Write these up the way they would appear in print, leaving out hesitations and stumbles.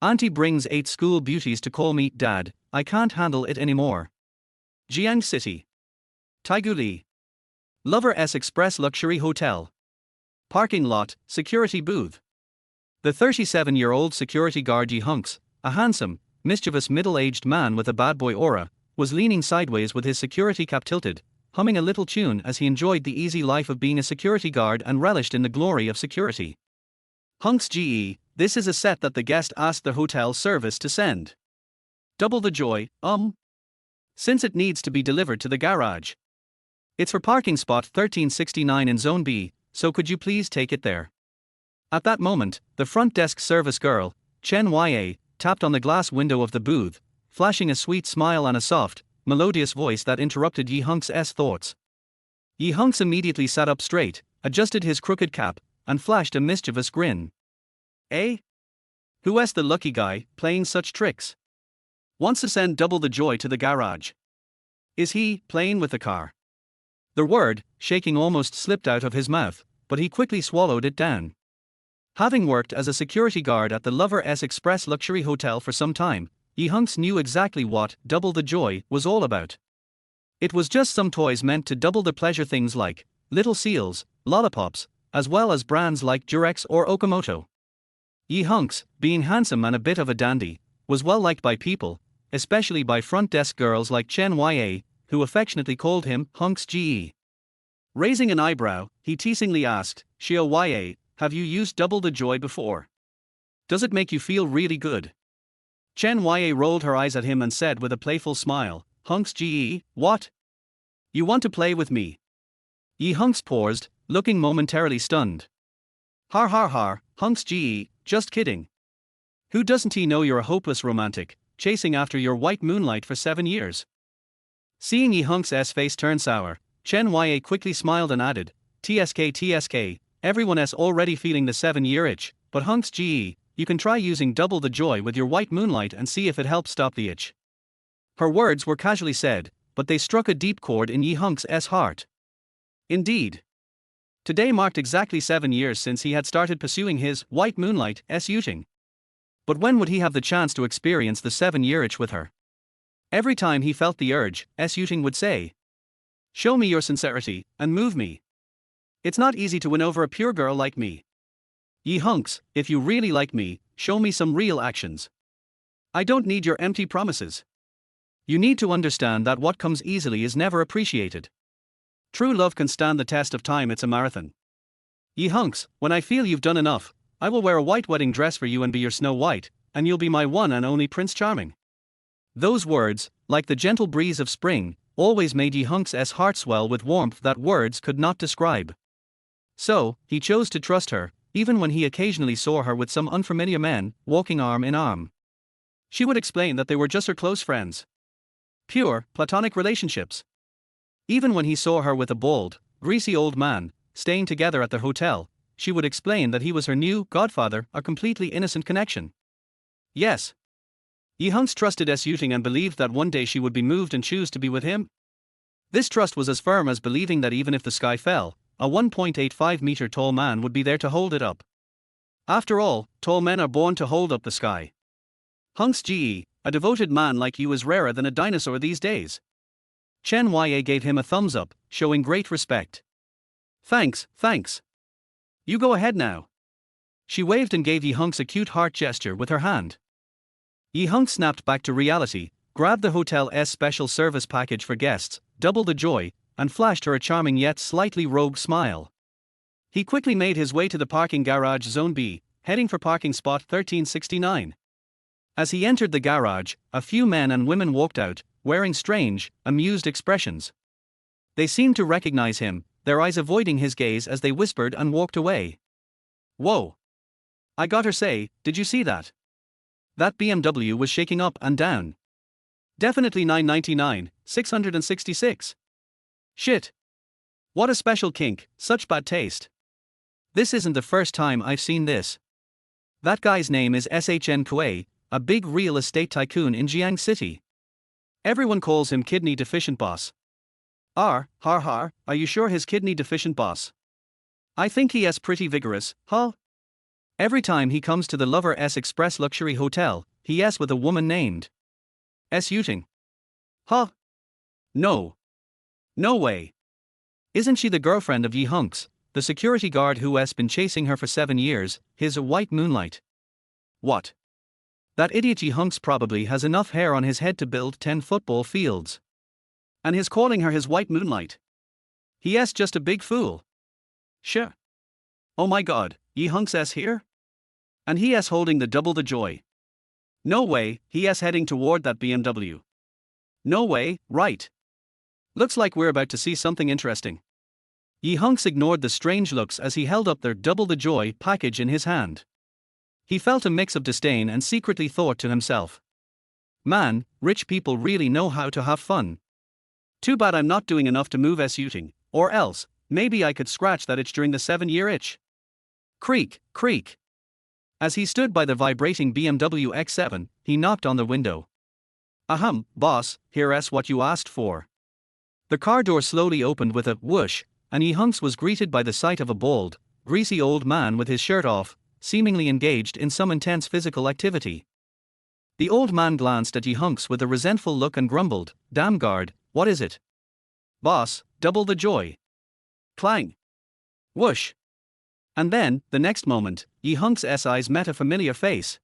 Auntie brings 8 school beauties to call me Dad, I can't handle it anymore. Jiang City. Taigu Li. Lover S Express Luxury Hotel. Parking lot, security booth. The 37-year-old security guard Ye Huānxī, a handsome, mischievous middle-aged man with a bad boy aura, was leaning sideways with his security cap tilted, humming a little tune as he enjoyed the easy life of being a security guard and relished in the glory of security. Huānxī Ge, this is a set that the guest asked the hotel service to send. Double the joy, since it needs to be delivered to the garage. It's for parking spot 1369 in Zone B, so could you please take it there? At that moment, the front desk service girl, Chen Ye, tapped on the glass window of the booth, flashing a sweet smile and a soft, melodious voice that interrupted Ye Huānxī's thoughts. Ye Huānxī immediately sat up straight, adjusted his crooked cap, and flashed a mischievous grin. Eh? Who's the lucky guy, playing such tricks? Wants to send double the joy to the garage. Is he playing with the car? The word, shaking, almost slipped out of his mouth, but he quickly swallowed it down. Having worked as a security guard at the Lover S Express Luxury Hotel for some time, Ye Huānxī knew exactly what double the joy was all about. It was just some toys meant to double the pleasure, things like little seals, lollipops, as well as brands like Durex or Okamoto. Ye Huānxī, being handsome and a bit of a dandy, was well liked by people, especially by front desk girls like Chen Ye, who affectionately called him Huānxī Ge. Raising an eyebrow, he teasingly asked, Xiao Ye, have you used double the joy before? Does it make you feel really good? Chen Ye rolled her eyes at him and said with a playful smile, Huānxī Ge, what? You want to play with me? Ye Huānxī paused, looking momentarily stunned. Har har har, Huānxī Ge, just kidding. Who doesn't he know you're a hopeless romantic, chasing after your white moonlight for 7 years? Seeing Ye Huānxī's face turn sour, Chen Ye quickly smiled and added, TSK, everyone's already feeling the 7-year itch, but Huānxī Ge, you can try using double the joy with your white moonlight and see if it helps stop the itch. Her words were casually said, but they struck a deep chord in Ye Huānxī's heart. Indeed. Today marked exactly 7 years since he had started pursuing his white moonlight shooting. But when would he have the chance to experience the 7-year itch with her? Every time he felt the urge, shooting would say, show me your sincerity, and move me. It's not easy to win over a pure girl like me. Ye Huānxī, if you really like me, show me some real actions. I don't need your empty promises. You need to understand that what comes easily is never appreciated. True love can stand the test of time, it's a marathon. Ye Huānxī, when I feel you've done enough, I will wear a white wedding dress for you and be your Snow White, and you'll be my one and only Prince Charming. Those words, like the gentle breeze of spring, always made Ye Huānxī's heart swell with warmth that words could not describe. So, he chose to trust her, even when he occasionally saw her with some unfamiliar men, walking arm in arm. She would explain that they were just her close friends. Pure, platonic relationships. Even when he saw her with a bald, greasy old man, staying together at the hotel, she would explain that he was her new godfather, a completely innocent connection. Yes. Ye Huānxī trusted shooting and believed that one day she would be moved and choose to be with him. This trust was as firm as believing that even if the sky fell, a 1.85-meter tall man would be there to hold it up. After all, tall men are born to hold up the sky. Huānxī Ge, a devoted man like you is rarer than a dinosaur these days. Chen Ye gave him a thumbs up, showing great respect. Thanks. You go ahead now. She waved and gave Ye Huānxī a cute heart gesture with her hand. Ye Huānxī snapped back to reality, grabbed the hotel's special service package for guests, double the joy, and flashed her a charming yet slightly rogue smile. He quickly made his way to the parking garage Zone B, heading for parking spot 1369. As he entered the garage, a few men and women walked out, wearing strange, amused expressions. They seemed to recognize him, their eyes avoiding his gaze as they whispered and walked away. Whoa! I gotta say, did you see that? That BMW was shaking up and down. Definitely 999, 666. Shit. What a special kink, such bad taste. This isn't the first time I've seen this. That guy's name is Shn Kuei, a big real estate tycoon in Jiang City. Everyone calls him kidney deficient boss. Are you sure his kidney deficient boss? I think he is pretty vigorous, huh? Every time he comes to the Lover S Express luxury hotel, he S with a woman named S Huānxī. Huh? No. No way. Isn't she the girlfriend of Ye Huānxī, the security guard who has been chasing her for 7 years, his white moonlight? What? That idiot Ye Huānxī probably has enough hair on his head to build 10 football fields. And he's calling her his white moonlight. He S just a big fool. Sure. Oh my god, Ye Huānxī S here? And he S holding the double the joy. No way, he S heading toward that BMW. No way, right. Looks like we're about to see something interesting. Ye Huānxī ignored the strange looks as he held up their double the joy package in his hand. He felt a mix of disdain and secretly thought to himself, man, rich people really know how to have fun. Too bad I'm not doing enough to move S Huānxī, or else, maybe I could scratch that itch during the 7-year itch. Creak, creak. As he stood by the vibrating BMW X7, he knocked on the window. Ahem, boss, here's what you asked for. The car door slowly opened with a whoosh, and Ye Huānxī was greeted by the sight of a bald, greasy old man with his shirt off, seemingly engaged in some intense physical activity. The old man glanced at Ye Huānxī with a resentful look and grumbled, damn guard, what is it? Boss, double the joy. Clang. Whoosh. And then, the next moment, Ye Huānxī's eyes met a familiar face.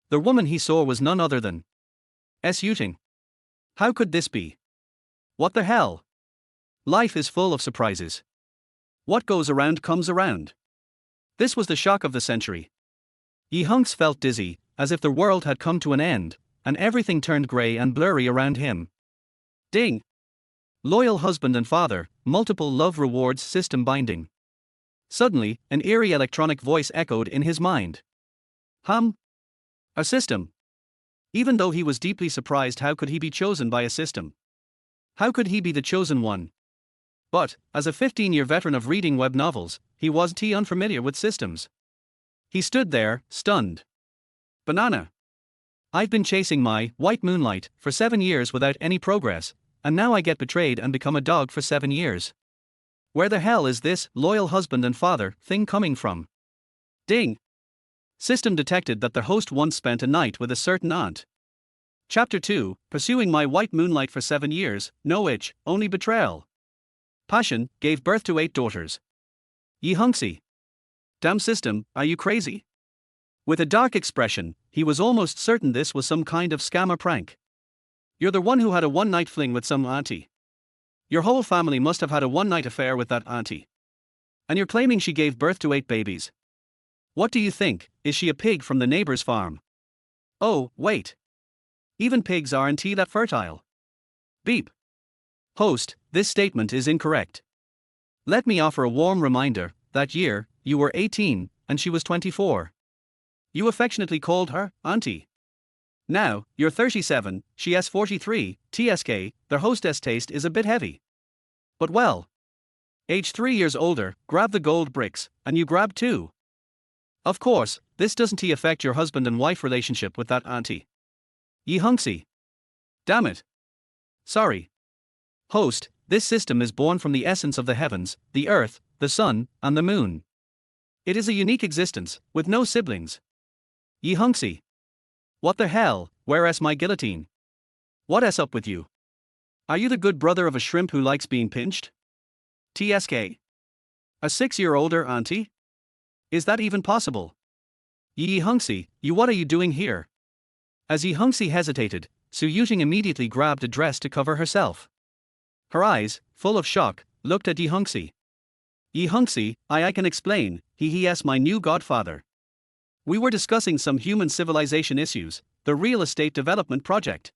The woman he saw was none other than S Huānxī. How could this be? What the hell? Life is full of surprises. What goes around comes around. This was the shock of the century. Ye Huānxī felt dizzy, as if the world had come to an end, and everything turned grey and blurry around him. Ding! Loyal husband and father, multiple love rewards system binding. Suddenly, an eerie electronic voice echoed in his mind. A system. Even though he was deeply surprised, how could he be chosen by a system? How could he be the chosen one? But, as a 15-year veteran of reading web novels, he wasn't unfamiliar with systems. He stood there, stunned. Banana. I've been chasing my white moonlight for 7 years without any progress, and now I get betrayed and become a dog for 7 years. Where the hell is this loyal husband and father thing coming from? Ding. System detected that the host once spent a night with a certain aunt. Chapter 2, Pursuing My White Moonlight for 7 years, no itch, only betrayal. Passion, gave birth to 8 daughters. Ye Huānxī. Damn system, are you crazy? With a dark expression, he was almost certain this was some kind of scam or prank. You're the one who had a one-night fling with some auntie. Your whole family must have had a one-night affair with that auntie. And you're claiming she gave birth to 8 babies. What do you think, is she a pig from the neighbor's farm? Oh, wait. Even pigs aren't that fertile. Beep. Host, this statement is incorrect. Let me offer a warm reminder, that year, you were 18, and she was 24. You affectionately called her, Auntie. Now, you're 37, she is 43, TSK, their hostess taste is a bit heavy. But well. Age 3 years older, grab the gold bricks, and you grab 2. Of course, this doesn't affect your husband and wife relationship with that auntie. Ye Huānxī. Damn it. Sorry. Host, this system is born from the essence of the heavens, the earth, the sun, and the moon. It is a unique existence, with no siblings. Ye Huānxī. What the hell, where's my guillotine? What's up with you? Are you the good brother of a shrimp who likes being pinched? TSK. A 6-year-older auntie? Is that even possible? Ye Huānxī, what are you doing here? As Ye Huānxī hesitated, Su Yuting immediately grabbed a dress to cover herself. Her eyes, full of shock, looked at Ye Huānxī. Ye Huānxī, I can explain, he's my new godfather. We were discussing some human civilization issues, the real estate development project.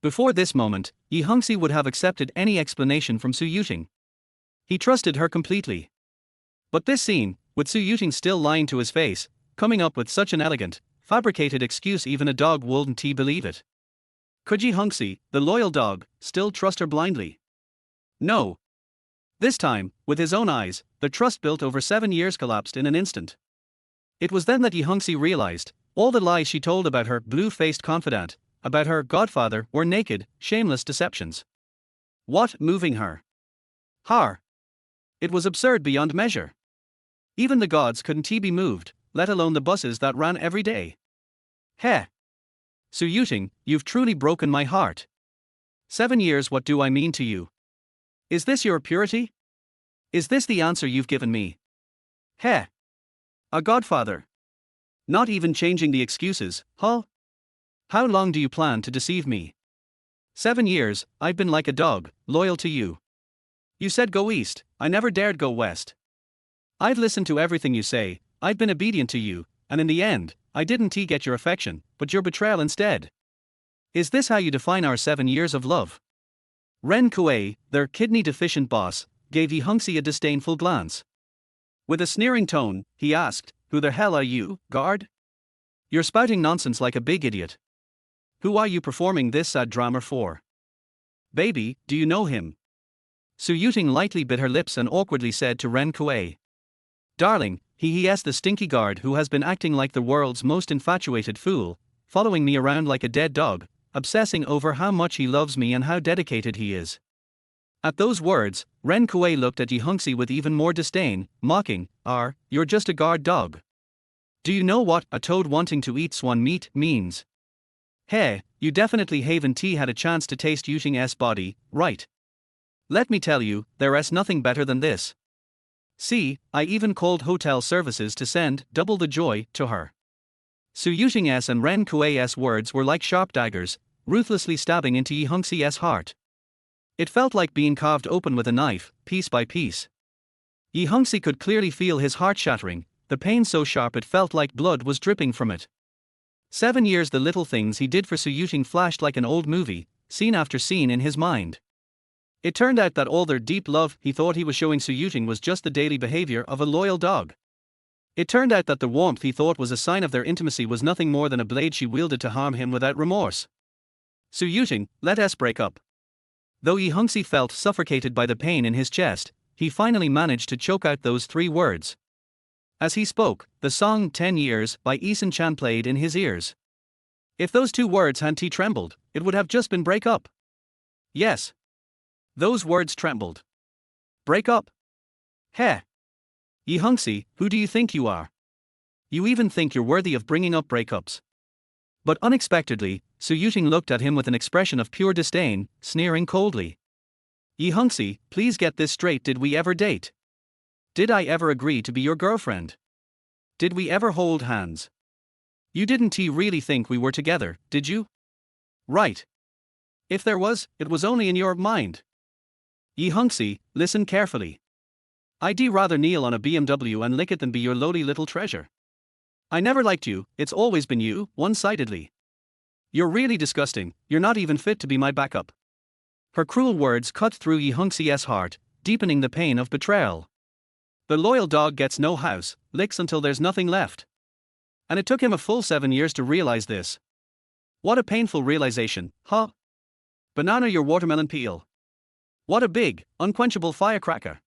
Before this moment, Ye Huānxī would have accepted any explanation from Su Yuting. He trusted her completely. But this scene, with Su Yuting still lying to his face, coming up with such an elegant, fabricated excuse even a dog wouldn't believe it. Could Ye Huānxī, the loyal dog, still trust her blindly? No. This time, with his own eyes, the trust built over 7 years collapsed in an instant. It was then that Ye Huānxī realized, all the lies she told about her blue-faced confidant, about her godfather, were naked, shameless deceptions. What moving her? Har. It was absurd beyond measure. Even the gods couldn't be moved, let alone the buses that ran every day. Heh. Su Yuting, you've truly broken my heart. 7 years, what do I mean to you? Is this your purity? Is this the answer you've given me? Heh. A godfather. Not even changing the excuses, huh? How long do you plan to deceive me? 7 years, I've been like a dog, loyal to you. You said go east, I never dared go west. I've listened to everything you say, I've been obedient to you, and in the end, I didn't get your affection, but your betrayal instead. Is this how you define our 7 years of love? Ren Kuei, their kidney-deficient boss, gave Ye Huānxī a disdainful glance. With a sneering tone, he asked, "Who the hell are you, guard? You're spouting nonsense like a big idiot. Who are you performing this sad drama for? Baby, do you know him?" Su Yuting lightly bit her lips and awkwardly said to Ren Kuei, "Darling, he's the stinky guard who has been acting like the world's most infatuated fool, following me around like a dead dog, obsessing over how much he loves me and how dedicated he is." At those words, Ren Kuei looked at Ye Huānxī with even more disdain, mocking, "You're just a guard dog. Do you know what a toad wanting to eat swan meat means? Hey, you definitely haven't had a chance to taste Yuting's body, right? Let me tell you, there's nothing better than this. See, I even called hotel services to send double the joy to her." Su Yuting's and Ren Kuei's words were like sharp daggers, ruthlessly stabbing into Ye Huānxī's heart. It felt like being carved open with a knife, piece by piece. Ye Huānxī could clearly feel his heart shattering, the pain so sharp it felt like blood was dripping from it. 7 years, the little things he did for Su Yuting flashed like an old movie, scene after scene in his mind. It turned out that all their deep love he thought he was showing Su Yuting was just the daily behavior of a loyal dog. It turned out that the warmth he thought was a sign of their intimacy was nothing more than a blade she wielded to harm him without remorse. "Su Yuting, let us break up." Though Ye Huānxī felt suffocated by the pain in his chest, he finally managed to choke out those 3 words. As he spoke, the song 10 Years by Eason Chan played in his ears. If those 2 words hadn't trembled, it would have just been break up. Yes. Those words trembled. Break up? Heh. Ye Huānxī, who do you think you are? You even think you're worthy of bringing up breakups? But unexpectedly, Su Yuting looked at him with an expression of pure disdain, sneering coldly. "Ye Huānxī, please get this straight, did we ever date? Did I ever agree to be your girlfriend? Did we ever hold hands? You didn't really think we were together, did you? Right. If there was, it was only in your mind. Ye Huānxī, listen carefully. I'd rather kneel on a BMW and lick it than be your lowly little treasure. I never liked you, it's always been you, one-sidedly. You're really disgusting, you're not even fit to be my backup." Her cruel words cut through Ye Huānxī's heart, deepening the pain of betrayal. The loyal dog gets no house, licks until there's nothing left. And it took him a full 7 years to realize this. What a painful realization, huh? Banana your watermelon peel. What a big, unquenchable firecracker.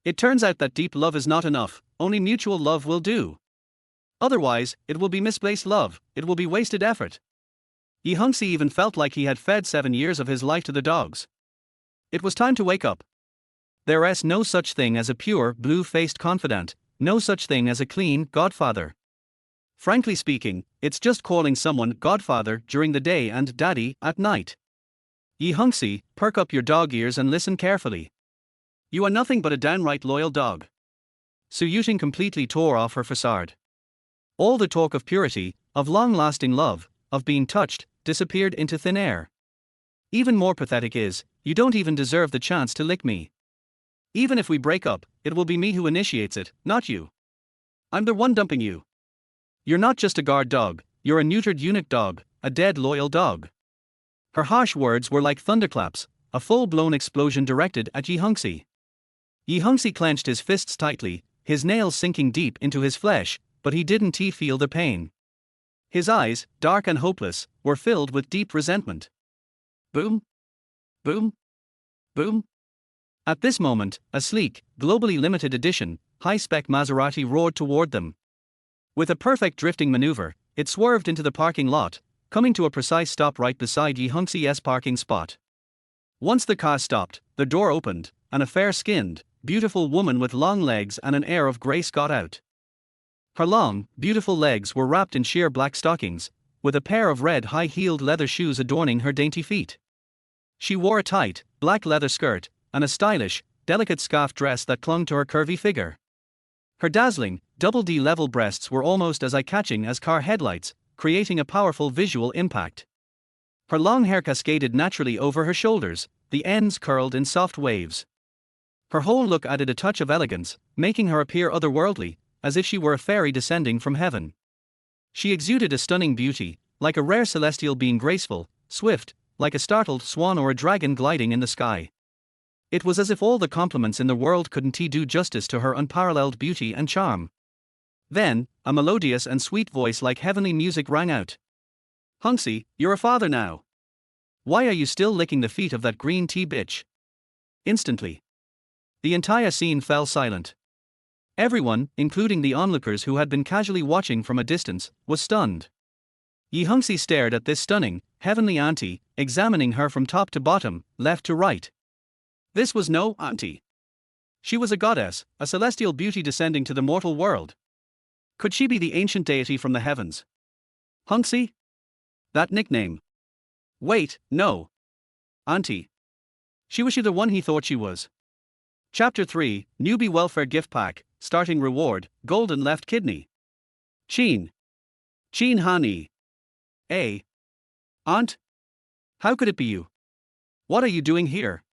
It turns out that deep love is not enough, only mutual love will do. Otherwise, it will be misplaced love, it will be wasted effort. Ye Huānxī even felt like he had fed 7 years of his life to the dogs. It was time to wake up. There's no such thing as a pure, blue-faced confidant, no such thing as a clean godfather. Frankly speaking, it's just calling someone godfather during the day and daddy at night. Ye Huānxī, perk up your dog ears and listen carefully. You are nothing but a downright loyal dog. Su Yuting completely tore off her facade. All the talk of purity, of long-lasting love, of being touched, disappeared into thin air. Even more pathetic is, you don't even deserve the chance to lick me. Even if we break up, it will be me who initiates it, not you. I'm the one dumping you. You're not just a guard dog, you're a neutered eunuch dog, a dead loyal dog. Her harsh words were like thunderclaps, a full-blown explosion directed at Ye Huānxī. Ye Huānxī clenched his fists tightly, his nails sinking deep into his flesh, but he didn't feel the pain. His eyes, dark and hopeless, were filled with deep resentment. Boom. Boom. Boom. At this moment, a sleek, globally limited edition, high-spec Maserati roared toward them. With a perfect drifting maneuver, it swerved into the parking lot, coming to a precise stop right beside Ye Huānxī's parking spot. Once the car stopped, the door opened, and a fair-skinned, beautiful woman with long legs and an air of grace got out. Her long, beautiful legs were wrapped in sheer black stockings, with a pair of red high-heeled leather shoes adorning her dainty feet. She wore a tight, black leather skirt, and a stylish, delicate scarf dress that clung to her curvy figure. Her dazzling, double D-level breasts were almost as eye-catching as car headlights, creating a powerful visual impact. Her long hair cascaded naturally over her shoulders, the ends curled in soft waves. Her whole look added a touch of elegance, making her appear otherworldly, as if she were a fairy descending from heaven. She exuded a stunning beauty, like a rare celestial being, graceful, swift, like a startled swan or a dragon gliding in the sky. It was as if all the compliments in the world couldn't do justice to her unparalleled beauty and charm. Then, a melodious and sweet voice like heavenly music rang out. "Huānxī, you're a father now. Why are you still licking the feet of that green tea bitch?" Instantly, the entire scene fell silent. Everyone, including the onlookers who had been casually watching from a distance, was stunned. Ye Huānxī stared at this stunning, heavenly auntie, examining her from top to bottom, left to right. This was no auntie. She was a goddess, a celestial beauty descending to the mortal world. Could she be the ancient deity from the heavens? Huānxī? That nickname. Wait, no. Auntie. Was she the one he thought she was? Chapter 3, Newbie Welfare Gift Pack, Starting Reward, Golden Left Kidney. Jiang City. Aunt? How could it be you? What are you doing here?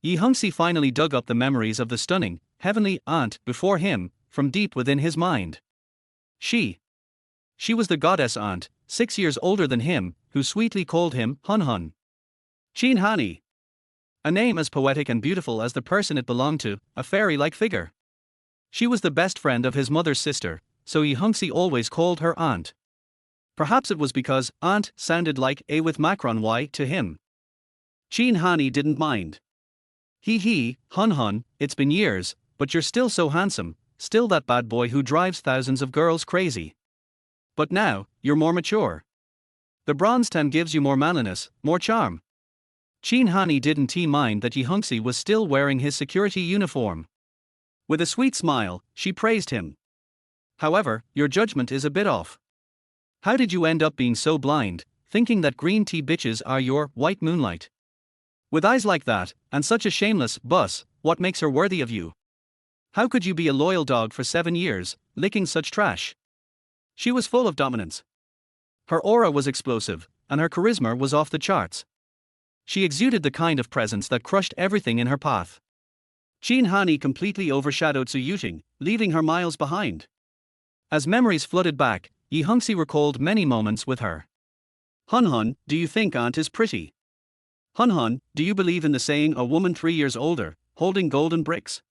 Ye Huānxī finally dug up the memories of the stunning, heavenly aunt before him, from deep within his mind. She was the goddess aunt, 6 years older than him, who sweetly called him Hun. Jiang. A name as poetic and beautiful as the person it belonged to, a fairy-like figure. She was the best friend of his mother's sister, so Ye Huānxī always called her aunt. Perhaps it was because aunt sounded like a with Macron Y to him. Jiang didn't mind. Hun, it's been years, but you're still so handsome, still that bad boy who drives thousands of girls crazy. But now, you're more mature. The bronze tan gives you more manliness, more charm. Jiang didn't mind that Ye Huānxī was still wearing his security uniform. With a sweet smile, she praised him. However, your judgment is a bit off. How did you end up being so blind, thinking that green tea bitches are your white moonlight? With eyes like that, and such a shameless bus, what makes her worthy of you? How could you be a loyal dog for 7 years, licking such trash? She was full of dominance. Her aura was explosive, and her charisma was off the charts. She exuded the kind of presence that crushed everything in her path. Jiang completely overshadowed Su Yuting, leaving her miles behind. As memories flooded back, Ye Huānxī recalled many moments with her. Hun, do you think aunt is pretty? Hun, do you believe in the saying a woman 3 years older, holding golden bricks?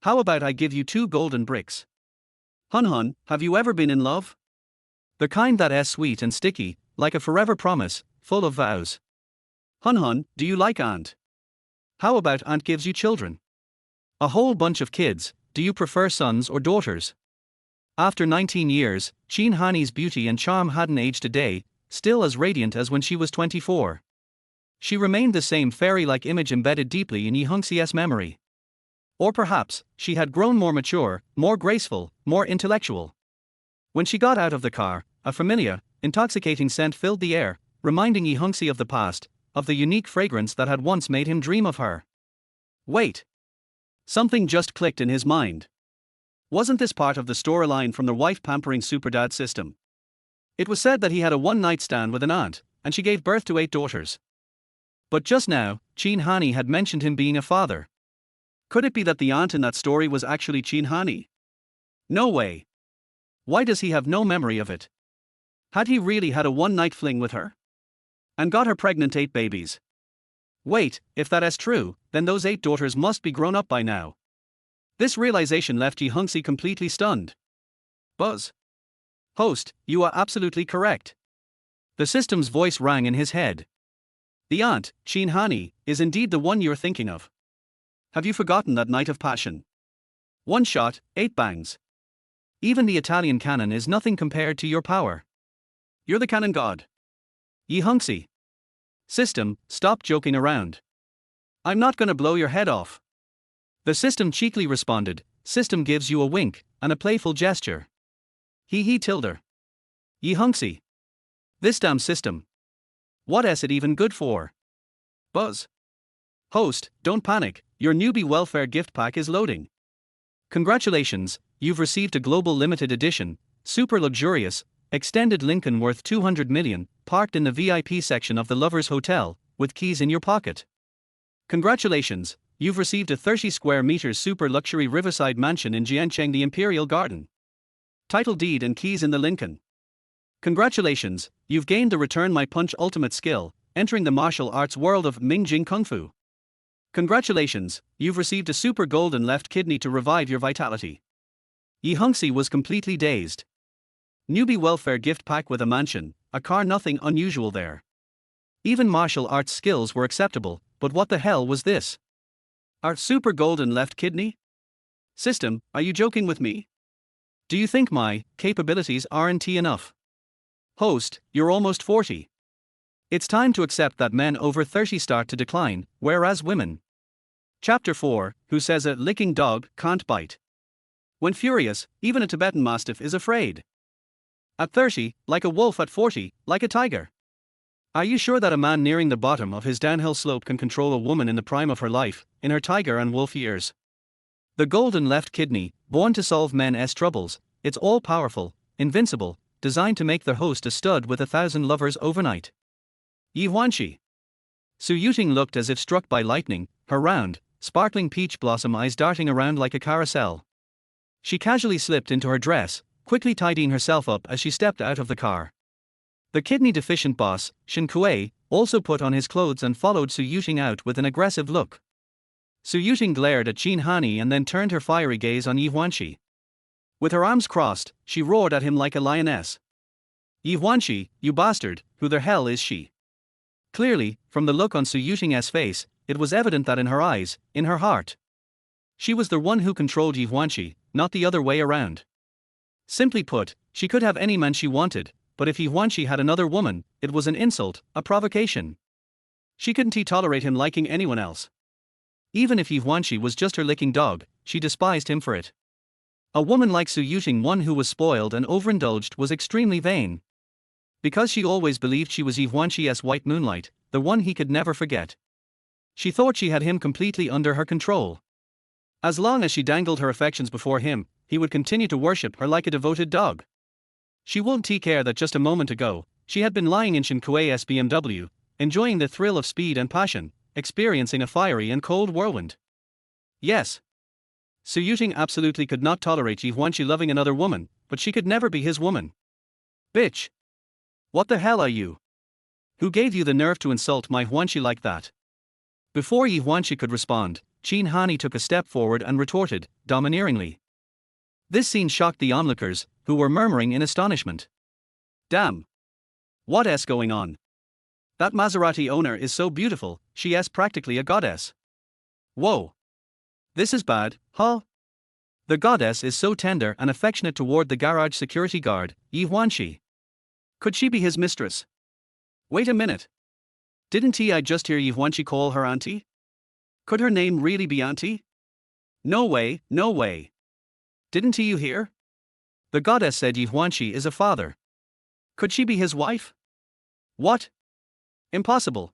How about I give you 2 golden bricks? Hun, have you ever been in love? The kind that is sweet and sticky, like a forever promise, full of vows. Hun, do you like aunt? How about aunt gives you children? A whole bunch of kids, do you prefer sons or daughters? After 19 years, Jiang's beauty and charm hadn't aged a day, still as radiant as when she was 24. She remained the same fairy-like image embedded deeply in Ye Huānxī's memory. Or perhaps, she had grown more mature, more graceful, more intellectual. When she got out of the car, a familiar, intoxicating scent filled the air, reminding Ye Huānxī of the past, of the unique fragrance that had once made him dream of her. Wait. Something just clicked in his mind. Wasn't this part of the storyline from the wife-pampering superdad system? It was said that he had a one-night stand with an aunt, and she gave birth to 8 daughters. But just now, Jiang had mentioned him being a father. Could it be that the aunt in that story was actually Jiang? No way. Why does he have no memory of it? Had he really had a one-night fling with her? And got her pregnant 8 babies? Wait, if that is true, then those 8 daughters must be grown up by now. This realization left Ye Huānxī completely stunned. Buzz. Host, you are absolutely correct. The system's voice rang in his head. The aunt, Jiang, is indeed the one you're thinking of. Have you forgotten that night of passion? 1 shot, 8 bangs. Even the Italian cannon is nothing compared to your power. You're the cannon god. Ye Huānxī. System, stop joking around. I'm not gonna blow your head off. The system cheekily responded. System gives you a wink and a playful gesture. He tilde. Ye Huānxī. This damn system. What is it even good for? Buzz. Host, don't panic, your newbie welfare gift pack is loading. Congratulations, you've received a global limited edition, super luxurious, extended Lincoln worth 200 million, parked in the VIP section of the Lovers Hotel, with keys in your pocket. Congratulations, you've received a 30 square meters super luxury riverside mansion in Jiangcity the Imperial Garden. Title deed and keys in the Lincoln. Congratulations, you've gained the Return My Punch ultimate skill, entering the martial arts world of Mingjing Kung Fu. Congratulations, you've received a super golden left kidney to revive your vitality. Ye Huānxī was completely dazed. Newbie welfare gift pack with a mansion, a car, nothing unusual there. Even martial arts skills were acceptable, but what the hell was this? Our super golden left kidney? System, are you joking with me? Do you think my capabilities aren't enough? Host, you're almost 40. It's time to accept that men over 30 start to decline, whereas women. Chapter 4, who says a licking dog can't bite? When furious, even a Tibetan Mastiff is afraid. At 30, like a wolf; at 40, like a tiger. Are you sure that a man nearing the bottom of his downhill slope can control a woman in the prime of her life, in her tiger and wolf years? The golden left kidney, born to solve men's troubles, it's all-powerful, invincible, designed to make their host a stud with 1,000 lovers overnight. Ye Huānxī. Su Yuting looked as if struck by lightning, her round, sparkling peach blossom eyes darting around like a carousel. She casually slipped into her dress, quickly tidying herself up as she stepped out of the car. The kidney-deficient boss, Shen Kuei, also put on his clothes and followed Su Yuting out with an aggressive look. Su Yuting glared at Jiang City and then turned her fiery gaze on Ye Huānxī. With her arms crossed, she roared at him like a lioness. Ye Huānxī, you bastard, who the hell is she? Clearly, from the look on Su Yuting's face, it was evident that in her eyes, in her heart, she was the one who controlled Ye Huānxī, not the other way around. Simply put, she could have any man she wanted, but if Ye Huānxī had another woman, it was an insult, a provocation. She couldn't tolerate him liking anyone else. Even if Ye Huānxī was just her licking dog, she despised him for it. A woman like Su Yuting, one who was spoiled and overindulged, was extremely vain. Because she always believed she was Ye Huānxī's white moonlight, the one he could never forget. She thought she had him completely under her control. As long as she dangled her affections before him, he would continue to worship her like a devoted dog. She wouldn't care that just a moment ago, she had been lying in Shen Kuei's BMW, enjoying the thrill of speed and passion, experiencing a fiery and cold whirlwind. Yes. Su Yuting absolutely could not tolerate Ye Huānxī loving another woman, but she could never be his woman. Bitch. What the hell are you? Who gave you the nerve to insult my Huānxī like that? Before Ye Huānxī could respond, Jiang City took a step forward and retorted, domineeringly. This scene shocked the onlookers, who were murmuring in astonishment. Damn. What's going on? That Maserati owner is so beautiful, she is practically a goddess. Whoa. This is bad, huh? The goddess is so tender and affectionate toward the garage security guard, Ye Huānxī. Could she be his mistress? Wait a minute. Didn't I just hear Ye Huānxī call her Auntie? Could her name really be Auntie? No way, no way. Didn't you hear? The goddess said Ye Huānxī is a father. Could she be his wife? What? Impossible.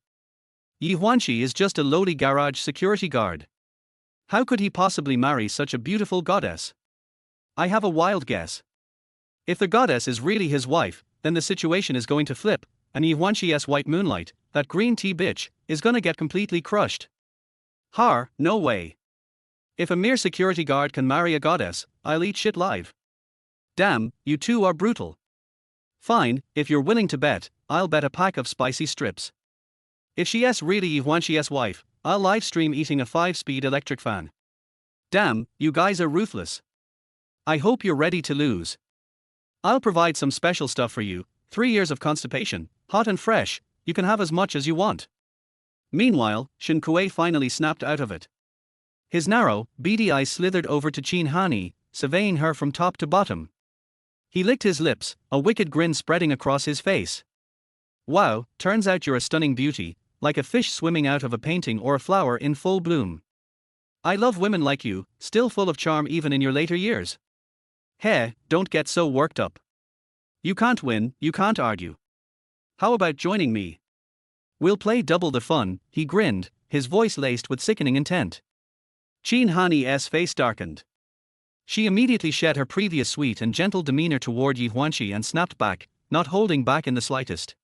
Ye Huānxī is just a lowly garage security guard. How could he possibly marry such a beautiful goddess? I have a wild guess. If the goddess is really his wife, then the situation is going to flip, and Ye Huānxī's white moonlight, that green tea bitch, is gonna get completely crushed. No way. If a mere security guard can marry a goddess, I'll eat shit live. Damn, you two are brutal. Fine, if you're willing to bet, I'll bet a pack of spicy strips. If she's really Ye Huānxī's wife, I'll live stream eating a 5-speed electric fan. Damn, you guys are ruthless. I hope you're ready to lose. I'll provide some special stuff for you, 3 years of constipation, hot and fresh, you can have as much as you want. Meanwhile, Shen Kuei finally snapped out of it. His narrow, beady eyes slithered over to Jiang City, surveying her from top to bottom. He licked his lips, a wicked grin spreading across his face. Wow, turns out you're a stunning beauty, like a fish swimming out of a painting or a flower in full bloom. I love women like you, still full of charm even in your later years. Hey, don't get so worked up. You can't win, you can't argue. How about joining me? We'll play double the fun, he grinned, his voice laced with sickening intent. Qin Hanni's face darkened. She immediately shed her previous sweet and gentle demeanor toward Ye Huānxī and snapped back, not holding back in the slightest.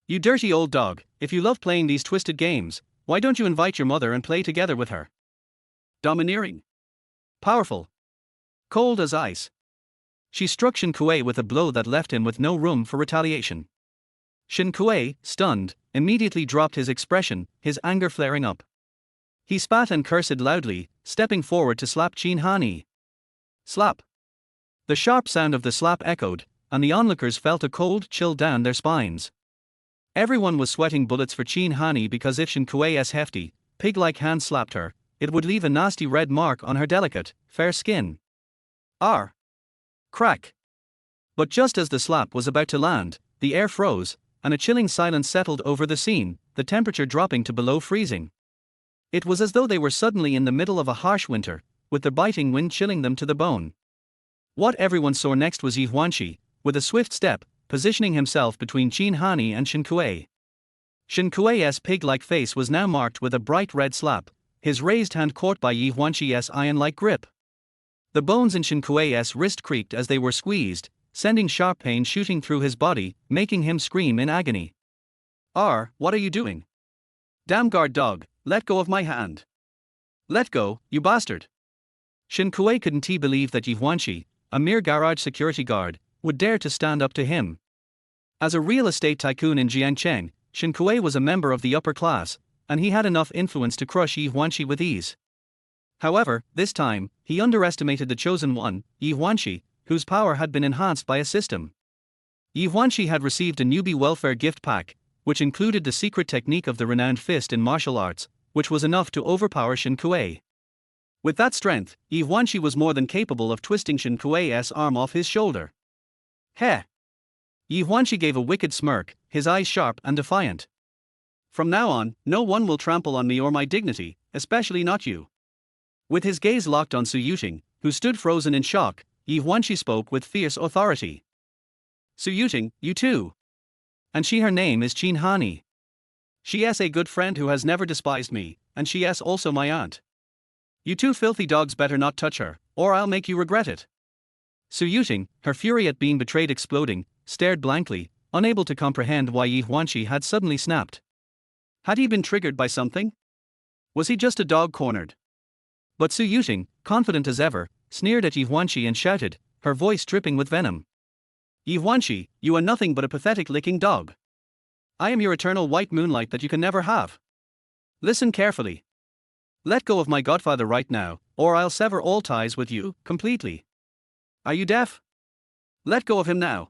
You dirty old dog, if you love playing these twisted games, why don't you invite your mother and play together with her? Domineering. Powerful. Cold as ice. She struck Shen Kuei with a blow that left him with no room for retaliation. Shen Kuei, stunned, immediately dropped his expression, his anger flaring up. He spat and cursed loudly, stepping forward to slap Qin Hanni. Slap. The sharp sound of the slap echoed, and the onlookers felt a cold chill down their spines. Everyone was sweating bullets for Qin Hanni because if Shen Kuei's hefty, pig-like hand slapped her, it would leave a nasty red mark on her delicate, fair skin. R. Crack. But just as the slap was about to land, the air froze, and a chilling silence settled over the scene, the temperature dropping to below freezing. It was as though they were suddenly in the middle of a harsh winter, with the biting wind chilling them to the bone. What everyone saw next was Ye Huānxī, with a swift step, positioning himself between Qin Hanni and Shen Kuei. Shen Kuei's pig-like face was now marked with a bright red slap, his raised hand caught by Ye Huānxī's iron-like grip. The bones in Shen Kuei's wrist creaked as they were squeezed, sending sharp pain shooting through his body, making him scream in agony. What are you doing? Damn guard dog, let go of my hand. Let go, you bastard. Shen Kuei couldn't believe that Ye Huānxī, a mere garage security guard, would dare to stand up to him. As a real estate tycoon in Jiangcheng, Shen Kuei was a member of the upper class, and he had enough influence to crush Ye Huānxī with ease. However, this time, he underestimated the chosen one, Ye Huānxī, whose power had been enhanced by a system. Ye Huānxī had received a newbie welfare gift pack, which included the secret technique of the renowned fist in martial arts, which was enough to overpower Shen Kuei. With that strength, Ye Huānxī was more than capable of twisting Shen Kuei's arm off his shoulder. Heh! Ye Huānxī gave a wicked smirk, his eyes sharp and defiant. From now on, no one will trample on me or my dignity, especially not you. With his gaze locked on Su Yuting, who stood frozen in shock, Ye Huānxī spoke with fierce authority. Su Yuting, you too. And her name is Qin Hanni. She is a good friend who has never despised me, and she is also my aunt. You two filthy dogs better not touch her, or I'll make you regret it. Su Yuting, her fury at being betrayed exploding, stared blankly, unable to comprehend why Ye Huānxī had suddenly snapped. Had he been triggered by something? Was he just a dog cornered? But Su Yuting, confident as ever, sneered at Ye Huānxī and shouted, her voice dripping with venom. Ye Huānxī, you are nothing but a pathetic licking dog. I am your eternal white moonlight that you can never have. Listen carefully. Let go of my godfather right now, or I'll sever all ties with you, completely. Are you deaf? Let go of him now.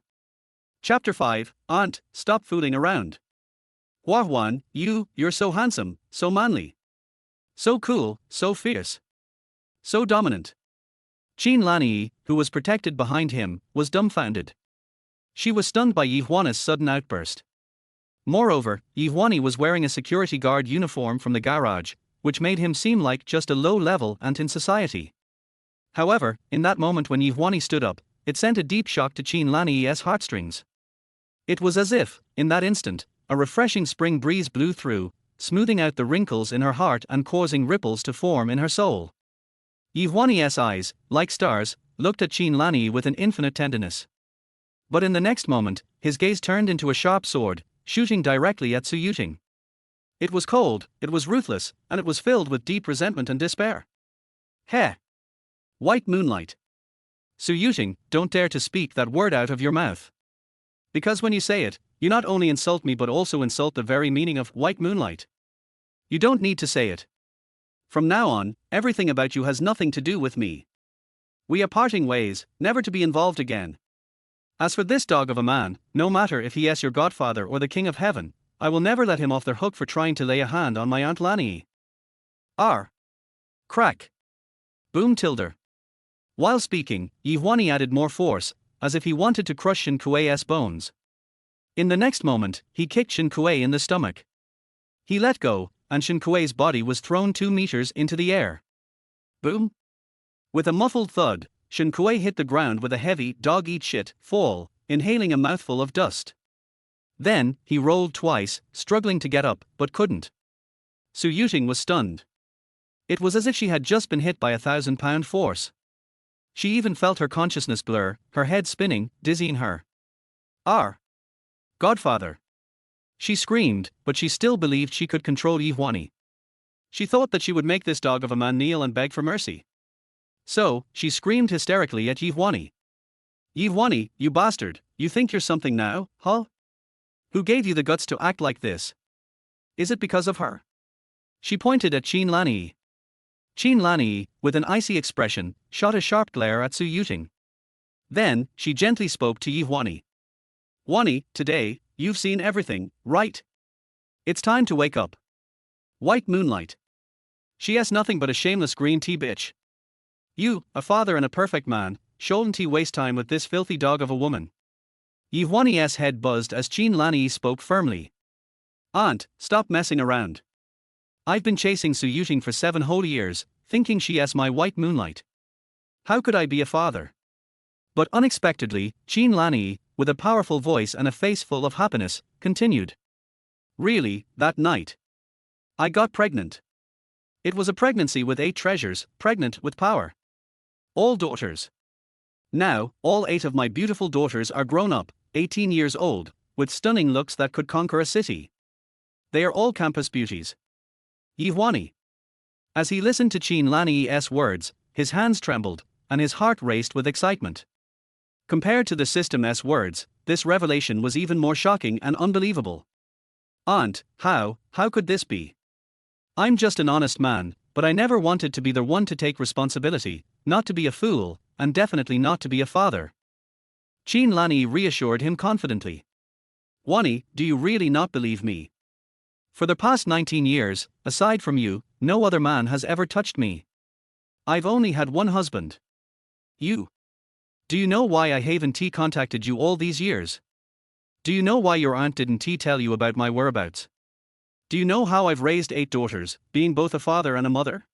Chapter 5, Aunt, stop fooling around. Huān, you're so handsome, so manly. So cool, so fierce. So dominant. Qin Hanni, who was protected behind him, was dumbfounded. She was stunned by Ye Huān's sudden outburst. Moreover, Ye Huānī was wearing a security guard uniform from the garage, which made him seem like just a low-level ant in society. However, in that moment when Ye Huānī stood up, it sent a deep shock to Qin Hanni's heartstrings. It was as if, in that instant, a refreshing spring breeze blew through, smoothing out the wrinkles in her heart and causing ripples to form in her soul. Ye Huānī's eyes, like stars, looked at Qin Hanni with an infinite tenderness. But in the next moment, his gaze turned into a sharp sword, shooting directly at Su Yuting. It was cold, it was ruthless, and it was filled with deep resentment and despair. Heh! White moonlight. Su Yuting, don't dare to speak that word out of your mouth. Because when you say it, you not only insult me but also insult the very meaning of white moonlight. You don't need to say it. From now on, everything about you has nothing to do with me. We are parting ways, never to be involved again. As for this dog of a man, no matter if he is your godfather or the king of heaven, I will never let him off the hook for trying to lay a hand on my Aunt Lanny. Crack. Boom tilde. While speaking, Ye Huānī added more force, as if he wanted to crush Shen Kuei's bones. In the next moment, he kicked Shen Kuei in the stomach. He let go, and Shen Kuei's body was thrown 2 meters into the air. Boom! With a muffled thud, Shen Kuei hit the ground with a heavy dog-eat-shit fall, inhaling a mouthful of dust. Then, he rolled twice, struggling to get up, but couldn't. Su Yuting was stunned. It was as if she had just been hit by a 1,000-pound force. She even felt her consciousness blur, her head spinning, dizzying her. "Our Godfather!" She screamed, but she still believed she could control Ye Huānxī. She thought that she would make this dog of a man kneel and beg for mercy. So, she screamed hysterically at Ye Huānxī. "Ye Huānxī, you bastard, you think you're something now, huh? Who gave you the guts to act like this? Is it because of her?" She pointed at Qin Lanyi. Qin Lanyi, with an icy expression, shot a sharp glare at Su Yuting. Then, she gently spoke to Ye Huānxī. "Huānxī, today, you've seen everything, right? It's time to wake up." White moonlight. She has nothing but a shameless green tea bitch. You, a father and a perfect man, shouldn't waste time with this filthy dog of a woman. Ye Huānxī's head buzzed as Qin Lanyi spoke firmly. "Aunt, stop messing around. I've been chasing Su Yuting for 7 whole years, thinking she is my white moonlight. How could I be a father?" But unexpectedly, Qin Lanyi, with a powerful voice and a face full of happiness, continued. "Really, that night, I got pregnant. It was a pregnancy with 8 treasures, pregnant with power. All daughters. Now, all 8 of my beautiful daughters are grown up, 18 years old, with stunning looks that could conquer a city. They are all campus beauties." Ye Huānxī. As he listened to Qin Lanyi's words, his hands trembled, and his heart raced with excitement. Compared to the system's words, this revelation was even more shocking and unbelievable. "Aunt, how could this be? I'm just an honest man, but I never wanted to be the one to take responsibility, not to be a fool, and definitely not to be a father." Qin Lanyi reassured him confidently. "Huānxī, do you really not believe me? For the past 19 years, aside from you, no other man has ever touched me. I've only had one husband. You. Do you know why I haven't contacted you all these years? Do you know why your aunt didn't tell you about my whereabouts? Do you know how I've raised 8 daughters, being both a father and a mother?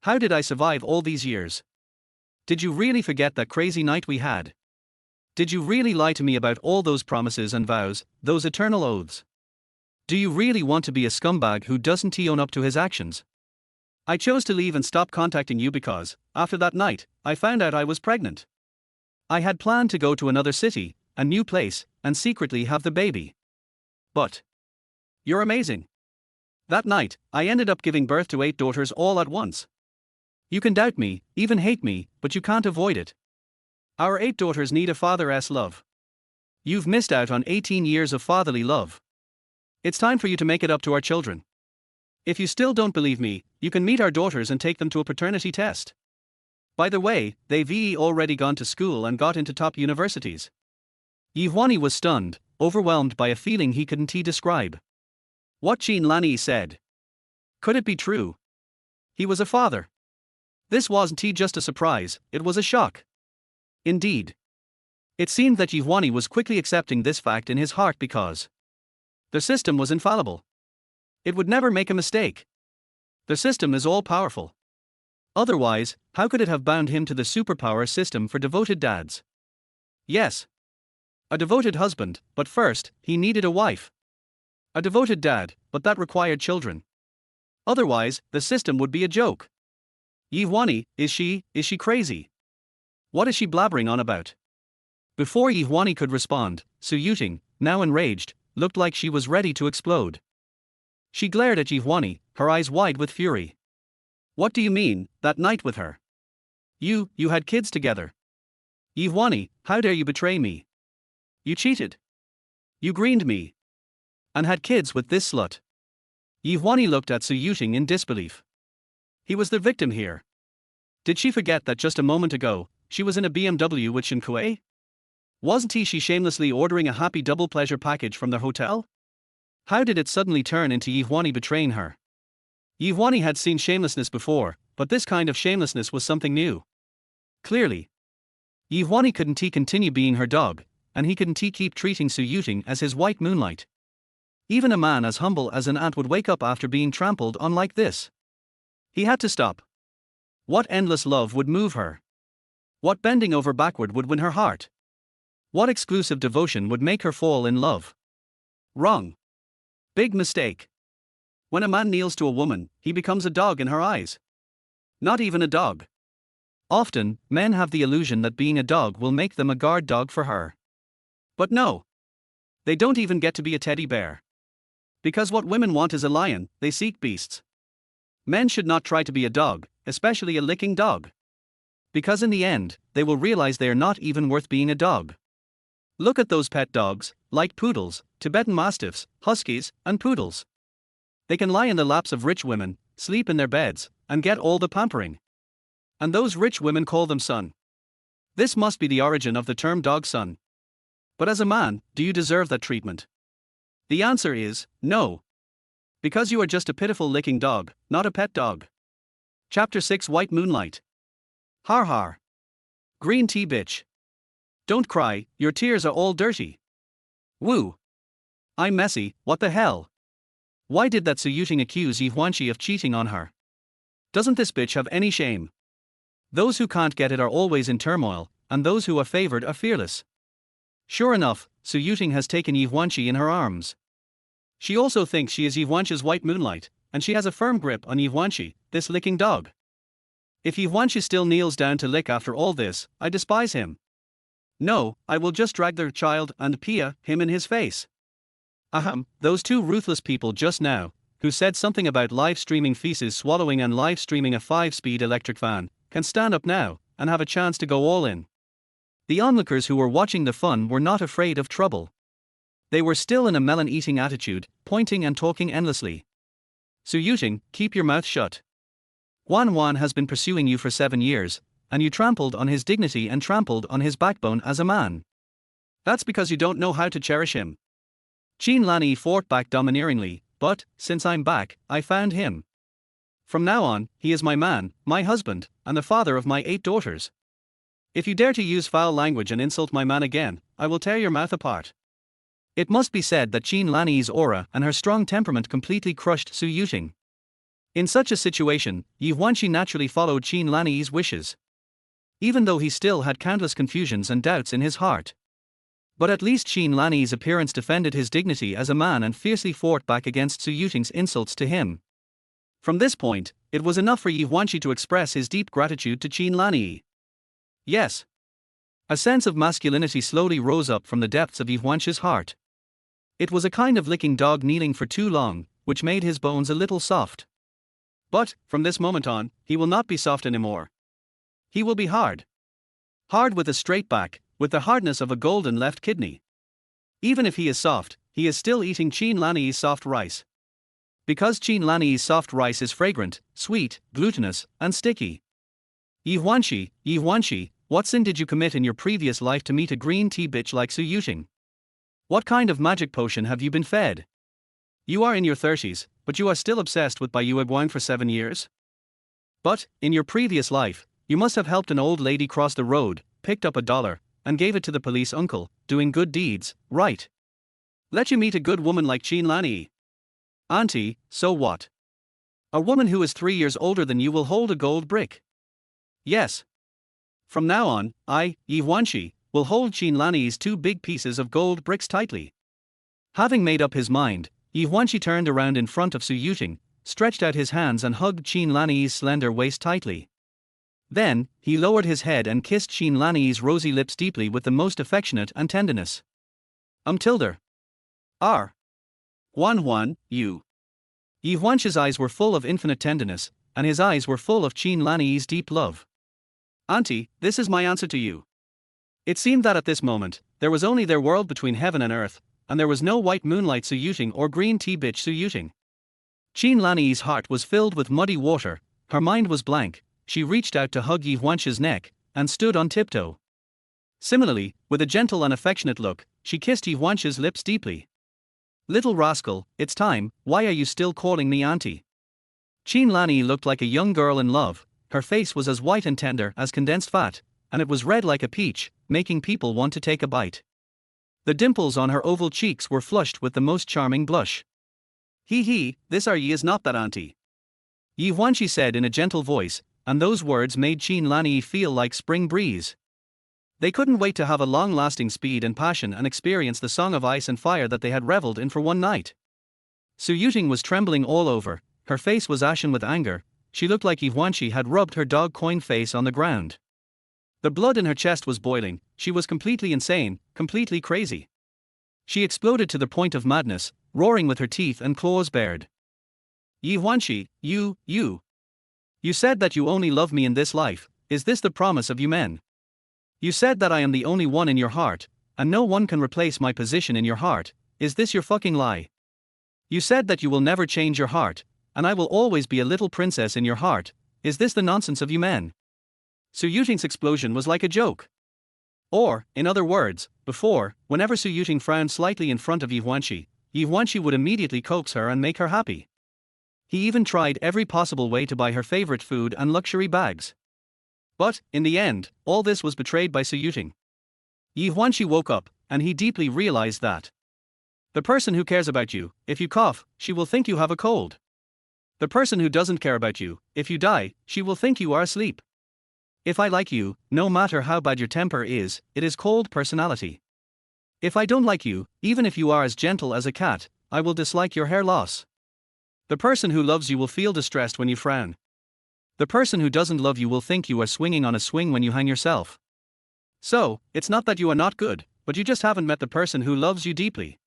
How did I survive all these years? Did you really forget that crazy night we had? Did you really lie to me about all those promises and vows, those eternal oaths? Do you really want to be a scumbag who doesn't own up to his actions? I chose to leave and stop contacting you because, after that night, I found out I was pregnant. I had planned to go to another city, a new place, and secretly have the baby. But you're amazing. That night, I ended up giving birth to 8 daughters all at once. You can doubt me, even hate me, but you can't avoid it. Our 8 daughters need a father's love. You've missed out on 18 years of fatherly love. It's time for you to make it up to our children. If you still don't believe me, you can meet our daughters and take them to a paternity test. By the way, they've already gone to school and got into top universities." Ye Huānxī was stunned, overwhelmed by a feeling he couldn't describe. What Qin Lanyi said. Could it be true? He was a father. This wasn't just a surprise, it was a shock. Indeed. It seemed that Ye Huānxī was quickly accepting this fact in his heart because the system was infallible. It would never make a mistake. The system is all-powerful. Otherwise, how could it have bound him to the superpower system for devoted dads? Yes. A devoted husband, but first, he needed a wife. A devoted dad, but that required children. Otherwise, the system would be a joke. Ye Huānxī, is she crazy? What is she blabbering on about? Before Ye Huānxī could respond, Su Yuting, now enraged, looked like she was ready to explode. She glared at Ye Huānxī, her eyes wide with fury. What do you mean, that night with her? You had kids together. Ye Huānxī, how dare you betray me? You cheated. You greened me. And had kids with this slut. Ye Huānxī looked at Su Yuting in disbelief. He was the victim here. Did she forget that just a moment ago, she was in a BMW with Shen Kuei? Wasn't she shamelessly ordering a happy double pleasure package from their hotel? How did it suddenly turn into Ye Huānxī betraying her? Ye Huānxī had seen shamelessness before, but this kind of shamelessness was something new. Clearly. Ye Huānxī couldn't continue being her dog, and he couldn't keep treating Su Yuting as his white moonlight. Even a man as humble as an ant would wake up after being trampled on like this. He had to stop. What endless love would move her? What bending over backward would win her heart? What exclusive devotion would make her fall in love? Wrong. Big mistake. When a man kneels to a woman, he becomes a dog in her eyes. Not even a dog. Often, men have the illusion that being a dog will make them a guard dog for her. But no. They don't even get to be a teddy bear. Because what women want is a lion, they seek beasts. Men should not try to be a dog, especially a licking dog. Because in the end, they will realize they are not even worth being a dog. Look at those pet dogs, like poodles, Tibetan mastiffs, huskies, and poodles. They can lie in the laps of rich women, sleep in their beds, and get all the pampering. And those rich women call them son. This must be the origin of the term dog son. But as a man, do you deserve that treatment? The answer is no. Because you are just a pitiful licking dog, not a pet dog. Chapter 6 White Moonlight. Har har. Green tea bitch. Don't cry, your tears are all dirty. Woo. I'm messy, what the hell? Why did that Su Yuting accuse Ye Huānxī of cheating on her? Doesn't this bitch have any shame? Those who can't get it are always in turmoil, and those who are favored are fearless. Sure enough, Su Yuting has taken Ye Huānxī in her arms. She also thinks she is Ye Huānxī's white moonlight, and she has a firm grip on Ye Huānxī, this licking dog. If Ye Huānxī still kneels down to lick after all this, I despise him. No, I will just drag their child and Pia him in his face. Ahem, those two ruthless people just now, who said something about live streaming feces swallowing and live streaming a 5-speed electric van, can stand up now, and have a chance to go all in. The onlookers who were watching the fun were not afraid of trouble. They were still in a melon-eating attitude, pointing and talking endlessly. Su Yuting, keep your mouth shut. Huan has been pursuing you for 7 years, and you trampled on his dignity and trampled on his backbone as a man. That's because you don't know how to cherish him. Qin Lanyi fought back domineeringly, but, since I'm back, I found him. From now on, he is my man, my husband, and the father of my 8 daughters. If you dare to use foul language and insult my man again, I will tear your mouth apart. It must be said that Qin Lanyi's aura and her strong temperament completely crushed Su Yuting. In such a situation, Ye Huānxī naturally followed Qin Lanyi's wishes. Even though he still had countless confusions and doubts in his heart. But at least Qin Lanyi's appearance defended his dignity as a man and fiercely fought back against Su Yuting's insults to him. From this point, it was enough for Ye Huānxī to express his deep gratitude to Qin Lanyi. Yes. A sense of masculinity slowly rose up from the depths of Ye Huānxī's heart. It was a kind of licking dog kneeling for too long, which made his bones a little soft. But, from this moment on, he will not be soft anymore. He will be hard. Hard with a straight back, with the hardness of a golden left kidney. Even if he is soft, he is still eating Qin Lanyi's soft rice. Because Qin Lanyi's soft rice is fragrant, sweet, glutinous, and sticky. Ye Huānxī, what sin did you commit in your previous life to meet a green tea bitch like Su Yuting? What kind of magic potion have you been fed? You are in your 30s, but you are still obsessed with Ye Huānxī for 7 years? But, in your previous life, you must have helped an old lady cross the road, picked up $1, and gave it to the police uncle, doing good deeds, right? Let you meet a good woman like Qin Lanyi. Auntie, so what? A woman who is 3 years older than you will hold a gold brick. Yes. From now on, Ye Huānxī, will hold Qin Lanyi's 2 big pieces of gold bricks tightly. Having made up his mind, Ye Huānxī turned around in front of Su Yuting, stretched out his hands and hugged Qin Lanyi's slender waist tightly. Then, he lowered his head and kissed Qin Lanyi's rosy lips deeply with the most affectionate and tenderness. Tilde. R. Huan, you. Ye Huānxī's eyes were full of infinite tenderness, and his eyes were full of Qin Lanyi's deep love. Auntie, this is my answer to you. It seemed that at this moment, there was only their world between heaven and earth, and there was no white moonlight Su Yuting or green tea bitch Su Yuting. Qin Lanyi's heart was filled with muddy water, her mind was blank, she reached out to hug Ye Huānxī's neck, and stood on tiptoe. Similarly, with a gentle and affectionate look, she kissed Ye Huānxī's lips deeply. Little rascal, it's time, why are you still calling me auntie? Qin Lanyi looked like a young girl in love, her face was as white and tender as condensed fat, and it was red like a peach, making people want to take a bite. The dimples on her oval cheeks were flushed with the most charming blush. He, this are ye is not that auntie. Ye Huānxī said in a gentle voice, and those words made Qin Lanyi feel like spring breeze. They couldn't wait to have a long-lasting speed and passion and experience the song of ice and fire that they had reveled in for one night. Su Yuting was trembling all over, her face was ashen with anger, she looked like Ye Huānxī had rubbed her dog-coin face on the ground. The blood in her chest was boiling, she was completely insane, completely crazy. She exploded to the point of madness, roaring with her teeth and claws bared. Ye Huānxī, you said that you only love me in this life, is this the promise of you men? You said that I am the only one in your heart, and no one can replace my position in your heart, is this your fucking lie? You said that you will never change your heart, and I will always be a little princess in your heart, is this the nonsense of you men? Su Yuting's explosion was like a joke. Or, in other words, before, whenever Su Yuting frowned slightly in front of Ye Huānxī would immediately coax her and make her happy. He even tried every possible way to buy her favorite food and luxury bags. But, in the end, all this was betrayed by Su Yuting. Ye Huānxī woke up, and he deeply realized that the person who cares about you, if you cough, she will think you have a cold. The person who doesn't care about you, if you die, she will think you are asleep. If I like you, no matter how bad your temper is, it is called personality. If I don't like you, even if you are as gentle as a cat, I will dislike your hair loss. The person who loves you will feel distressed when you frown. The person who doesn't love you will think you are swinging on a swing when you hang yourself. So, it's not that you are not good, but you just haven't met the person who loves you deeply.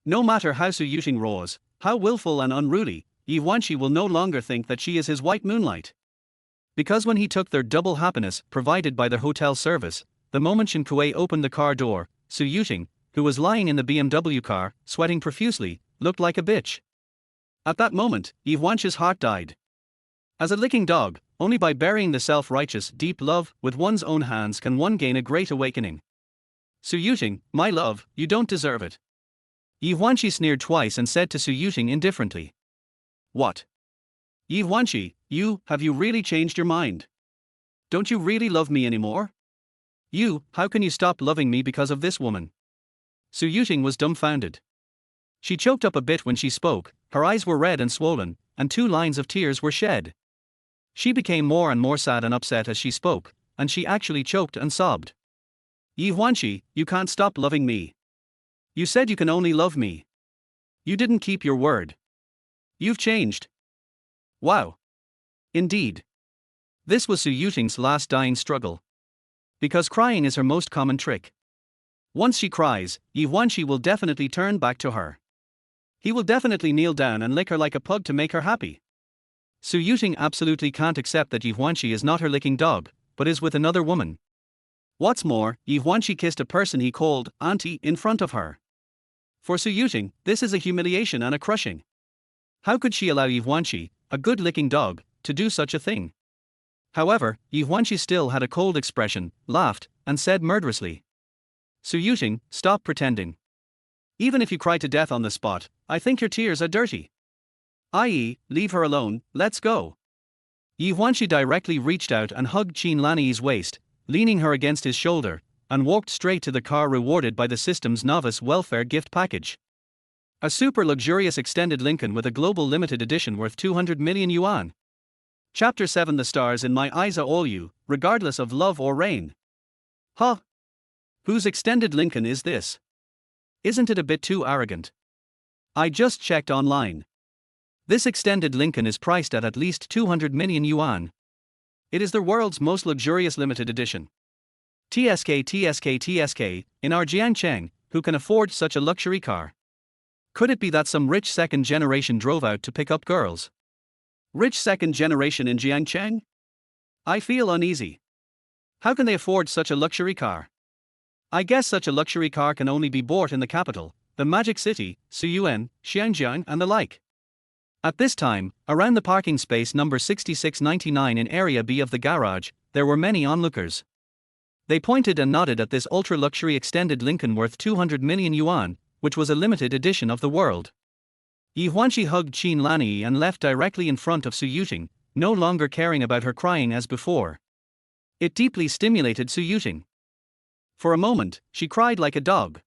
No matter how Su Yuting roars, how willful and unruly, Ye Huānxī will no longer think that she is his white moonlight. Because when he took their double happiness provided by the hotel service, the moment Shen Kuei opened the car door, Su Yuting, who was lying in the BMW car, sweating profusely, looked like a bitch. At that moment, Ye Huānxī's heart died. As a licking dog, only by burying the self-righteous deep love with one's own hands can one gain a great awakening. Su Yuting, my love, you don't deserve it. Ye Huānxī sneered twice and said to Su Yuting indifferently. What? Ye Huānxī, have you really changed your mind? Don't you really love me anymore? How can you stop loving me because of this woman? Su Yuting was dumbfounded. She choked up a bit when she spoke, her eyes were red and swollen, and 2 lines of tears were shed. She became more and more sad and upset as she spoke, and she actually choked and sobbed. Ye Huānxī, you can't stop loving me. You said you can only love me. You didn't keep your word. You've changed. Wow. Indeed. This was Su Yuting's last dying struggle. Because crying is her most common trick. Once she cries, Ye Huānxī will definitely turn back to her. He will definitely kneel down and lick her like a pug to make her happy. Su Yuting absolutely can't accept that Ye Huānxī is not her licking dog, but is with another woman. What's more, Ye Huānxī kissed a person he called Auntie in front of her. For Su Yuting, this is a humiliation and a crushing. How could she allow Ye Huānxī, a good licking dog, to do such a thing? However, Ye Huānxī still had a cold expression, laughed, and said murderously. Su Yuting, stop pretending. Even if you cry to death on the spot, I think your tears are dirty. I.e., leave her alone, let's go. Ye Huānxī directly reached out and hugged Qin Lanyi's waist, leaning her against his shoulder, and walked straight to the car rewarded by the system's novice welfare gift package. A super luxurious extended Lincoln with a global limited edition worth 200 million yuan. Chapter 7. The stars in my eyes are all you, regardless of love or rain. Huh? Whose extended Lincoln is this? Isn't it a bit too arrogant? I just checked online. This extended Lincoln is priced at least 200 million yuan. It is the world's most luxurious limited edition. TSK, in our Jiangcheng, who can afford such a luxury car? Could it be that some rich second generation drove out to pick up girls? Rich second generation in Jiangcheng? I feel uneasy. How can they afford such a luxury car? I guess such a luxury car can only be bought in the capital, the Magic City, Suyuan, Xianjiang and the like. At this time, around the parking space number 6699 in Area B of the garage, there were many onlookers. They pointed and nodded at this ultra-luxury extended Lincoln worth 200 million yuan, which was a limited edition of the world. Ye Huānxī hugged Qin Lanyi and left directly in front of Su Yuting, no longer caring about her crying as before. It deeply stimulated Su Yuting. For a moment, she cried like a dog.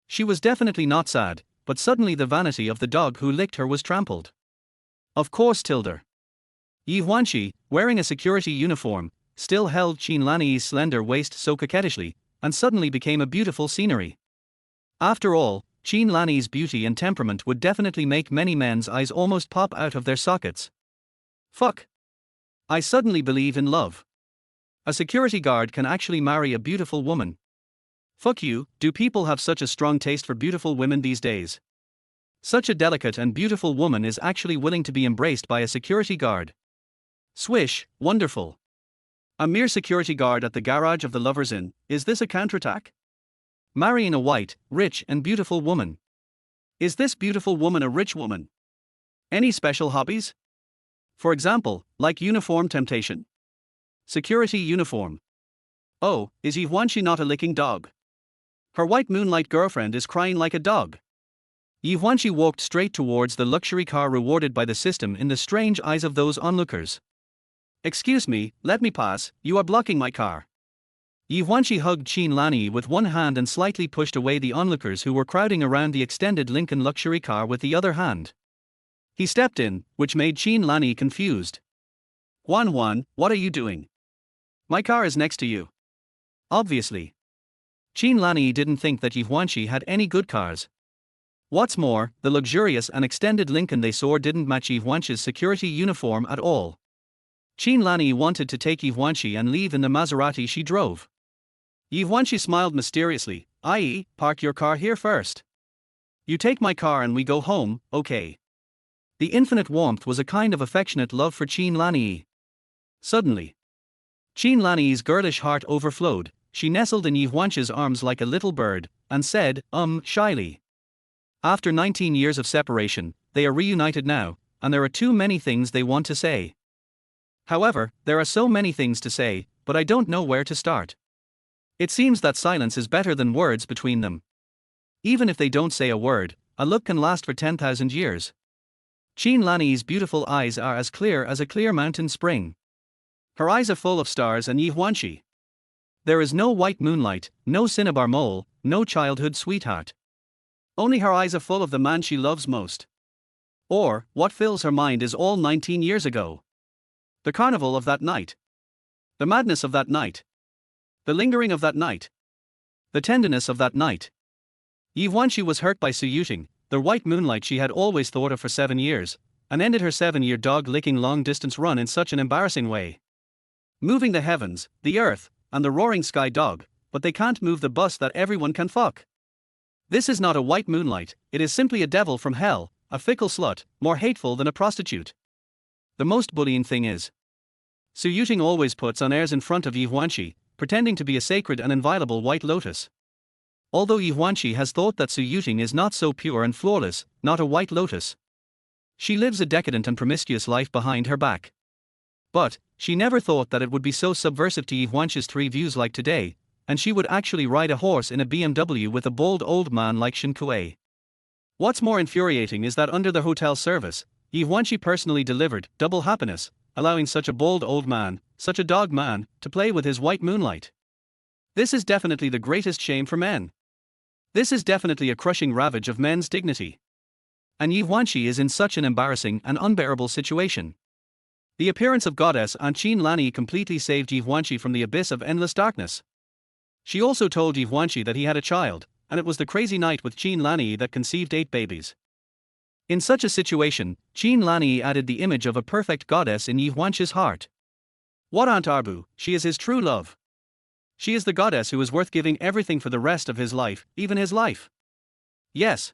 She was definitely not sad, but suddenly the vanity of the dog who licked her was trampled. Of course, Ye Huānxī, wearing a security uniform, still held Qin Lanyi's slender waist so coquettishly, and suddenly became a beautiful scenery. After all, Qin Lanyi's beauty and temperament would definitely make many men's eyes almost pop out of their sockets. Fuck. I suddenly believe in love. A security guard can actually marry a beautiful woman. Fuck you, do people have such a strong taste for beautiful women these days? Such a delicate and beautiful woman is actually willing to be embraced by a security guard. Swish, wonderful. A mere security guard at the garage of the Lovers Inn, is this a counterattack? Marrying a white, rich and beautiful woman. Is this beautiful woman a rich woman? Any special hobbies? For example, like uniform temptation? Security uniform. Oh, is Ye Huānxī not a licking dog? Her white moonlight girlfriend is crying like a dog. Ye Huānxī walked straight towards the luxury car rewarded by the system in the strange eyes of those onlookers. Excuse me, let me pass, you are blocking my car. Ye Huānxī hugged Qin Lanyi with one hand and slightly pushed away the onlookers who were crowding around the extended Lincoln luxury car with the other hand. He stepped in, which made Qin Lanyi confused. Huan, what are you doing? My car is next to you. Obviously. Qin Lanyi didn't think that Ye Huānxī had any good cars. What's more, the luxurious and extended Lincoln they saw didn't match Ye Huānxī's security uniform at all. Qin Lanyi wanted to take Ye Huānxī and leave in the Maserati she drove. Ye Huānxī smiled mysteriously, i.e., park your car here first. You take my car and we go home, okay. The infinite warmth was a kind of affectionate love for Qin Lanyi. Suddenly, Qin Lanyi's girlish heart overflowed. She nestled in Ye Huānxī's arms like a little bird, and said, shyly. After 19 years of separation, they are reunited now, and there are too many things they want to say. However, there are so many things to say, but I don't know where to start. It seems that silence is better than words between them. Even if they don't say a word, a look can last for 10,000 years. Qin Lanyi's beautiful eyes are as clear as a clear mountain spring. Her eyes are full of stars and Ye Huānxī. There is no white moonlight, no cinnabar mole, no childhood sweetheart. Only her eyes are full of the man she loves most. Or, what fills her mind is all 19 years ago. The carnival of that night. The madness of that night. The lingering of that night. The tenderness of that night. Ye Huānxī was hurt by Su Yuting, the white moonlight she had always thought of for 7 years, and ended her 7-year dog-licking long-distance run in such an embarrassing way. Moving the heavens, the earth, and the roaring sky dog, but they can't move the bus that everyone can fuck. This is not a white moonlight, it is simply a devil from hell, a fickle slut, more hateful than a prostitute. The most bullying thing is, Su Yuting always puts on airs in front of Ye Huānxī, pretending to be a sacred and inviolable white lotus. Although Ye Huānxī has thought that Su Yuting is not so pure and flawless, not a white lotus. She lives a decadent and promiscuous life behind her back. But, she never thought that it would be so subversive to Ye Huānxī's 3 views like today, and she would actually ride a horse in a BMW with a bold old man like Shen Kuei. What's more infuriating is that under the hotel service, Ye Huānxī personally delivered double happiness, allowing such a bold old man, such a dog man, to play with his white moonlight. This is definitely the greatest shame for men. This is definitely a crushing ravage of men's dignity. And Ye Huānxī is in such an embarrassing and unbearable situation. The appearance of goddess Aunt Qin Lanyi completely saved Ye Huānxī from the abyss of endless darkness. She also told Ye Huānxī that he had a child, and it was the crazy night with Qin Lanyi that conceived 8 babies. In such a situation, Qin Lanyi added the image of a perfect goddess in Ye Huānxī's heart. What Aunt Arbu, she is his true love. She is the goddess who is worth giving everything for the rest of his life, even his life. Yes.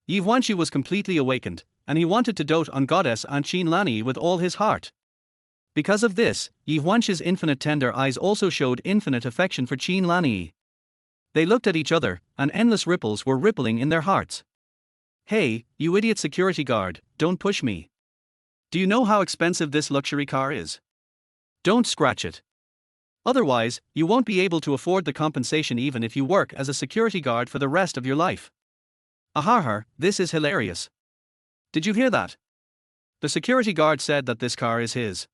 Ye Huānxī was completely awakened, and he wanted to dote on goddess Aunt Qin Lanyi with all his heart. Because of this, Ye Huānxī's infinite tender eyes also showed infinite affection for Qin Lanyi. They looked at each other, and endless ripples were rippling in their hearts. Hey, you idiot security guard, don't push me. Do you know how expensive this luxury car is? Don't scratch it. Otherwise, you won't be able to afford the compensation even if you work as a security guard for the rest of your life. Ahar, this is hilarious. Did you hear that? The security guard said that this car is his.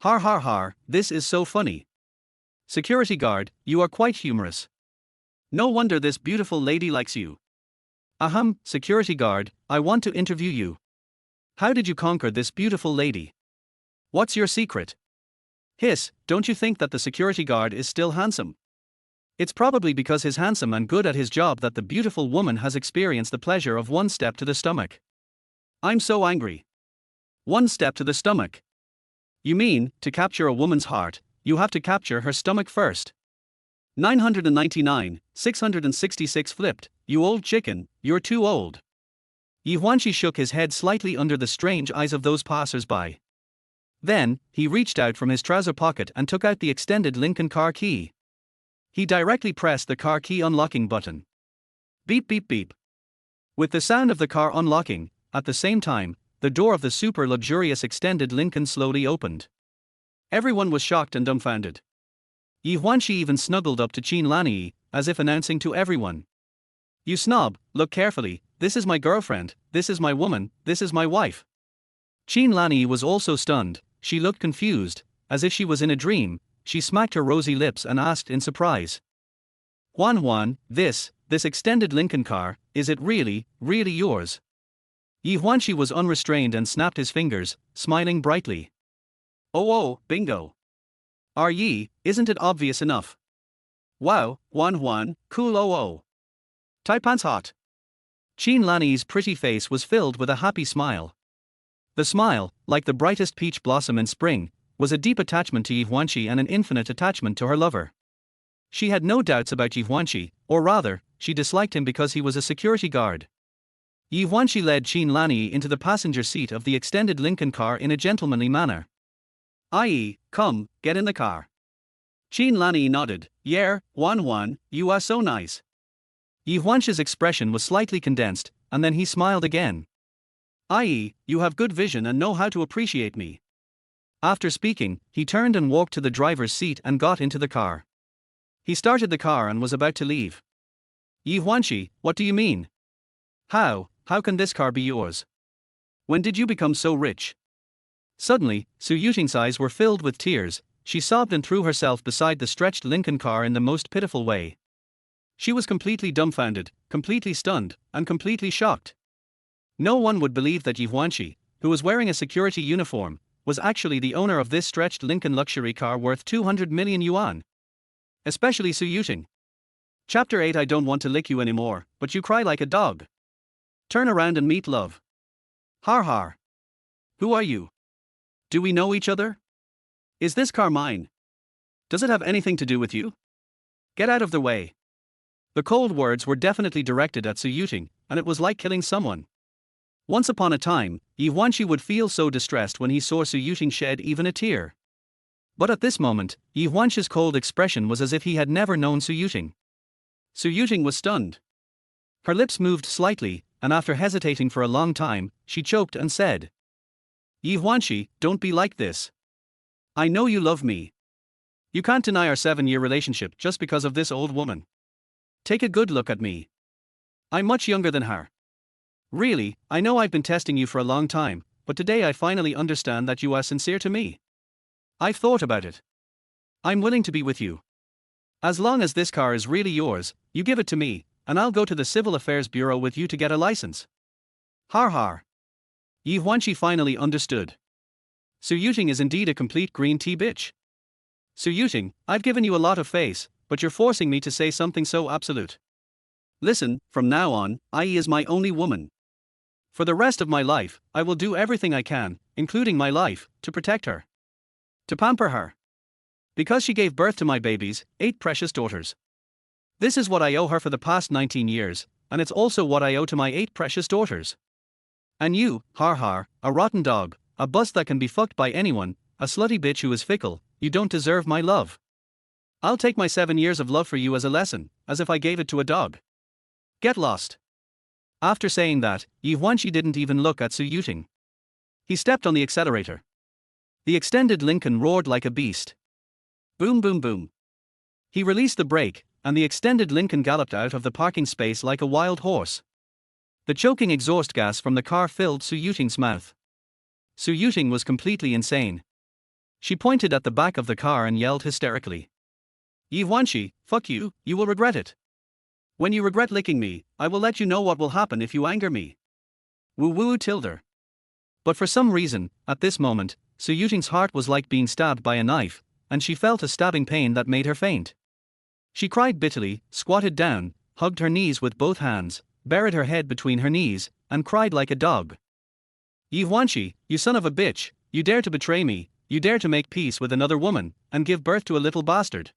Har, this is so funny. Security guard, you are quite humorous. No wonder this beautiful lady likes you. Ahem, security guard, I want to interview you. How did you conquer this beautiful lady? What's your secret? Hiss, don't you think that the security guard is still handsome? It's probably because he's handsome and good at his job that the beautiful woman has experienced the pleasure of one step to the stomach. I'm so angry. One step to the stomach. You mean, to capture a woman's heart, you have to capture her stomach first. 999, 666 flipped, you old chicken, you're too old. Ye Huānxī shook his head slightly under the strange eyes of those passers-by. Then, he reached out from his trouser pocket and took out the extended Lincoln car key. He directly pressed the car key unlocking button. Beep beep beep. With the sound of the car unlocking, at the same time, the door of the super luxurious extended Lincoln slowly opened. Everyone was shocked and dumbfounded. Ye Huānxī even snuggled up to Jiang City, as if announcing to everyone. You snob, look carefully, this is my girlfriend, this is my woman, this is my wife. Jiang City was also stunned, she looked confused, as if she was in a dream. She smacked her rosy lips and asked in surprise. Huan, this extended Lincoln car, is it really yours? Ye Huānxī was unrestrained and snapped his fingers, smiling brightly. Oh, bingo. Are ye, isn't it obvious enough? Wow, Huan, cool oh. Taipan's hot. Jiang City's pretty face was filled with a happy smile. The smile, like the brightest peach blossom in spring, was a deep attachment to Ye Huānxī and an infinite attachment to her lover. She had no doubts about Ye Huānxī, or rather, she disliked him because he was a security guard. Ye Huānxī led Jiang City into the passenger seat of the extended Lincoln car in a gentlemanly manner. I.e., come, get in the car. Jiang City nodded. Yeah, Huan, you are so nice. Ye Huānxī's expression was slightly condensed, and then he smiled again. I.e., you have good vision and know how to appreciate me. After speaking, he turned and walked to the driver's seat and got into the car. He started the car and was about to leave. Ye Huānxī, what do you mean? How can this car be yours? When did you become so rich? Suddenly, Su Yuting's eyes were filled with tears. She sobbed and threw herself beside the stretched Lincoln car in the most pitiful way. She was completely dumbfounded, completely stunned, and completely shocked. No one would believe that Ye Huānxī, who was wearing a security uniform, was actually the owner of this stretched Lincoln luxury car worth 200 million yuan. Especially Su Yuting. Chapter 8. I don't want to lick you anymore, but you cry like a dog. Turn around and meet love. Har. Who are you? Do we know each other? Is this car mine? Does it have anything to do with you? Get out of the way. The cold words were definitely directed at Su Yuting, and it was like killing someone. Once upon a time, Ye Huānxī would feel so distressed when he saw Su Yuting shed even a tear. But at this moment, Ye Huānxī's cold expression was as if he had never known Su Yuting. Su Yuting was stunned. Her lips moved slightly, and after hesitating for a long time, she choked and said, Ye Huānxī, don't be like this. I know you love me. You can't deny our 7-year relationship just because of this old woman. Take a good look at me. I'm much younger than her. Really, I know I've been testing you for a long time, but today I finally understand that you are sincere to me. I've thought about it. I'm willing to be with you. As long as this car is really yours, you give it to me, and I'll go to the Civil Affairs Bureau with you to get a license. Har. Ye Huānxī finally understood. Su Yuting is indeed a complete green tea bitch. Su Yuting, I've given you a lot of face, but you're forcing me to say something so absolute. Listen, from now on, Ai is my only woman. For the rest of my life, I will do everything I can, including my life, to protect her. To pamper her. Because she gave birth to my babies, 8 precious daughters. This is what I owe her for the past 19 years, and it's also what I owe to my 8 precious daughters. And you, har, a rotten dog, a bust that can be fucked by anyone, a slutty bitch who is fickle, you don't deserve my love. I'll take my 7 years of love for you as a lesson, as if I gave it to a dog. Get lost. After saying that, Ye Huānxī didn't even look at Su Yuting. He stepped on the accelerator. The extended Lincoln roared like a beast. Boom boom boom. He released the brake, and the extended Lincoln galloped out of the parking space like a wild horse. The choking exhaust gas from the car filled Su Yuting's mouth. Su Yuting was completely insane. She pointed at the back of the car and yelled hysterically. Ye Huānxī, fuck you, you will regret it. When you regret licking me, I will let you know what will happen if you anger me. Woo woo tilde. But for some reason, at this moment, Su Yuting's heart was like being stabbed by a knife, and she felt a stabbing pain that made her faint. She cried bitterly, squatted down, hugged her knees with both hands, buried her head between her knees, and cried like a dog. Ye Huānxī, you son of a bitch, you dare to betray me, you dare to make peace with another woman, and give birth to a little bastard.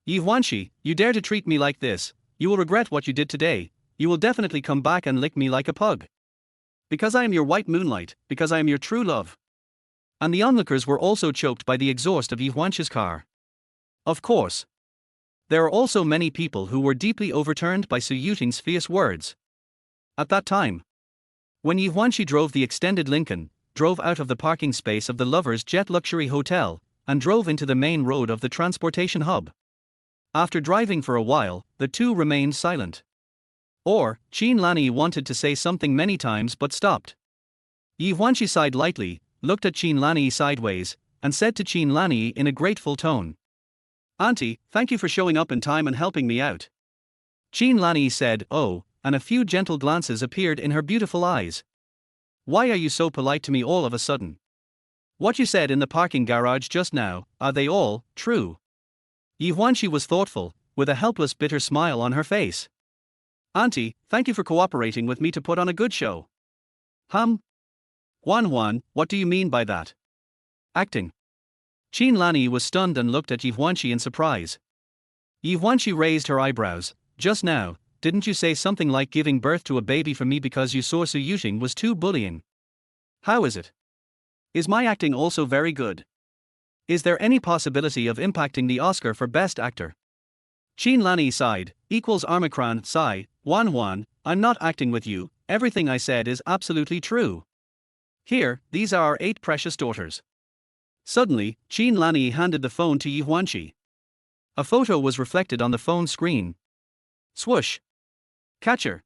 Ye Huānxī, you dare to treat me like this, you will regret what you did today, you will definitely come back and lick me like a pug. Because I am your white moonlight, because I am your true love. And the onlookers were also choked by the exhaust of Ye Huānxī's car. Of course. There are also many people who were deeply overturned by Su Yuting's fierce words. At that time, when Ye Huānxī drove the extended Lincoln, drove out of the parking space of the Lovers Jet Luxury Hotel, and drove into the main road of the transportation hub. After driving for a while, the two remained silent. Or, Qin Lanyi wanted to say something many times but stopped. Ye Huānxī sighed lightly, looked at Qin Lanyi sideways, and said to Qin Lanyi in a grateful tone, "Auntie, thank you for showing up in time and helping me out." Qin Lanyi said, "Oh," and a few gentle glances appeared in her beautiful eyes. "Why are you so polite to me all of a sudden? What you said in the parking garage just now, are they all true?" Ye Huānxī was thoughtful, with a helpless bitter smile on her face. "Auntie, thank you for cooperating with me to put on a good show." Huan, what do you mean by that? Acting. Qin Lanyi was stunned and looked at Ye Huānxī in surprise. Ye Huānxī raised her eyebrows. "Just now, didn't you say something like giving birth to a baby for me because you saw Su Yuting was too bullying? How is it? Is my acting also very good? Is there any possibility of impacting the Oscar for Best Actor?" Qin Lanyi sighed, Omicron, sigh, Huan, I'm not acting with you, everything I said is absolutely true. Here, these are our 8 precious daughters. Suddenly, Qin Lanyi handed the phone to Ye Huānxī. A photo was reflected on the phone screen. Swoosh! Catcher!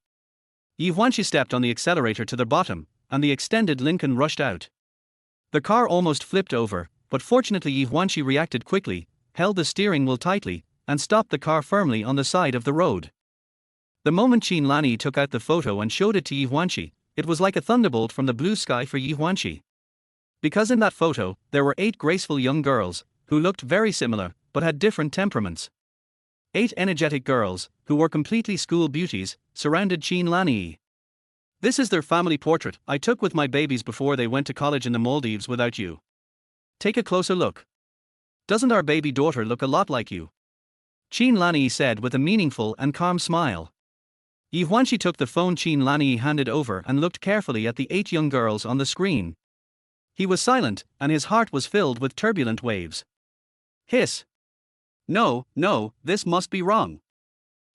Ye Huānxī stepped on the accelerator to the bottom, and the extended Lincoln rushed out. The car almost flipped over, but fortunately Ye Huānxī reacted quickly, held the steering wheel tightly, and stopped the car firmly on the side of the road. The moment Qin Lanyi took out the photo and showed it to Ye Huānxī, it was like a thunderbolt from the blue sky for Ye Huānxī. Because in that photo, there were 8 graceful young girls, who looked very similar, but had different temperaments. 8 energetic girls, who were completely school beauties, surrounded Qin Lanyi. "This is their family portrait I took with my babies before they went to college in the Maldives without you. Take a closer look. Doesn't our baby daughter look a lot like you?" Qin Lanyi said with a meaningful and calm smile. Ye Huānxī took the phone Qin Lanyi handed over and looked carefully at the 8 young girls on the screen. He was silent, and his heart was filled with turbulent waves. Hiss. No, this must be wrong.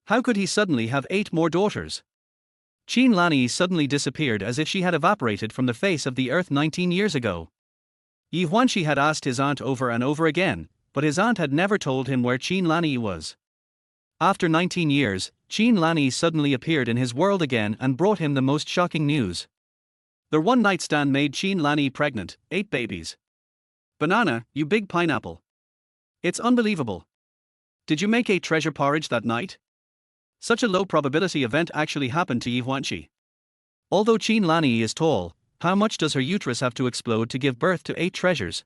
How could he suddenly have 8 more daughters? Qin Lanyi suddenly disappeared as if she had evaporated from the face of the earth 19 years ago. Ye Huānxī had asked his aunt over and over again, but his aunt had never told him where Qin Lanyi was. After 19 years, Qin Lanyi suddenly appeared in his world again and brought him the most shocking news. Their one-night stand made Qin Lanyi pregnant, 8 babies. Banana, you big pineapple. It's unbelievable. Did you make 8 treasure porridge that night? Such a low probability event actually happened to Ye Huānxī. Although Qin Lanyi is tall, how much does her uterus have to explode to give birth to 8 treasures?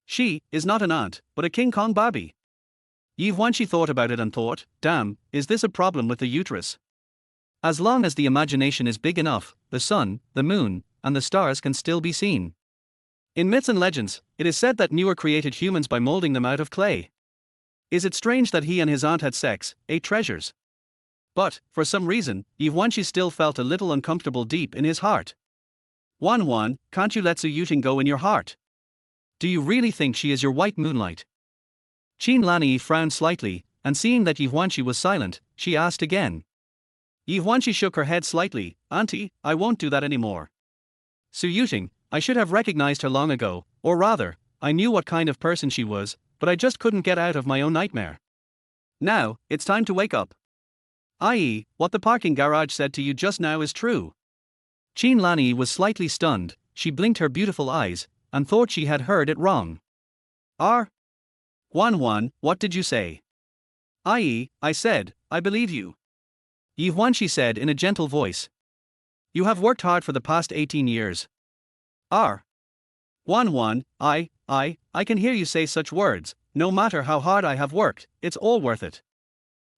She is not an aunt, but a King Kong Barbie. Ye Huānxī thought about it and thought, damn, is this a problem with the uterus? As long as the imagination is big enough, the sun, the moon, and the stars can still be seen. In myths and legends, it is said that Noah created humans by molding them out of clay. Is it strange that he and his aunt had sex, 8 treasures? But, for some reason, Ye Huānxī still felt a little uncomfortable deep in his heart. Huan, can't you let Su Yuting go in your heart? Do you really think she is your white moonlight? Qin Lanyi frowned slightly, and seeing that Ye Huānxī was silent, she asked again. Ye Huānxī shook her head slightly. Auntie, I won't do that anymore. Su Yuting, I should have recognized her long ago, or rather, I knew what kind of person she was, but I just couldn't get out of my own nightmare. Now, it's time to wake up. I.e., what the parking garage said to you just now is true. Qin Lanyi was slightly stunned, she blinked her beautiful eyes, and thought she had heard it wrong. Huan, what did you say? I.e., I said, I believe you. Ye Huānxī said in a gentle voice. You have worked hard for the past 18 years. Huan, I can hear you say such words, No matter how hard I have worked, it's all worth it.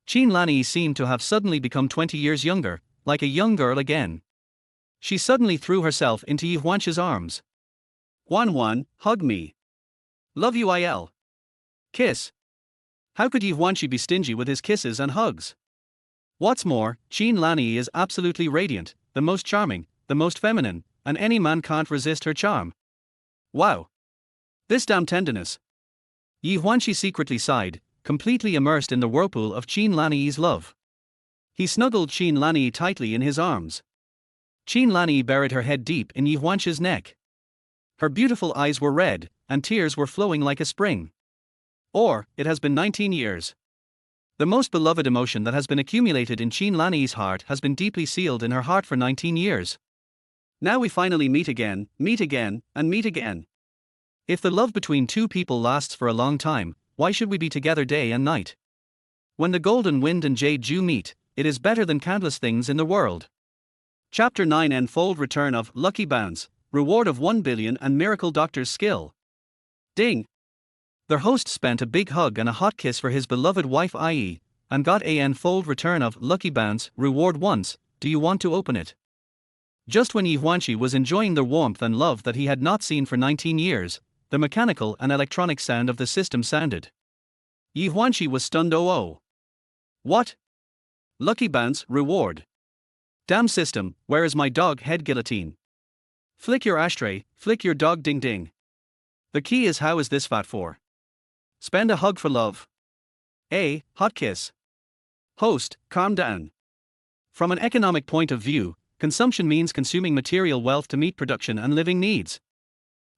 Qin Lanyi seemed to have suddenly become 20 years younger, like a young girl again. She suddenly threw herself into Ye Huānxī's arms. Huan, hug me. Love you il. Kiss. How could Ye Huānxī be stingy with his kisses and hugs? What's more, Qin Lanyi is absolutely radiant, the most charming, the most feminine, and any man can't resist her charm. Wow. This damn tenderness. Ye Huānxī secretly sighed, completely immersed in the whirlpool of Qin Lanyi's love. He snuggled Qin Lanyi tightly in his arms. Qin Lanyi buried her head deep in Ye Huānxī's neck. Her beautiful eyes were red, and tears were flowing like a spring. Or, it has been 19 years. The most beloved emotion that has been accumulated in Qin Lanyi's heart has been deeply sealed in her heart for 19 years. Now we finally meet again, and meet again. If the love between two people lasts for a long time, why should we be together day and night? When the golden wind and jade dew meet, it is better than countless things in the world. Chapter 9 N-fold Return of Lucky Bounce, Reward of 1 billion and Miracle Doctor's Skill. Ding! Their host spent a big hug and a hot kiss for his beloved wife IE, and got a N-fold return of Lucky Bounce, Reward once. Do you want to open it? Just when Ye Huānxī was enjoying the warmth and love that he had not seen for 19 years, the mechanical and electronic sound of the system sounded. Ye Huānxī was stunned. Oh. What? Lucky Bounce, Reward. Damn system, where is my dog head guillotine? Flick your ashtray, flick your dog ding ding. The key is how is this fat for? Spend a hug for love. A hot kiss. Host, calm down. From an economic point of view, consumption means consuming material wealth to meet production and living needs.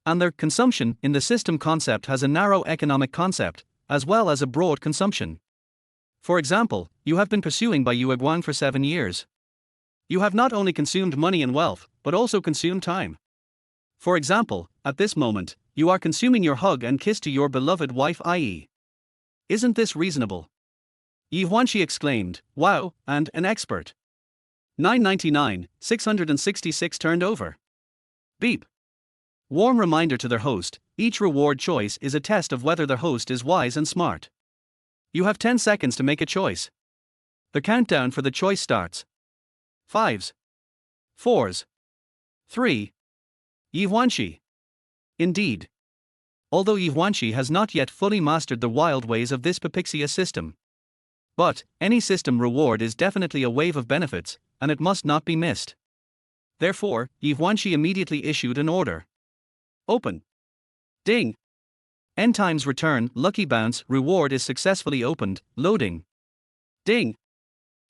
And their consumption in the system concept has a narrow economic concept, as well as a broad consumption. For example, you have been pursuing by Ye Huānxī for 7 years. You have not only consumed money and wealth, but also consumed time. For example, at this moment, you are consuming your hug and kiss to your beloved wife IE. Isn't this reasonable? Ye Huānxī exclaimed, wow, and an expert. 999, 666 turned over. Beep. Warm reminder to their host, each reward choice is a test of whether their host is wise and smart. You have 10 seconds to make a choice. The countdown for the choice starts. 5s. 4s. 3. Ye Huānxī. Indeed. Although Ye Huānxī has not yet fully mastered the wild ways of this Pepixia system. But, any system reward is definitely a wave of benefits, and it must not be missed. Therefore, Ye Huānxī immediately issued an order. Open. Ding. N times return, Lucky Bounce, reward is successfully opened, loading. Ding.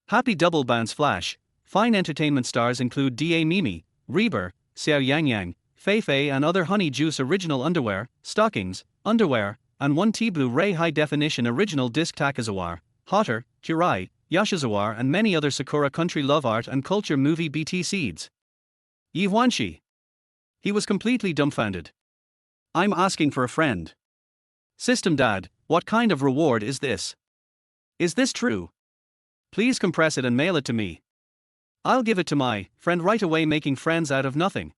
Happy double bounce flash. Fine entertainment stars include Da Mimi, Reber, Xiao Yang, Fei Fei and other Honey Juice original underwear, stockings, underwear, and 1T Blu-ray high-definition original disc Takazawa, Hotter, Kurai, Yashizawa and many other Sakura country love art and culture movie BT seeds. Ye Huānxī. He was completely dumbfounded. I'm asking for a friend. System Dad, what kind of reward is this? Is this true? Please compress it and mail it to me. I'll give it to my friend right away, making friends out of nothing.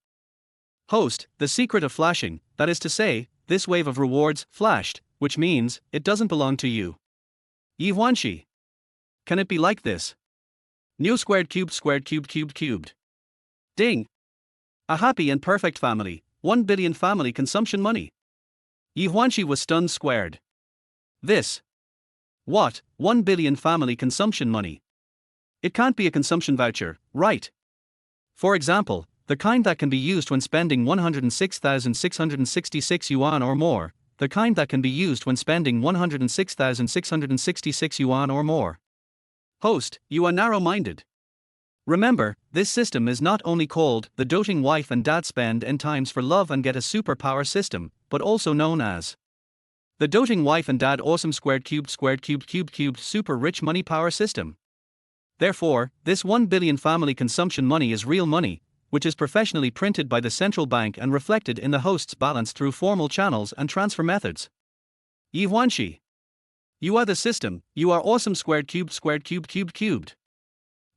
Host, the secret of flashing, that is to say, this wave of rewards flashed, which means it doesn't belong to you. Ye Huānxī. Can it be like this? Nu squared cubed. Ding. A happy and perfect family, 1 billion family consumption money. Ye Huānxī was stunned squared. This. What, 1 billion family consumption money? It can't be a consumption voucher, right? For example, the kind that can be used when spending 106,666 yuan or more, the kind that can be used when spending 106,666 yuan or more. Host, you are narrow-minded. Remember, this system is not only called the doting wife and dad spend N times for love and get a superpower system, but also known as the doting wife and dad awesome squared cubed super rich money power system. Therefore, this 1 billion family consumption money is real money, which is professionally printed by the central bank and reflected in the host's balance through formal channels and transfer methods. Ye Huānxī. You are the system, you are awesome squared cubed.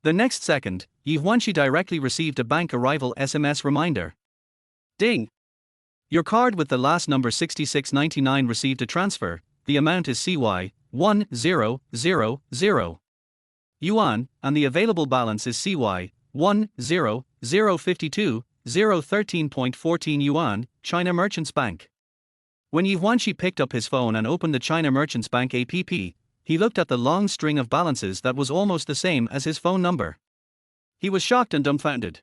The next second, Ye Huānxī directly received a bank arrival SMS reminder. Ding. Your card with the last number 6699 received a transfer. the amount is CY 1000 yuan, and the available balance is CY 10052,013.14 yuan, China Merchants Bank. When Ye Huānxī picked up his phone and opened the China Merchants Bank app, he looked at the long string of balances that was almost the same as his phone number. He was shocked and dumbfounded.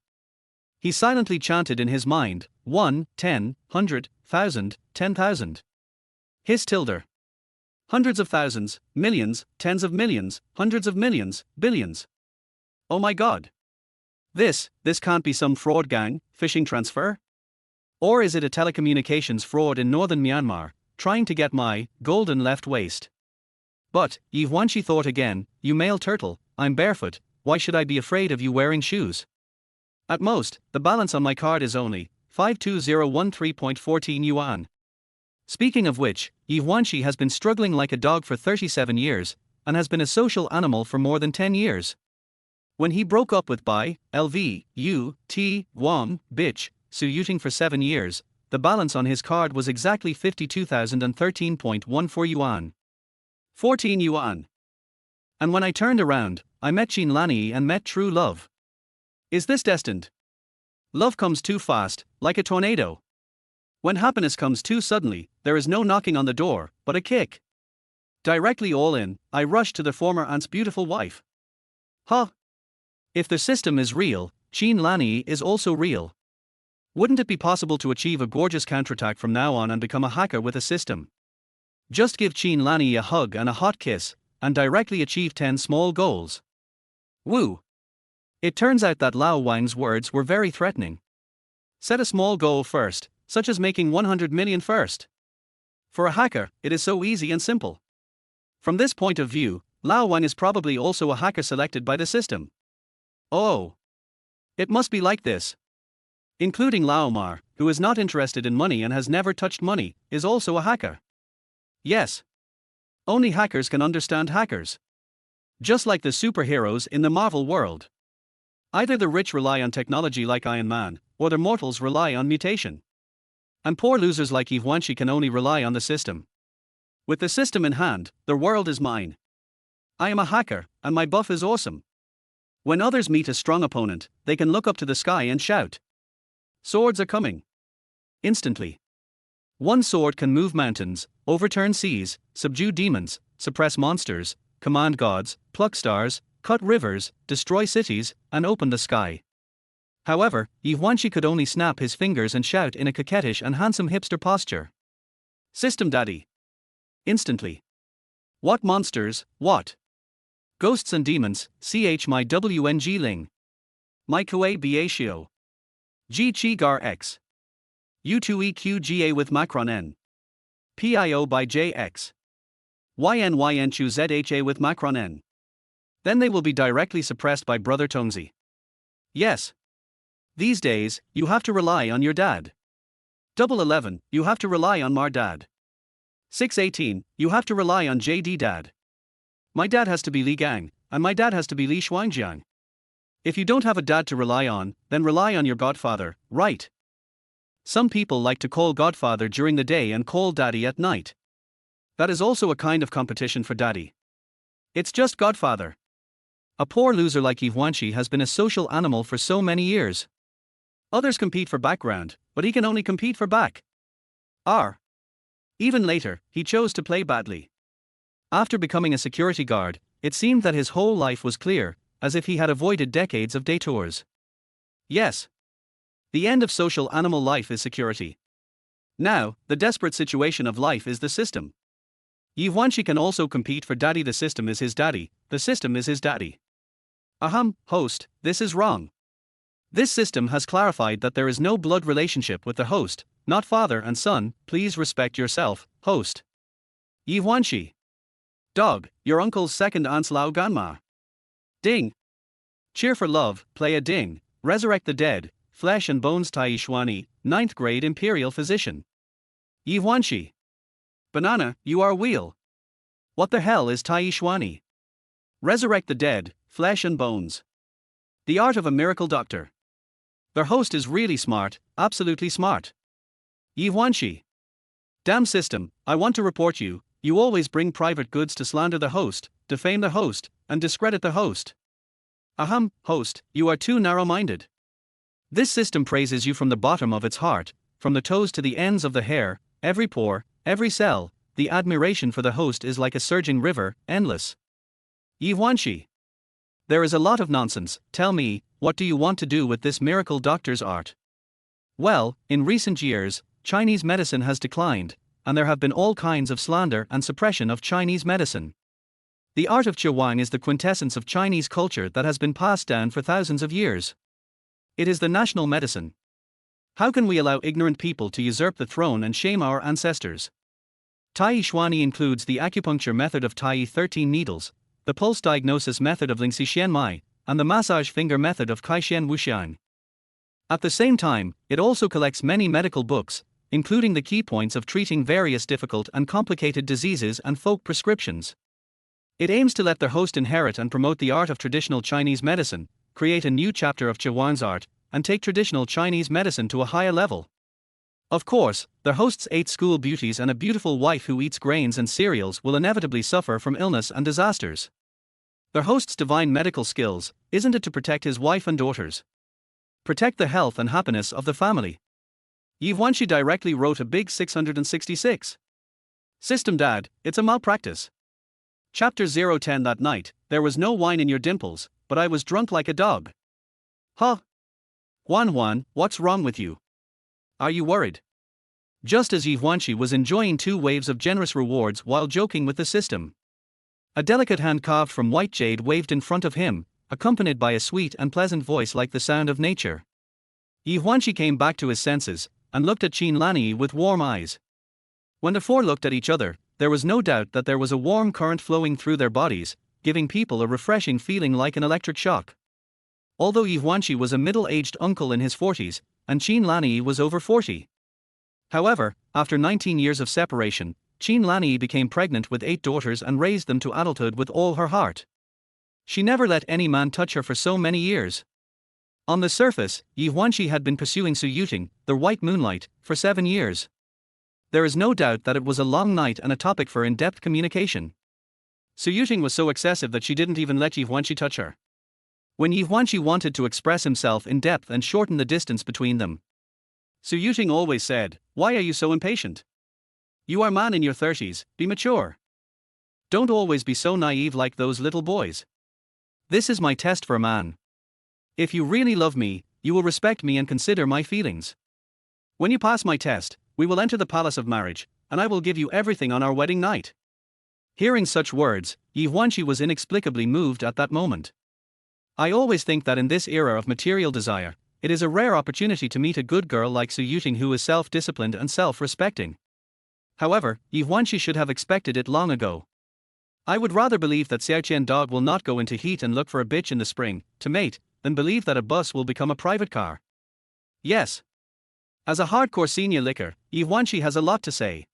He silently chanted in his mind, 1, 10, 100, 1,000, 10,000. His tilde. Hundreds of thousands, millions, tens of millions, hundreds of millions, billions. Oh my God. This can't be some fraud gang, phishing transfer? Or is it a telecommunications fraud in northern Myanmar, trying to get my golden left waist? But, Ye Huānxī thought again, you male turtle, I'm barefoot, why should I be afraid of you wearing shoes? At most, the balance on my card is only 52013.14 yuan. Speaking of which, Ye Huānxī has been struggling like a dog for 37 years, and has been a social animal for more than 10 years. When he broke up with Bai, LV, U, T, Wom, bitch, Suyuting for 7 years, the balance on his card was exactly 52,013.14 yuan. 14 yuan. And when I turned around, I met Chin Lani and met true love. Is this destined? Love comes too fast, like a tornado. When happiness comes too suddenly, there is no knocking on the door, but a kick. Directly all in, I rushed to the former aunt's beautiful wife. Huh? If the system is real, Chin Lani is also real. Wouldn't it be possible to achieve a gorgeous counterattack from now on and become a hacker with a system? Just give Chin Lani a hug and a hot kiss, and directly achieve 10 small goals. Woo! It turns out that Lao Wang's words were very threatening. Set a small goal first, such as making 100 million first. For a hacker, it is so easy and simple. From this point of view, Lao Wang is probably also a hacker selected by the system. Oh! It must be like this. Including Lao Mar, who is not interested in money and has never touched money, is also a hacker. Yes. Only hackers can understand hackers. Just like the superheroes in the Marvel world. Either the rich rely on technology like Iron Man, or the mortals rely on mutation. And poor losers like Ye Huānxī can only rely on the system. With the system in hand, the world is mine. I am a hacker, and my buff is awesome. When others meet a strong opponent, they can look up to the sky and shout. Swords are coming. Instantly. One sword can move mountains, overturn seas, subdue demons, suppress monsters, command gods, pluck stars, cut rivers, destroy cities, and open the sky. However, Ye Huānxī could only snap his fingers and shout in a coquettish and handsome hipster posture. System daddy. Instantly. What monsters, what? Ghosts and demons, ch my wng ling. My kue biatio. G chi gar x. U2EQGA with Macron N. PIO by JX. YNYN chu ZHA with Macron N. Then they will be directly suppressed by Brother Tongzi. Yes. These days, you have to rely on your dad. 11, you have to rely on Mar dad. 618, you have to rely on JD dad. My dad has to be Li Gang, and my dad has to be Li Shuangjiang. If you don't have a dad to rely on, then rely on your godfather, right? Some people like to call godfather during the day and call daddy at night. That is also a kind of competition for daddy. It's just godfather. A poor loser like Ye Huānxī has been a social animal for so many years. Others compete for background, but he can only compete for back. Even later, he chose to play badly. After becoming a security guard, it seemed that his whole life was clear, as if he had avoided decades of detours. Yes. The end of social animal life is security. Now, the desperate situation of life is the system. Ye Huānxī can also compete for daddy. The system is his daddy, the system is his daddy. Host, this is wrong. This system has clarified that there is no blood relationship with the host, not father and son, please respect yourself, host. Ye Huānxī. Dog, your uncle's second aunt's Lao Ganma. Ding. Cheer for love, play a ding, resurrect the dead, flesh and bones. Tai Shuani, 9th grade imperial physician. Ye Huānxī. Banana, you are wheel. What the hell is Tai Shuani? Resurrect the dead, flesh and bones. The art of a miracle doctor. Their host is really smart, absolutely smart. Ye Huānxī. Damn system, I want to report you, You always bring private goods to slander the host, defame the host, and discredit the host. Ahem, host, you are too narrow-minded. This system praises you from the bottom of its heart, from the toes to the ends of the hair, every pore, every cell. The admiration for the host is like a surging river, endless. Ye Huānxī. There is a lot of nonsense. Tell me, what do you want to do with this miracle doctor's art? Well, in recent years, Chinese medicine has declined, and there have been all kinds of slander and suppression of Chinese medicine. The art of Qi is the quintessence of Chinese culture that has been passed down for thousands of years. It is the national medicine. How can we allow ignorant people to usurp the throne and shame our ancestors? Tai Shuani includes the acupuncture method of Tai 13 needles, the pulse diagnosis method of Lingxi Xian Mai, and the massage finger method of Kai Xian Wuxiang. At the same time, it also collects many medical books, including the key points of treating various difficult and complicated diseases and folk prescriptions. It aims to let the host inherit and promote the art of traditional Chinese medicine, create a new chapter of Qi art, and take traditional Chinese medicine to a higher level. Of course, the host's 8 school beauties and a beautiful wife who eats grains and cereals will inevitably suffer from illness and disasters. The host's divine medical skills, isn't it to protect his wife and daughters? Protect the health and happiness of the family. Ye Huānxī directly wrote a big 666. System Dad, it's a malpractice. Chapter 010. That night, there was no wine in your dimples, but I was drunk like a dog. Huh? Huan, what's wrong with you? Are you worried? Just as Ye Huānxī was enjoying 2 waves of generous rewards while joking with the system. A delicate hand carved from white jade waved in front of him, accompanied by a sweet and pleasant voice like the sound of nature. Ye Huānxī came back to his senses, and looked at Qin Lanyi with warm eyes. When the 4 looked at each other, there was no doubt that there was a warm current flowing through their bodies, giving people a refreshing feeling like an electric shock. Although Ye Huānxī was a middle-aged uncle in his 40s, and Qin Lanyi was over 40. However, after 19 years of separation, Qin Lanyi became pregnant with 8 daughters and raised them to adulthood with all her heart. She never let any man touch her for so many years. On the surface, Ye Huānxī had been pursuing Su Yuting, the white moonlight, for 7 years. There is no doubt that it was a long night and a topic for in-depth communication. Su Yuting was so excessive that she didn't even let Ye Huānxī touch her. When Ye Huānxī wanted to express himself in depth and shorten the distance between them, Su Yuting always said, "Why are you so impatient? You are a man in your 30s, be mature. Don't always be so naive like those little boys. This is my test for a man. If you really love me, you will respect me and consider my feelings. When you pass my test, we will enter the palace of marriage, and I will give you everything on our wedding night." Hearing such words, Ye Huānxī was inexplicably moved at that moment. I always think that in this era of material desire, it is a rare opportunity to meet a good girl like Su Yuting who is self-disciplined and self-respecting. However, Ye Huānxī should have expected it long ago. I would rather believe that Xiaoqian dog will not go into heat and look for a bitch in the spring, to mate, than believe that a bus will become a private car. Yes. As a hardcore senior licker, Ye Huānxī has a lot to say.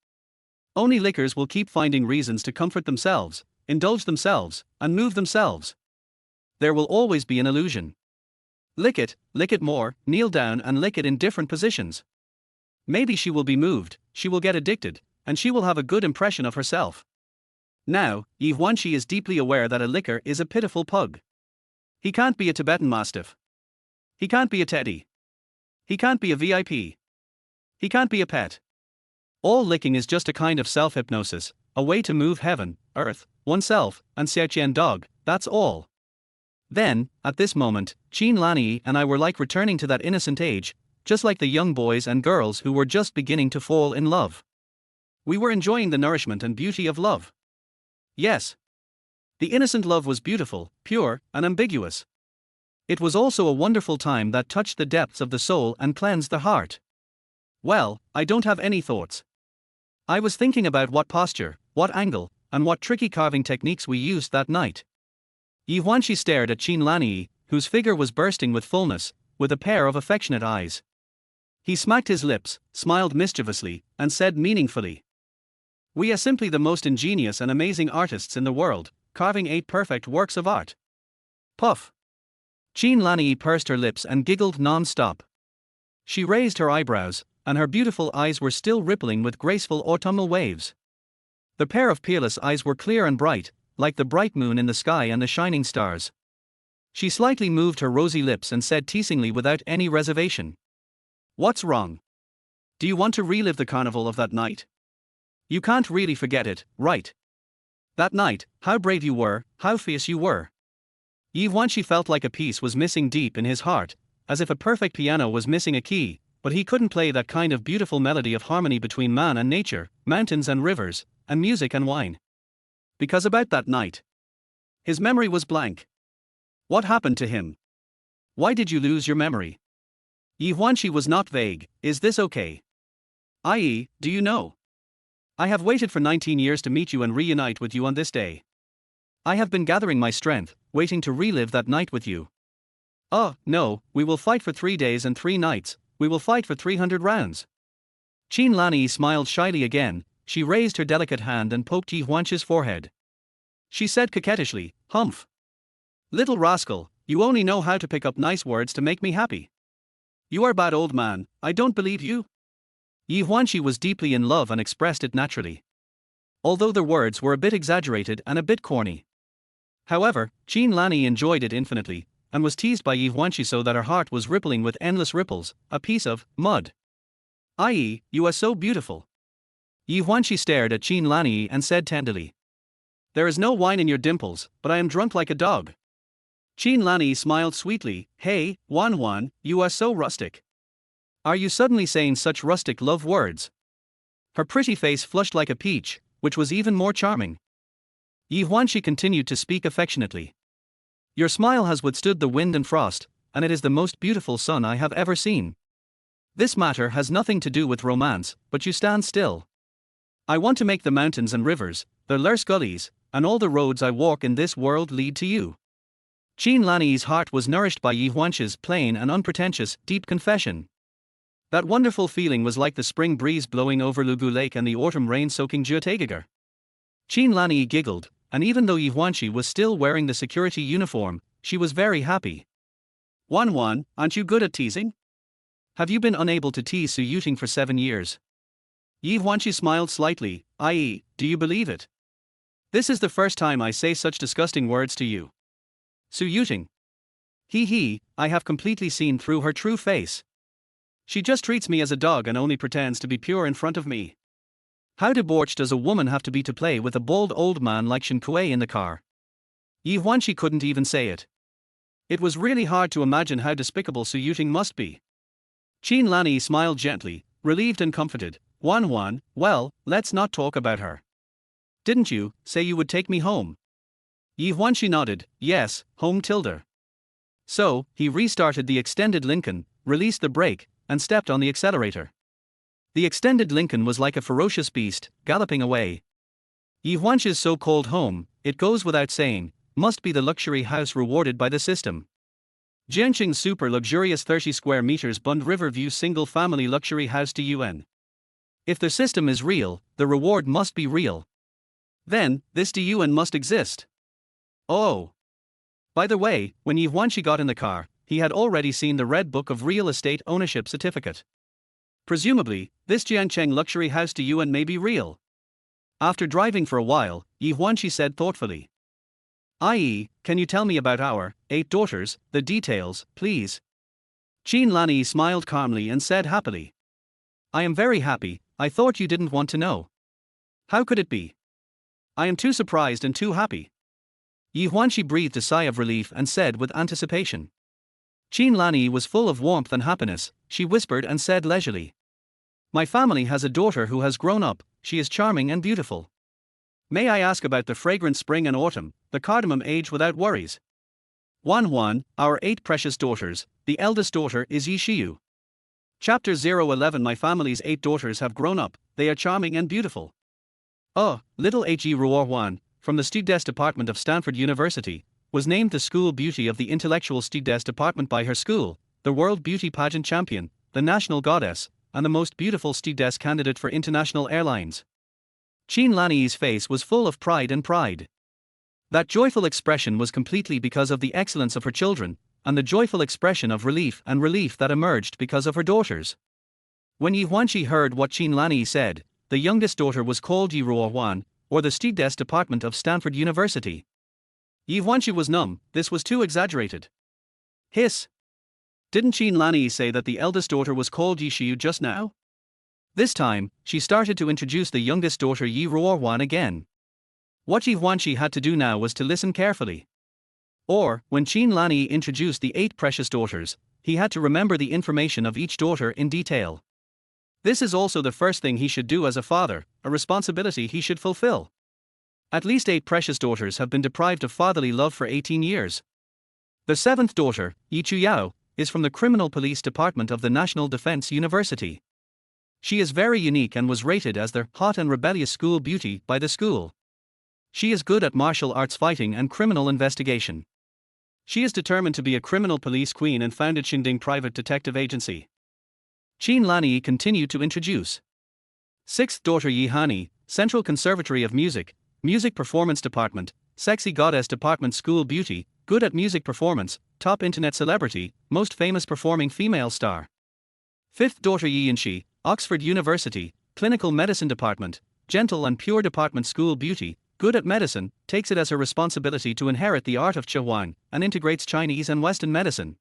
Only lickers will keep finding reasons to comfort themselves, indulge themselves, and move themselves. There will always be an illusion. Lick it more, kneel down and lick it in different positions. Maybe she will be moved, she will get addicted, and she will have a good impression of herself. Now, Ye Huānxī is deeply aware that a licker is a pitiful pug. He can't be a Tibetan Mastiff. He can't be a teddy. He can't be a VIP. He can't be a pet. All licking is just a kind of self-hypnosis, a way to move heaven, earth, oneself, and Xiaoqian dog, that's all. Then, at this moment, Qin Lanyi and I were like returning to that innocent age, just like the young boys and girls who were just beginning to fall in love. We were enjoying the nourishment and beauty of love. Yes. The innocent love was beautiful, pure, and ambiguous. It was also a wonderful time that touched the depths of the soul and cleansed the heart. Well, I don't have any thoughts. I was thinking about what posture, what angle, and what tricky carving techniques we used that night. Ye Huānxī stared at Qin Lanyi, whose figure was bursting with fullness, with a pair of affectionate eyes. He smacked his lips, smiled mischievously, and said meaningfully, "We are simply the most ingenious and amazing artists in the world, carving 8 perfect works of art." Puff. Qin Lanyi pursed her lips and giggled non-stop. She raised her eyebrows, and her beautiful eyes were still rippling with graceful autumnal waves. The pair of peerless eyes were clear and bright, like the bright moon in the sky and the shining stars. She slightly moved her rosy lips and said teasingly without any reservation. What's wrong? Do you want to relive the carnival of that night? You can't really forget it, right? That night, how brave you were, how fierce you were. Ye Huānxī felt like a piece was missing deep in his heart, as if a perfect piano was missing a key, but he couldn't play that kind of beautiful melody of harmony between man and nature, mountains and rivers, and music and wine. Because about that night, his memory was blank. What happened to him? Why did you lose your memory? Ye Huānxī was not vague. Is this okay? I.e., do you know? I have waited for 19 years to meet you and reunite with you on this day. I have been gathering my strength, waiting to relive that night with you. Oh, no, we will fight for 3 days and 3 nights, we will fight for 300 rounds. Qin Lanyi smiled shyly again. She raised her delicate hand and poked Ye Huānxī's forehead. She said coquettishly, "Humph. Little rascal, you only know how to pick up nice words to make me happy. You are bad old man, I don't believe you." Ye Huānxī was deeply in love and expressed it naturally, although the words were a bit exaggerated and a bit corny. However, Qin Lanyi enjoyed it infinitely, and was teased by Ye Huānxī so that her heart was rippling with endless ripples, a piece of mud. I.e., you are so beautiful. Ye Huānxī stared at Qin Lanyi and said tenderly, "There is no wine in your dimples, but I am drunk like a dog." Qin Lanyi smiled sweetly. "Hey, Huān, you are so rustic. Are you suddenly saying such rustic love words?" Her pretty face flushed like a peach, which was even more charming. Ye Huānxī continued to speak affectionately. "Your smile has withstood the wind and frost, and it is the most beautiful sun I have ever seen. This matter has nothing to do with romance, but you stand still. I want to make the mountains and rivers, the lush gullies, and all the roads I walk in this world lead to you." Qin Lanyi's heart was nourished by Ye Huānxī's plain and unpretentious, deep confession. That wonderful feeling was like the spring breeze blowing over Lugu Lake and the autumn rain soaking Jiang. Qin Lanyi giggled, and even though Ye Huānxī was still wearing the security uniform, she was very happy. Huān, aren't you good at teasing? Have you been unable to tease Su Yuting for 7 years? Ye Huānxī smiled slightly. I.e., do you believe it? This is the first time I say such disgusting words to you. Su Yuting. I have completely seen through her true face. She just treats me as a dog and only pretends to be pure in front of me. How debauched does a woman have to be to play with a bald old man like Shen Kuei in the car? Ye Huānxī couldn't even say it. It was really hard to imagine how despicable Su Yuting must be. Qin Lanyi smiled gently, relieved and comforted. Huān, well, let's not talk about her. Didn't you say you would take me home? Ye Huānxī nodded. Yes, home tilde. So, he restarted the extended Lincoln, released the brake, and stepped on the accelerator. The extended Lincoln was like a ferocious beast, galloping away. Ye Huānxī's so-called home, it goes without saying, must be the luxury house rewarded by the system. Jiangqing's super luxurious 30 square meters Bund River View single-family luxury house to UN. If the system is real, the reward must be real. Then, this DUN must exist. Oh. By the way, when Ye Huānxī got in the car, he had already seen the Red Book of Real Estate Ownership Certificate. Presumably, this Jiangcheng luxury house to UN may be real. After driving for a while, Ye Huānxī said thoughtfully. I.e., can you tell me about our 8 daughters, the details, please? Qin Lanyi smiled calmly and said happily. I am very happy, I thought you didn't want to know. How could it be? I am too surprised and too happy. Ye Huānxī breathed a sigh of relief and said with anticipation. Qin Lanyi was full of warmth and happiness. She whispered and said leisurely. My family has a daughter who has grown up, she is charming and beautiful. May I ask about the fragrant spring and autumn, the cardamom age without worries? Huān, our 8 precious daughters, the eldest daughter is Ye Xiyu. Chapter 011 My family's 8 daughters have grown up, they are charming and beautiful. Oh, little He Huān, from the Studess Department of Stanford University, was named the School Beauty of the Intellectual Studess Department by her school, the World Beauty Pageant Champion, the National Goddess, and the most beautiful Studess candidate for international airlines. Qin Lanyi's face was full of pride and pride. That joyful expression was completely because of the excellence of her children, and the joyful expression of relief that emerged because of her daughters. When Ye Huānxī heard what Qin Lanyi said, the youngest daughter was called Ye Huān, or the Stewardess Department of Stanford University. Ye Huānxī was numb, this was too exaggerated. Hiss. Didn't Qin Lanyi say that the eldest daughter was called Ye Xiu just now? This time, she started to introduce the youngest daughter Ye Huānxī again. What Ye Huānxī had to do now was to listen carefully. Or, when Qin Lanyi introduced the 8 precious daughters, he had to remember the information of each daughter in detail. This is also the first thing he should do as a father, a responsibility he should fulfill. At least 8 precious daughters have been deprived of fatherly love for 18 years. The 7th daughter, Ye Chuyao, is from the Criminal Police Department of the National Defense University. She is very unique and was rated as the hot and rebellious school beauty by the school. She is good at martial arts fighting and criminal investigation. She is determined to be a criminal police queen and founded Xingding Private Detective Agency. Qin Lanyi continued to introduce 6th daughter Ye Huānxī, Central Conservatory of Music, Music Performance Department, Sexy Goddess Department School Beauty, good at music performance, top internet celebrity, most famous performing female star. 5th daughter Ye Huānxī, Oxford University, Clinical Medicine Department, Gentle and Pure Department School Beauty, good at medicine, takes it as her responsibility to inherit the art of Zhihuang, and integrates Chinese and Western medicine.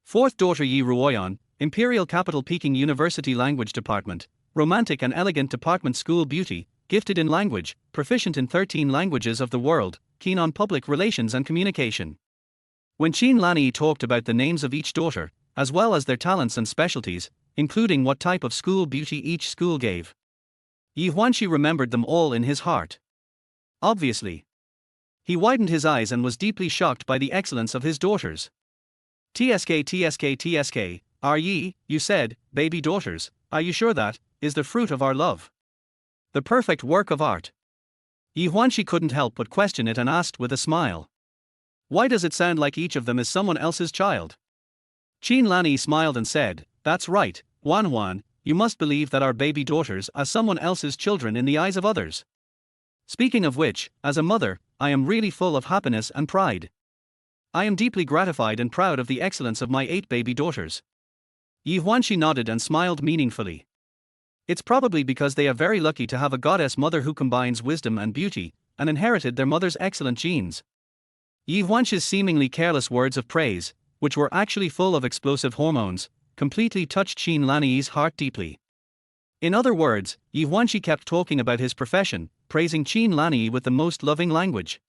4th daughter Ye Ruoyan, Imperial Capital Peking University Language Department, Romantic and Elegant Department School Beauty, gifted in language, proficient in 13 languages of the world, keen on public relations and communication. When Qin Lanyi talked about the names of each daughter, as well as their talents and specialties, including what type of school beauty each school gave, Ye Huānxī remembered them all in his heart. Obviously. He widened his eyes and was deeply shocked by the excellence of his daughters. TSK, are ye, you said, baby daughters, are you sure that is the fruit of our love? The perfect work of art. Ye Huānxī couldn't help but question it and asked with a smile. Why does it sound like each of them is someone else's child? Qin Lanyi smiled and said, that's right, Huan, you must believe that our baby daughters are someone else's children in the eyes of others. Speaking of which, as a mother, I am really full of happiness and pride. I am deeply gratified and proud of the excellence of my 8 baby daughters. Ye Huānxī nodded and smiled meaningfully. It's probably because they are very lucky to have a goddess mother who combines wisdom and beauty, and inherited their mother's excellent genes. Ye Huānxī's seemingly careless words of praise, which were actually full of explosive hormones, completely touched Qin Lanyi's heart deeply. In other words, Ye Huānxī kept talking about his profession, praising Qin Lanyi with the most loving language.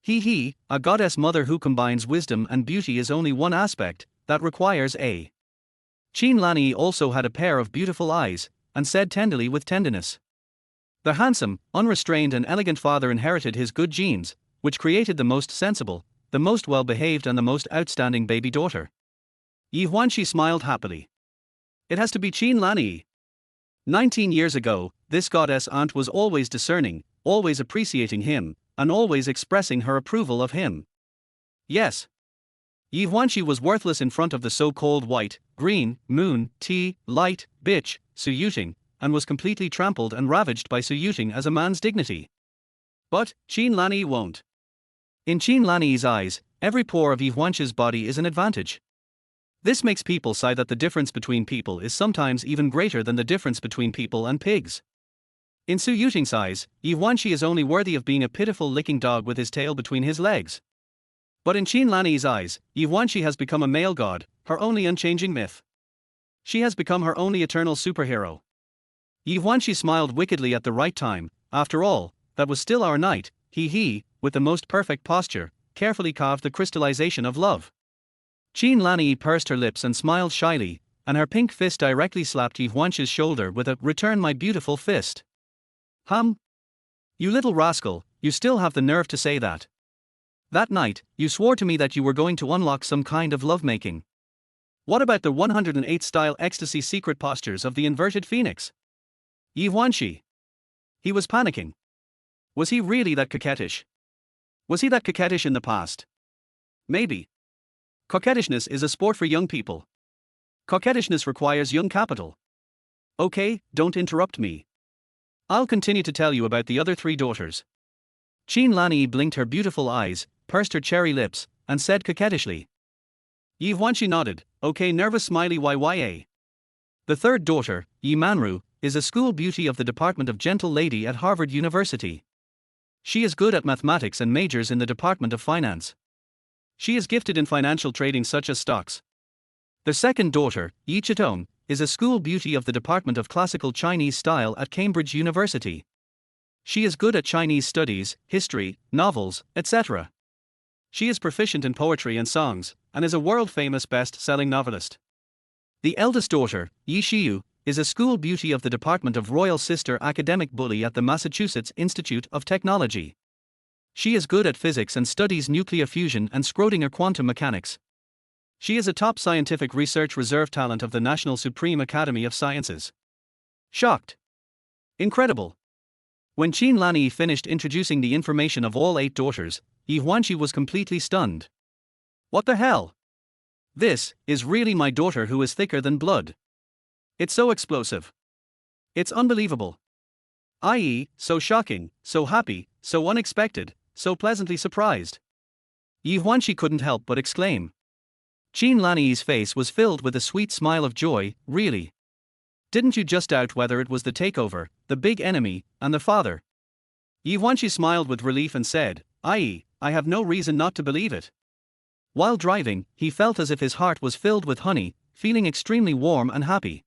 A goddess mother who combines wisdom and beauty is only one aspect, that requires a. Qin Lanyi also had a pair of beautiful eyes, and said tenderly with tenderness. The handsome, unrestrained and elegant father inherited his good genes, which created the most sensible, the most well-behaved and the most outstanding baby daughter. Ye Huānxī smiled happily. It has to be Qin Lanyi. 19 years ago, this goddess aunt was always discerning, always appreciating him, and always expressing her approval of him. Yes. Ye Huānxī was worthless in front of the so-called white, green, moon, light, bitch, Su Yuting, and was completely trampled and ravaged by Su Yuting as a man's dignity. But, Qin Lanyi won't. In Qin Lanyi's eyes, every pore of Ye Huānxī's body is an advantage. This makes people sigh that the difference between people is sometimes even greater than the difference between people and pigs. In Su Yuting's eyes, Ye Huānxī is only worthy of being a pitiful licking dog with his tail between his legs. But in Qin Lanyi's eyes, Ye Huānxī has become a male god, her only unchanging myth. She has become her only eternal superhero. Ye Huānxī smiled wickedly at the right time. After all, that was still our night. With the most perfect posture, carefully carved the crystallization of love. Qin Lanyi pursed her lips and smiled shyly, and her pink fist directly slapped Ye Huānxī's shoulder with a "Return my beautiful fist." You little rascal, you still have the nerve to say that. That night, you swore to me that you were going to unlock some kind of lovemaking. What about the 108 style ecstasy secret postures of the inverted phoenix? Ye Huānxī. He was panicking. Was he really that coquettish? Was he that coquettish in the past? Maybe. Coquettishness is a sport for young people. Coquettishness requires young capital. Okay, don't interrupt me. I'll continue to tell you about the other 3 daughters. Qin Lanyi blinked her beautiful eyes, pursed her cherry lips, and said coquettishly. Ye Huānxī nodded, okay, nervous smiley YYA. The 3rd daughter, Ye Manru, is a school beauty of the Department of Gentle Lady at Harvard University. She is good at mathematics and majors in the Department of Finance. She is gifted in financial trading such as stocks. The second daughter, Ye Huānxī, is a school beauty of the Department of Classical Chinese Style at Cambridge University. She is good at Chinese studies, history, novels, etc. She is proficient in poetry and songs, and is a world-famous best-selling novelist. The eldest daughter, Ye Huānxī, is a school beauty of the Department of Royal Sister Academic Bully at the Massachusetts Institute of Technology. She is good at physics and studies nuclear fusion and Schrödinger quantum mechanics. She is a top scientific research reserve talent of the National Supreme Academy of Sciences. Shocked. Incredible. When Qin Lanyi finished introducing the information of all 8 daughters, Ye Huānxī was completely stunned. What the hell? This is really my daughter who is thicker than blood. It's so explosive. It's unbelievable. I.e., so shocking, so happy, so unexpected, so pleasantly surprised. Ye Huānxī couldn't help but exclaim. Qin Lanyi's face was filled with a sweet smile of joy. Really? Didn't you just doubt whether it was the takeover, the big enemy, and the father? Ye Huānxī smiled with relief and said, I have no reason not to believe it. While driving, he felt as if his heart was filled with honey, feeling extremely warm and happy.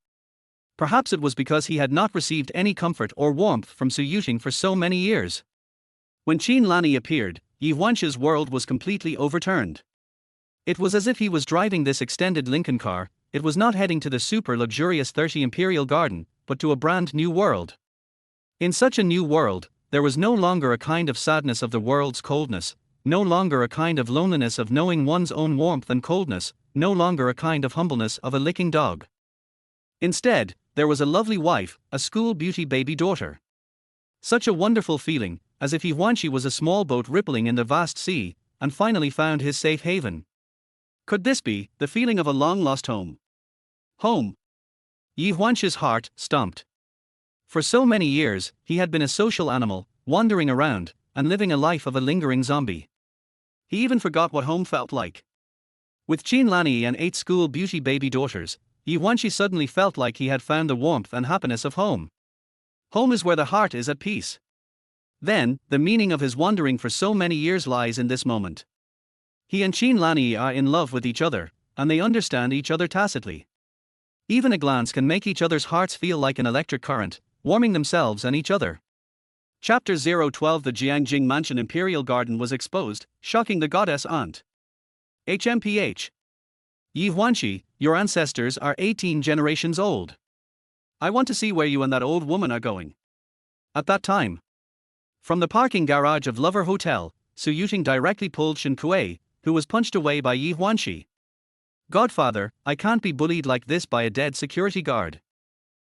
Perhaps it was because he had not received any comfort or warmth from Su Yuting for so many years. When Qin Lanyi appeared, Ye Huānxī's world was completely overturned. It was as if he was driving this extended Lincoln car. It was not heading to the super luxurious 30 Imperial Garden, but to a brand new world. In such a new world, there was no longer a kind of sadness of the world's coldness, no longer a kind of loneliness of knowing one's own warmth and coldness, no longer a kind of humbleness of a licking dog. Instead, there was a lovely wife, a school beauty baby daughter. Such a wonderful feeling, as if Ye Huānxī was a small boat rippling in the vast sea, and finally found his safe haven. Could this be the feeling of a long-lost home? Home. Ye Huānxī's heart stomped. For so many years, he had been a social animal, wandering around, and living a life of a lingering zombie. He even forgot what home felt like. With Qin Lanyi and 8 school beauty baby daughters, Ye Huānxī suddenly felt like he had found the warmth and happiness of home. Home is where the heart is at peace. Then, the meaning of his wandering for so many years lies in this moment. He and Qin Lanyi are in love with each other, and they understand each other tacitly. Even a glance can make each other's hearts feel like an electric current, warming themselves and each other. Chapter 012 The Jiangjing Mansion Imperial Garden was exposed, shocking the goddess aunt. HMPH. Ye Huānxī, your ancestors are 18 generations old. I want to see where you and that old woman are going. At that time. From the parking garage of Lover Hotel, Su Yuting directly pulled Shen Kuei, who was punched away by Ye Huānxī. Godfather, I can't be bullied like this by a dead security guard.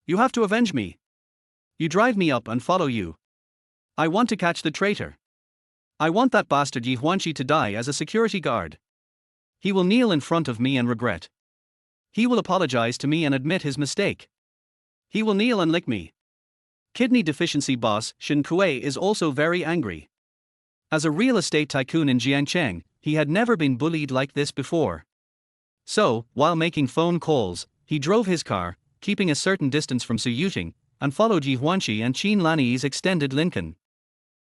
You have to avenge me. You drive me up and follow you. I want to catch the traitor. I want that bastard Ye Huānxī to die as a security guard. He will kneel in front of me and regret. He will apologize to me and admit his mistake. He will kneel and lick me. Kidney deficiency boss Shen Kuei is also very angry. As a real estate tycoon in Jiangcheng, he had never been bullied like this before. So, while making phone calls, he drove his car, keeping a certain distance from Su Yuting, and followed Ye Huānxī and Qin Lanyi's extended Lincoln.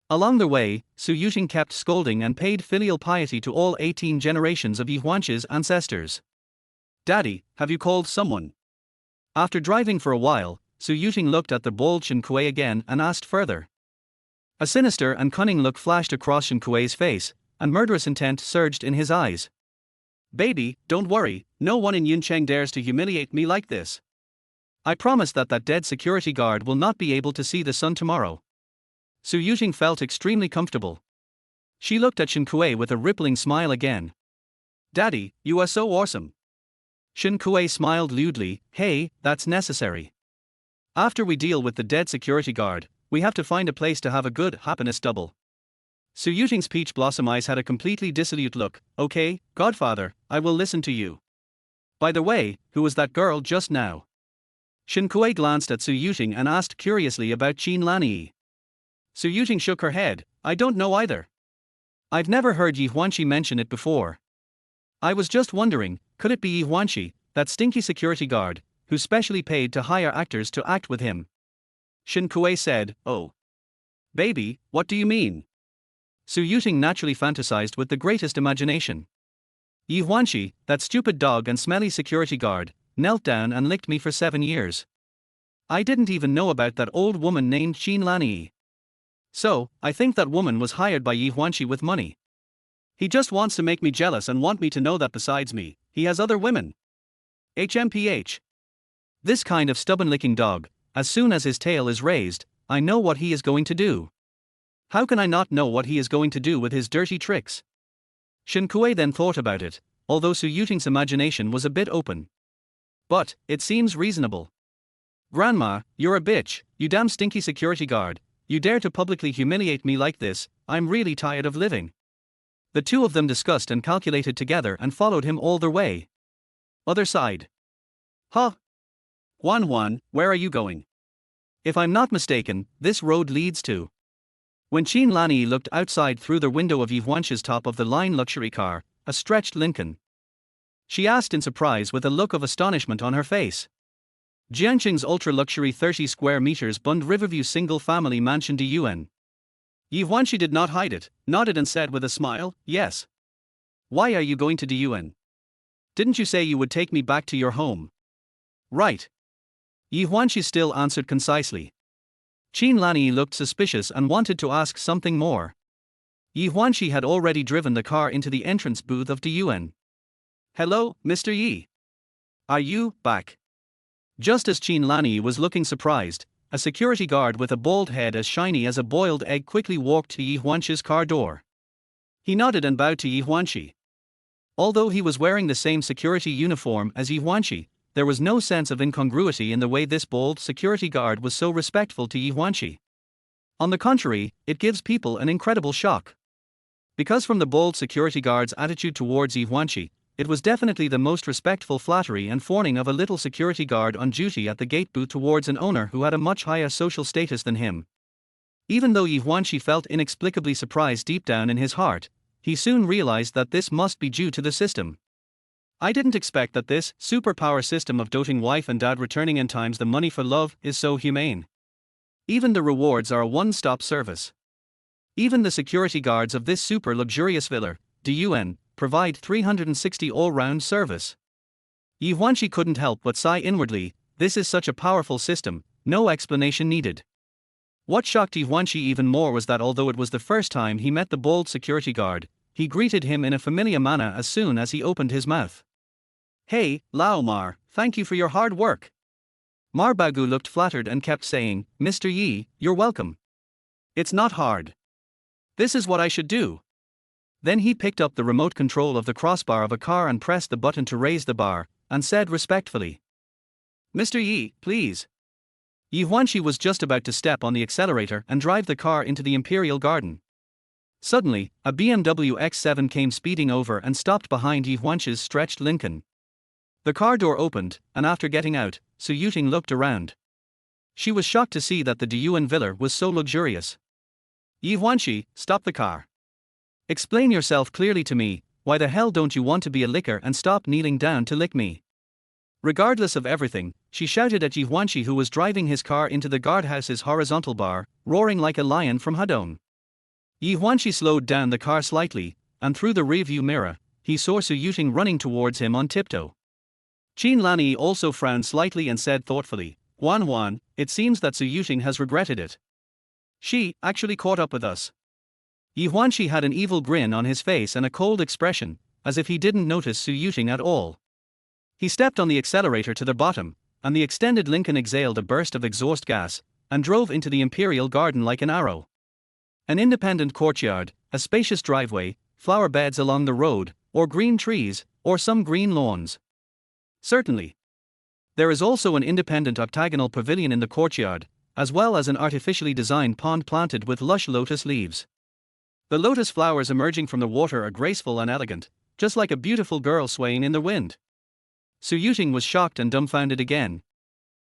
Along the way, Su Yuting kept scolding and paid filial piety to all 18 generations of Ye Huānxī's ancestors. Daddy, have you called someone? After driving for a while, Su Yuting looked at the bold Shen Kuei again and asked further. A sinister and cunning look flashed across Shen Kuei's face, and murderous intent surged in his eyes. Baby, don't worry, no one in Yuncheng dares to humiliate me like this. I promise that dead security guard will not be able to see the sun tomorrow. Su Yuting felt extremely comfortable. She looked at Shen Kuei with a rippling smile again. Daddy, you are so awesome. Shen Kuei smiled lewdly. Hey, that's necessary. After we deal with the dead security guard, we have to find a place to have a good happiness double. Su Yuting's peach blossom eyes had a completely dissolute look. Okay, Godfather, I will listen to you. By the way, who was that girl just now? Shen Kuei glanced at Su Yuting and asked curiously about Qin Lanyi. Su Yuting shook her head. I don't know either. I've never heard Ye Huānxī mention it before. I was just wondering, could it be Ye Huānxī, that stinky security guard, who's specially paid to hire actors to act with him? Shin Kuei said, "Oh. Baby, what do you mean?" Su Yuting naturally fantasized with the greatest imagination. Ye Huānxī, that stupid dog and smelly security guard, knelt down and licked me for 7 years. I didn't even know about that old woman named Qin Lanyi. So, I think that woman was hired by Ye Huānxī with money. He just wants to make me jealous and want me to know that besides me, he has other women. HMPH. This kind of stubborn-licking dog, as soon as his tail is raised, I know what he is going to do. How can I not know what he is going to do with his dirty tricks? Shin Kuei then thought about it, although Su Yuting's imagination was a bit open. But, it seems reasonable. Grandma, you're a bitch, you damn stinky security guard, you dare to publicly humiliate me like this, I'm really tired of living. The two of them discussed and calculated together and followed him all their way. Other side. Huh? Huan, where are you going? If I'm not mistaken, this road leads to. When Qin Lanyi looked outside through the window of Ye Huānxī's top-of-the-line luxury car, a stretched Lincoln, she asked in surprise with a look of astonishment on her face. Jiangqing's ultra-luxury 30 square meters Bund Riverview single-family mansion de Yuan. Ye Huānxī did not hide it, nodded and said with a smile, "Yes." "Why are you going to de Yuan? Didn't you say you would take me back to your home?" "Right." Ye Huānxī still answered concisely. Qin Lanyi looked suspicious and wanted to ask something more. Ye Huānxī had already driven the car into the entrance booth of de Yuan. "Hello, Mr. Yi. Are you back?" Just as Qin Lanyi was looking surprised, a security guard with a bald head as shiny as a boiled egg quickly walked to Ye Huānxī's car door. He nodded and bowed to Ye Huānxī. Although he was wearing the same security uniform as Ye Huānxī, there was no sense of incongruity in the way this bold security guard was so respectful to Ye Huānxī. On the contrary, it gives people an incredible shock. Because from the bold security guard's attitude towards Ye Huānxī, it was definitely the most respectful flattery and fawning of a little security guard on duty at the gate booth towards an owner who had a much higher social status than him. Even though Ye Huānxī felt inexplicably surprised deep down in his heart, he soon realized that this must be due to the system. "I didn't expect that this superpower system of doting wife and dad returning in times the money for love is so humane. Even the rewards are a one-stop service. Even the security guards of this super luxurious villa, de Yuan, provide 360 all-round service." Ye Huānxī couldn't help but sigh inwardly, this is such a powerful system, no explanation needed. What shocked Ye Huānxī even more was that although it was the first time he met the bold security guard, he greeted him in a familiar manner as soon as he opened his mouth. "Hey, Lao Mar, thank you for your hard work." Mar Bagu looked flattered and kept saying, "Mr. Yi, you're welcome. It's not hard. This is what I should do." Then he picked up the remote control of the crossbar of a car and pressed the button to raise the bar, and said respectfully, "Mr. Yi, please." Ye Huānxī was just about to step on the accelerator and drive the car into the Imperial Garden. Suddenly, a BMW X7 came speeding over and stopped behind Ye Huānxī's stretched Lincoln. The car door opened, and after getting out, Su Yuting looked around. She was shocked to see that the de Yuan villa was so luxurious. "Ye Huānxī, stop the car. Explain yourself clearly to me, why the hell don't you want to be a licker and stop kneeling down to lick me?" Regardless of everything, she shouted at Ye Huānxī who was driving his car into the guardhouse's horizontal bar, roaring like a lion from Hadong. Ye Huānxī slowed down the car slightly, and through the rearview mirror, he saw Su Yuting running towards him on tiptoe. Qin Lanyi also frowned slightly and said thoughtfully, Huan, it seems that Su Yuting has regretted it. She actually caught up with us." Ye Huānxī had an evil grin on his face and a cold expression, as if he didn't notice Su Yuting at all. He stepped on the accelerator to the bottom, and the extended Lincoln exhaled a burst of exhaust gas, and drove into the Imperial Garden like an arrow. An independent courtyard, a spacious driveway, flower beds along the road, or green trees, or some green lawns. Certainly. There is also an independent octagonal pavilion in the courtyard, as well as an artificially designed pond planted with lush lotus leaves. The lotus flowers emerging from the water are graceful and elegant, just like a beautiful girl swaying in the wind. Su Yuting was shocked and dumbfounded again.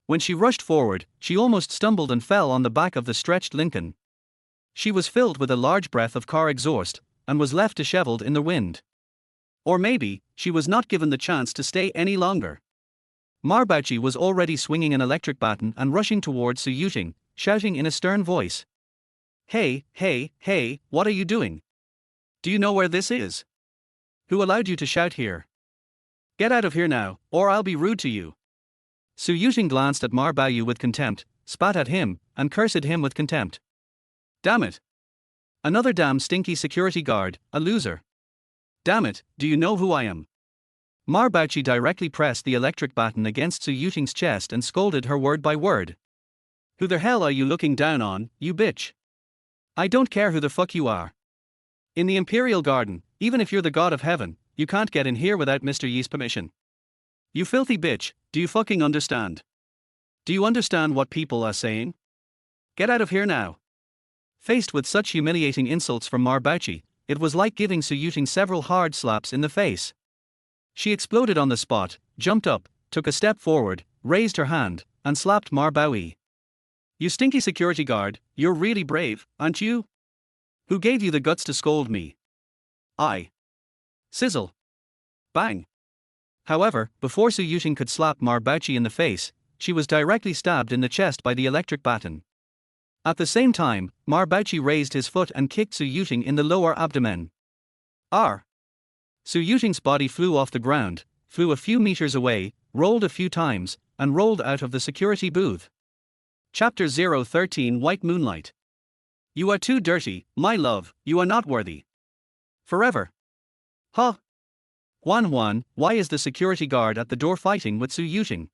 When she rushed forward, she almost stumbled and fell on the back of the stretched Lincoln. She was filled with a large breath of car exhaust, and was left disheveled in the wind. Or maybe, she was not given the chance to stay any longer. Marbauchi was already swinging an electric baton and rushing towards Su Yuting, shouting in a stern voice. Hey, what are you doing? Do you know where this is? Who allowed you to shout here? Get out of here now, or I'll be rude to you. Su Yuting glanced at Ma Baoyu with contempt, spat at him, and cursed him with contempt. Damn it! Another damn stinky security guard, a loser. Damn it, do you know who I am? Ma Baoyu directly pressed the electric baton against Su Yuting's chest and scolded her word by word. Who the hell are you looking down on, you bitch? I don't care who the fuck you are. In the Imperial Garden, even if you're the god of heaven, you can't get in here without Mr. Yi's permission. You filthy bitch, do you fucking understand? Do you understand what people are saying? Get out of here now. Faced with such humiliating insults from Ma Baoyu, it was like giving Su Yuting several hard slaps in the face. She exploded on the spot, jumped up, took a step forward, raised her hand, and slapped Ma Baoyu. You stinky security guard, you're really brave, aren't you? Who gave you the guts to scold me? I. Sizzle. Bang. However, before Su Yuting could slap Ma Baoyu in the face, she was directly stabbed in the chest by the electric baton. At the same time, Ma Baoyu raised his foot and kicked Su Yuting in the lower abdomen. R. Su Yuting's body flew off the ground, flew a few meters away, rolled a few times, and rolled out of the security booth. Chapter 013 White Moonlight. You are too dirty, my love, you are not worthy. Forever. Huh? Huan, why is the security guard at the door fighting with Su Yuting?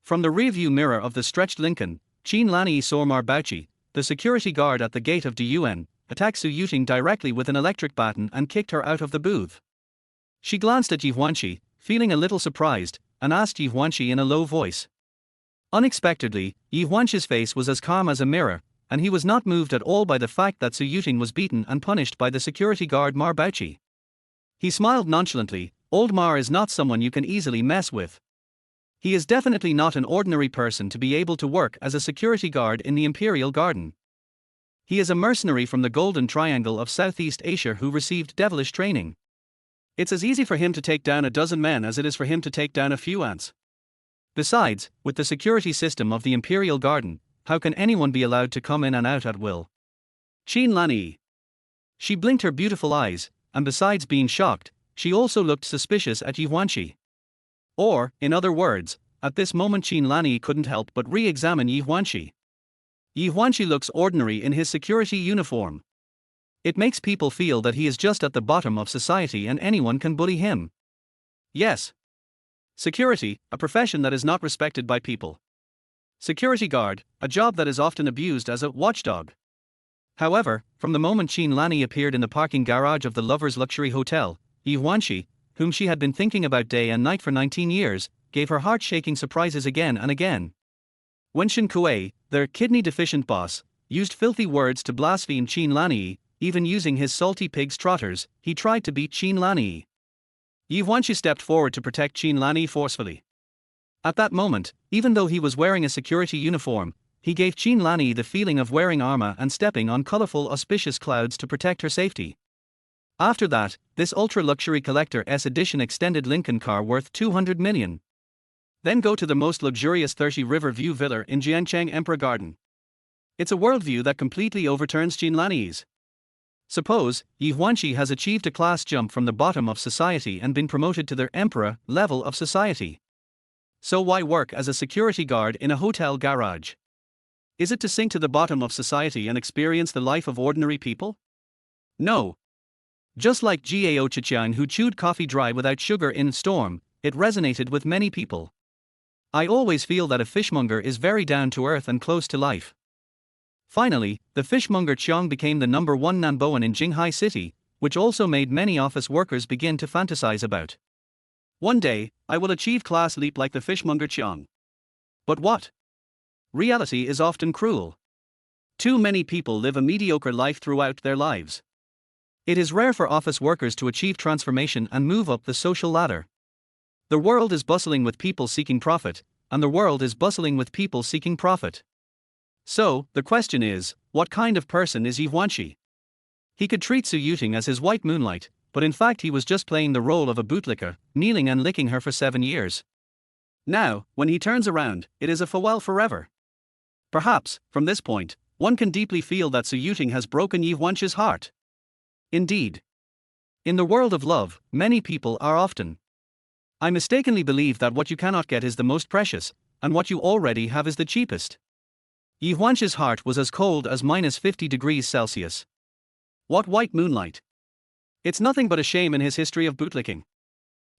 From the rearview mirror of the stretched Lincoln, Qin Lanyi saw Ma Baoyu, the security guard at the gate of Diyuan, attack Su Yuting directly with an electric baton and kicked her out of the booth. She glanced at Ye Huānxī, feeling a little surprised, and asked Ye Huānxī in a low voice. Unexpectedly, Ye Huānxī's face was as calm as a mirror, and he was not moved at all by the fact that Su Yuting was beaten and punished by the security guard Ma Baoyu. He smiled nonchalantly. Old Ma is not someone you can easily mess with. He is definitely not an ordinary person to be able to work as a security guard in the Imperial Garden. He is a mercenary from the Golden Triangle of Southeast Asia who received devilish training. It's as easy for him to take down a dozen men as it is for him to take down a few ants. Besides, with the security system of the Imperial Garden, how can anyone be allowed to come in and out at will? Qin Lanyi. She blinked her beautiful eyes, and besides being shocked, she also looked suspicious at Ye Huānxī. Or, in other words, at this moment Qin Lanyi couldn't help but re-examine Ye Huānxī. Ye Huānxī looks ordinary in his security uniform. It makes people feel that he is just at the bottom of society and anyone can bully him. Yes. Security, a profession that is not respected by people. Security guard, a job that is often abused as a watchdog. However, from the moment Qin Lanyi appeared in the parking garage of the Lovers Luxury Hotel, Ye Huānxī, whom she had been thinking about day and night for 19 years, gave her heart-shaking surprises again and again. When Shen Kuei, their kidney-deficient boss, used filthy words to blaspheme Qin Lanyi, even using his salty pig's trotters, he tried to beat Qin Lanyi. Ye Huānxī stepped forward to protect Qin Lanyi forcefully. At that moment, even though he was wearing a security uniform, he gave Qin Lanyi the feeling of wearing armor and stepping on colorful auspicious clouds to protect her safety. After that, this ultra-luxury Collector S Edition extended Lincoln car worth 200 million. Then go to the most luxurious 30-river view villa in Jiangcheng Emperor Garden. It's a worldview that completely overturns Qin Lanyi's. Suppose, Ye Huānxī has achieved a class jump from the bottom of society and been promoted to the emperor level of society. So why work as a security guard in a hotel garage? Is it to sink to the bottom of society and experience the life of ordinary people? No. Just like Gao Chichiang who chewed coffee dry without sugar in Storm, it resonated with many people. I always feel that a fishmonger is very down to earth and close to life. Finally, the fishmonger Chiang became the #1 Namboan in Jiang City, which also made many office workers begin to fantasize about. One day, I will achieve class leap like the fishmonger Chiang. But what? Reality is often cruel. Too many people live a mediocre life throughout their lives. It is rare for office workers to achieve transformation and move up the social ladder. The world is bustling with people seeking profit, and the world is bustling with people seeking profit. So, the question is, what kind of person is Ye Huānxī? He could treat Su Yuting as his white moonlight, but in fact he was just playing the role of a bootlicker, kneeling and licking her for 7 years. Now, when he turns around, it is a farewell forever. Perhaps, from this point, one can deeply feel that Su Yuting has broken Ye Huānxī's heart. Indeed. In the world of love, many people are often. I mistakenly believe that what you cannot get is the most precious, and what you already have is the cheapest. Ye Huānxī's heart was as cold as -50 degrees Celsius. What white moonlight! It's nothing but a shame in his history of bootlicking.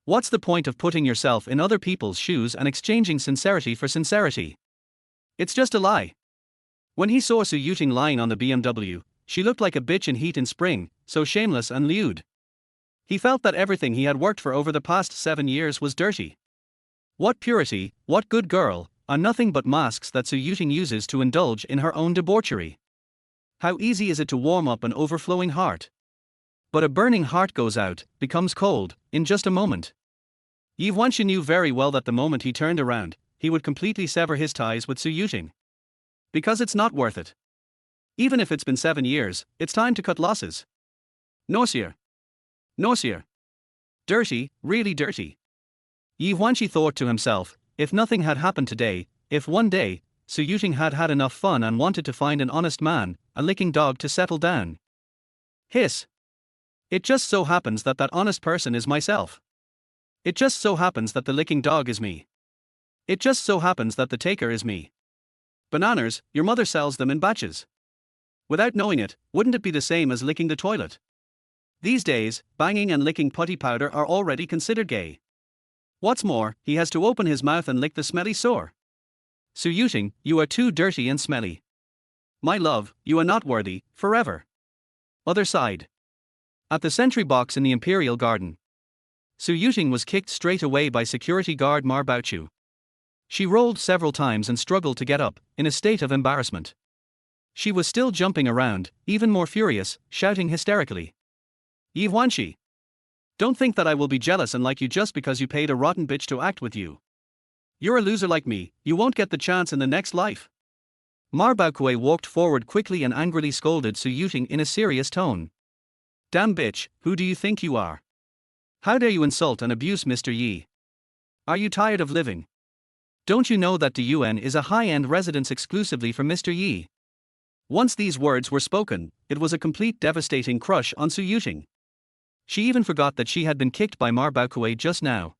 What's the point of putting yourself in other people's shoes and exchanging sincerity for sincerity? It's just a lie. When he saw Su Yuting lying on the BMW, she looked like a bitch in heat in spring, so shameless and lewd. He felt that everything he had worked for over the past 7 years was dirty. What purity, what good girl, are nothing but masks that Su Yuting uses to indulge in her own debauchery. How easy is it to warm up an overflowing heart? But a burning heart goes out, becomes cold, in just a moment. Ye Huānxī knew very well that the moment he turned around, he would completely sever his ties with Su Yuting. Because it's not worth it. Even if it's been 7 years, it's time to cut losses. Nauseer. Nauseer. Dirty, really dirty. Ye Huānxī thought to himself, if nothing had happened today, if one day, Su Yuting had had enough fun and wanted to find an honest man, a licking dog to settle down. Hiss. It just so happens that that honest person is myself. It just so happens that the licking dog is me. It just so happens that the taker is me. Bananas, your mother sells them in batches. Without knowing it, wouldn't it be the same as licking the toilet? These days, banging and licking putty powder are already considered gay. What's more, he has to open his mouth and lick the smelly sore. Su Yuting, you are too dirty and smelly. My love, you are not worthy, forever. Other side. At the sentry box in the Imperial Garden, Su Yuting was kicked straight away by security guard Ma Baoqiu. She rolled several times and struggled to get up, in a state of embarrassment. She was still jumping around, even more furious, shouting hysterically. Ye Huānxī! Don't think that I will be jealous and like you just because you paid a rotten bitch to act with you. You're a loser like me, you won't get the chance in the next life. Ma Baoqiu walked forward quickly and angrily scolded Su Yuting in a serious tone. Damn bitch, who do you think you are? How dare you insult and abuse Mr. Yi? Are you tired of living? Don't you know that the UN is a high-end residence exclusively for Mr. Yi? Once these words were spoken, it was a complete devastating crush on Su Yuting. She even forgot that she had been kicked by Ma Baoqiu just now.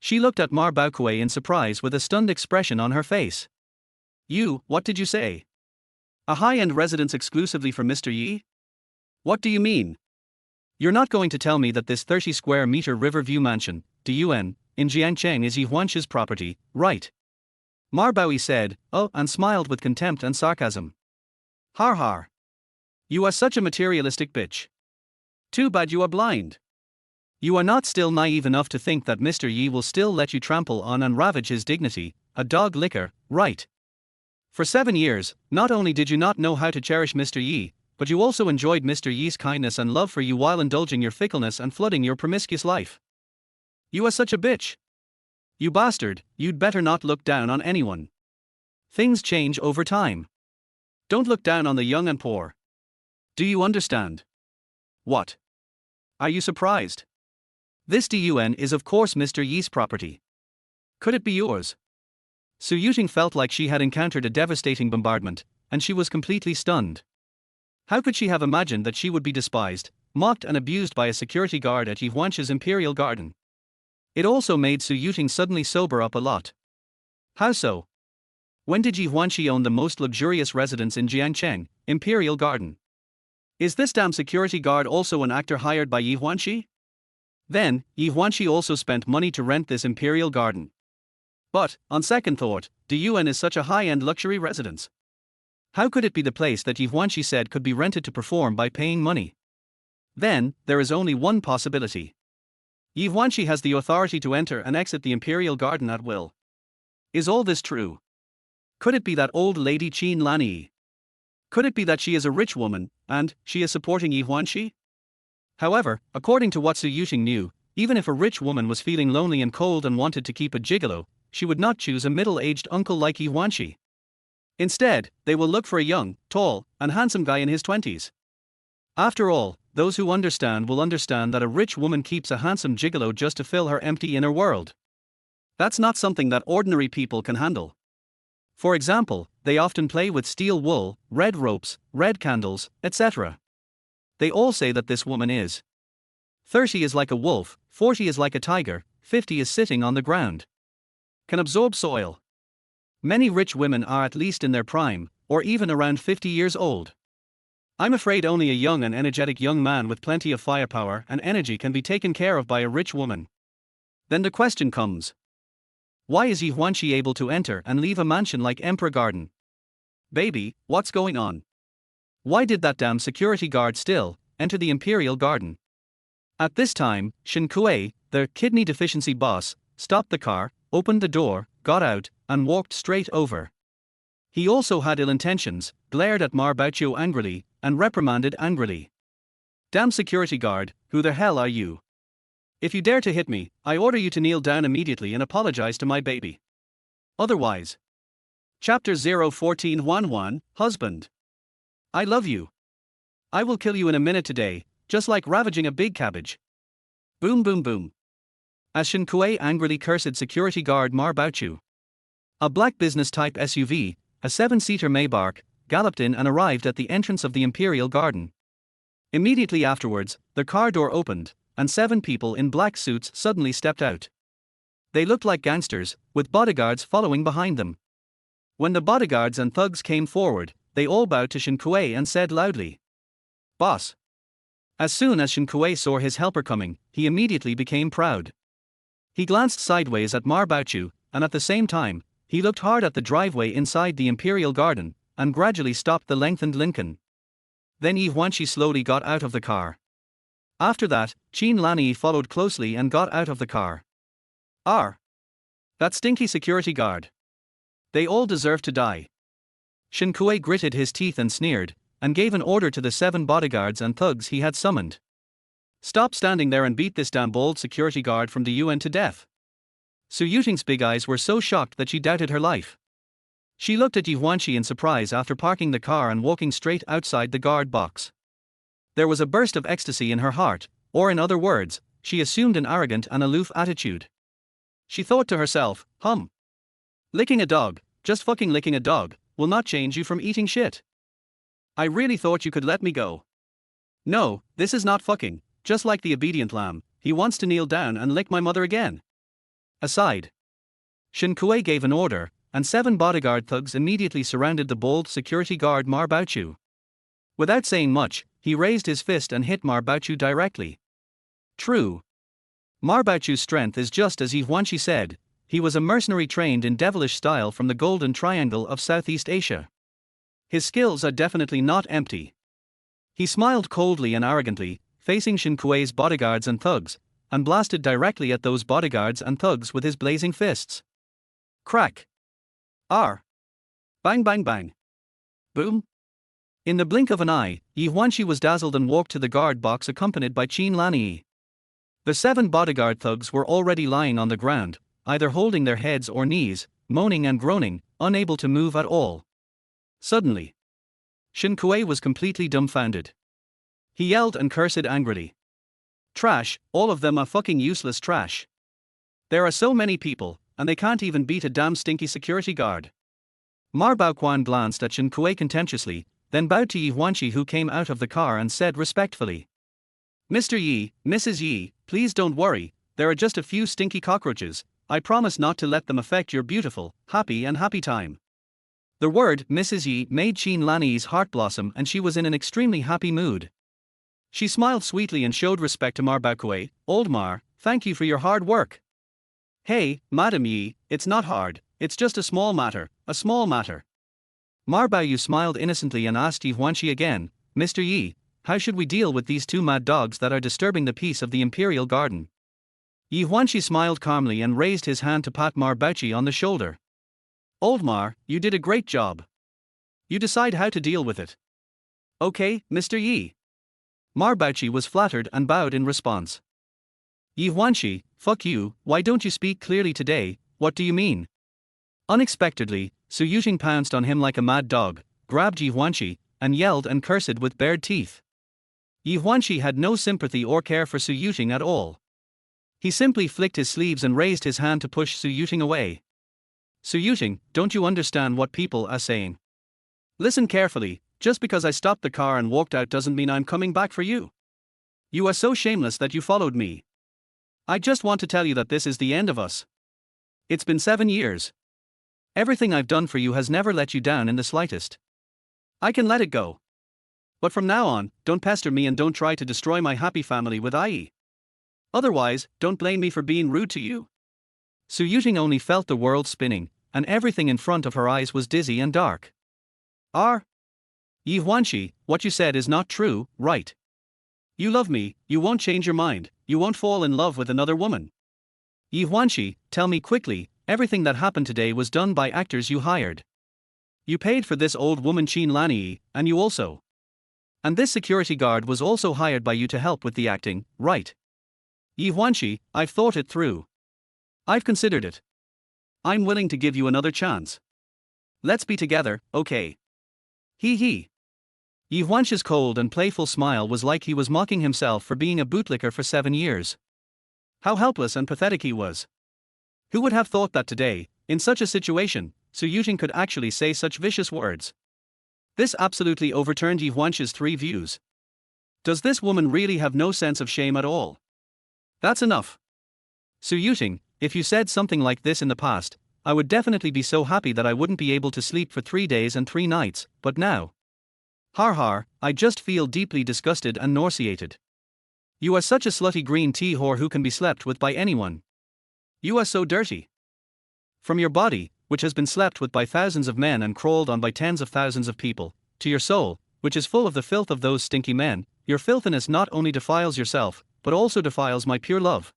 She looked at Ma Baoqiu in surprise with a stunned expression on her face. You, what did you say? A high-end residence exclusively for Mr. Yi? What do you mean? You're not going to tell me that this 30-square-meter Riverview mansion, the UN, in Jiangcheng is Ye Huānxī's property, right? Ma Baoqiu said, oh, and smiled with contempt and sarcasm. Har har. You are such a materialistic bitch. Too bad you are blind. You are not still naive enough to think that Mr. Yi will still let you trample on and ravage his dignity, a dog licker, right? For 7 years, not only did you not know how to cherish Mr. Yi, but you also enjoyed Mr. Yi's kindness and love for you while indulging your fickleness and flooding your promiscuous life. You are such a bitch. You bastard, you'd better not look down on anyone. Things change over time. Don't look down on the young and poor. Do you understand? What? Are you surprised? This DUN is of course Mr. Yi's property. Could it be yours? Su Yuting felt like she had encountered a devastating bombardment, and she was completely stunned. How could she have imagined that she would be despised, mocked and abused by a security guard at Ye Huānxī's Imperial Garden? It also made Su Yuting suddenly sober up a lot. How so? When did Ye Huānxī own the most luxurious residence in Jiangcheng, Imperial Garden? Is this damn security guard also an actor hired by Ye Huānxī? Then, Ye Huānxī also spent money to rent this Imperial Garden. But, on second thought, the UN is such a high-end luxury residence. How could it be the place that Ye Huānxī said could be rented to perform by paying money? Then, there is only one possibility. Ye Huānxī has the authority to enter and exit the Imperial Garden at will. Is all this true? Could it be that old lady Qin Lanyi? Could it be that she is a rich woman, and she is supporting Ye Huānxī? However, according to what Su Yuting knew, even if a rich woman was feeling lonely and cold and wanted to keep a gigolo, she would not choose a middle-aged uncle like Ye Huānxī. Instead, they will look for a young, tall, and handsome guy in his 20s. After all, those who understand will understand that a rich woman keeps a handsome gigolo just to fill her empty inner world. That's not something that ordinary people can handle. For example, they often play with steel wool, red ropes, red candles, etc. They all say that this woman is 30 is like a wolf, 40 is like a tiger, 50 is sitting on the ground. Can absorb soil. Many rich women are at least in their prime, or even around 50 years old. I'm afraid only a young and energetic young man with plenty of firepower and energy can be taken care of by a rich woman. Then the question comes. Why is Ye Huānxī able to enter and leave a mansion like Emperor Garden? Baby, what's going on? Why did that damn security guard still enter the Imperial Garden? At this time, Shen Kuei, the kidney deficiency boss, stopped the car, opened the door, got out, and walked straight over. He also had ill intentions, glared at Ma Baoqiu angrily, and reprimanded angrily. Damn security guard, who the hell are you? If you dare to hit me, I order you to kneel down immediately and apologize to my baby. Otherwise. Chapter 01411, Husband. I love you. I will kill you in a minute today, just like ravaging a big cabbage. Boom boom boom. As Shen Kuei angrily cursed security guard Ma Baoqiu. A black business-type SUV, a 7-seater Maybach, galloped in and arrived at the entrance of the Imperial Garden. Immediately afterwards, the car door opened, and 7 people in black suits suddenly stepped out. They looked like gangsters, with bodyguards following behind them. When the bodyguards and thugs came forward, they all bowed to Shen Kuei and said loudly, "Boss." As soon as Shen Kuei saw his helper coming, he immediately became proud. He glanced sideways at Ma Baoqiu, and at the same time, he looked hard at the driveway inside the Imperial Garden, and gradually stopped the lengthened Lincoln. Then Ye Huānxī slowly got out of the car. After that, Qin Lanyi followed closely and got out of the car. That stinky security guard. They all deserve to die. Shen Kuei gritted his teeth and sneered, and gave an order to the 7 bodyguards and thugs he had summoned. Stop standing there and beat this damn bold security guard from the UN to death. Su Yuting's big eyes were so shocked that she doubted her life. She looked at Ye Huānxī in surprise after parking the car and walking straight outside the guard box. There was a burst of ecstasy in her heart, or in other words, she assumed an arrogant and aloof attitude. She thought to herself, licking a dog, just fucking licking a dog, will not change you from eating shit. I really thought you could let me go. No, this is not fucking, just like the obedient lamb, he wants to kneel down and lick my mother again. Aside. Shen Kuei gave an order, and 7 bodyguard thugs immediately surrounded the bold security guard Ma Baoqiu. Without saying much, he raised his fist and hit Ma Baoqiu directly. True. Ma Baoqiu's strength is just as Ye Huānxī said, he was a mercenary trained in devilish style from the Golden Triangle of Southeast Asia. His skills are definitely not empty. He smiled coldly and arrogantly, facing Shen Kuei's bodyguards and thugs, and blasted directly at those bodyguards and thugs with his blazing fists. Crack. Bang bang bang. Boom. In the blink of an eye, Ye Huānxī was dazzled and walked to the guard box accompanied by Qin Lanyi. The 7 bodyguard thugs were already lying on the ground, either holding their heads or knees, moaning and groaning, unable to move at all. Suddenly, Shen Kuei was completely dumbfounded. He yelled and cursed angrily. Trash, all of them are fucking useless trash. There are so many people, and they can't even beat a damn stinky security guard. Ma Baoqiu glanced at Shen Kuei contemptuously, then bowed to Ye Huānxī who came out of the car and said respectfully, Mr. Yi, Mrs. Yi, please don't worry, there are just a few stinky cockroaches, I promise not to let them affect your beautiful, happy time. The word Mrs. Yi made Qin Lanyi's heart blossom and she was in an extremely happy mood. She smiled sweetly and showed respect to Ma Baoqiu. Old Mar, thank you for your hard work. Hey, Madam Yi, it's not hard, it's just a small matter, a small matter. Ma Baoqiu smiled innocently and asked Ye Huānxī again, Mr. Yi, how should we deal with these 2 mad dogs that are disturbing the peace of the Imperial Garden? Ye Huānxī smiled calmly and raised his hand to pat Ma Baoqiu on the shoulder. Old Mar, you did a great job. You decide how to deal with it. Okay, Mr. Yi. Ma Baoqiu was flattered and bowed in response. Ye Huānxī, fuck you, why don't you speak clearly today, what do you mean? Unexpectedly, Su Yuting pounced on him like a mad dog, grabbed Ye Huānxī, and yelled and cursed with bared teeth. Ye Huānxī had no sympathy or care for Su Yuting at all. He simply flicked his sleeves and raised his hand to push Su Yuting away. Su Yuting, don't you understand what people are saying? Listen carefully, just because I stopped the car and walked out doesn't mean I'm coming back for you. You are so shameless that you followed me. I just want to tell you that this is the end of us. It's been 7 years. Everything I've done for you has never let you down in the slightest. I can let it go. But from now on, don't pester me and don't try to destroy my happy family with Ye. Otherwise, don't blame me for being rude to you. Su Yuting only felt the world spinning, and everything in front of her eyes was dizzy and dark. Ye Huānxī, what you said is not true, right? You love me, you won't change your mind, you won't fall in love with another woman. Ye Huānxī, tell me quickly, everything that happened today was done by actors you hired. You paid for this old woman Qin Lanyi, and you also. And this security guard was also hired by you to help with the acting, right? Ye Huānxī, I've thought it through. I've considered it. I'm willing to give you another chance. Let's be together, okay? He. Ye Huānxī's cold and playful smile was like he was mocking himself for being a bootlicker for 7 years. How helpless and pathetic he was. Who would have thought that today, in such a situation, Su Yuting could actually say such vicious words? This absolutely overturned Ye Huānxī's 3 views. Does this woman really have no sense of shame at all? That's enough. Su Yuting, if you said something like this in the past, I would definitely be so happy that I wouldn't be able to sleep for 3 days and 3 nights, but now. Har, I just feel deeply disgusted and nauseated. You are such a slutty green tea whore who can be slept with by anyone. You are so dirty. From your body, which has been slept with by thousands of men and crawled on by tens of thousands of people, to your soul, which is full of the filth of those stinky men, your filthiness not only defiles yourself, but also defiles my pure love.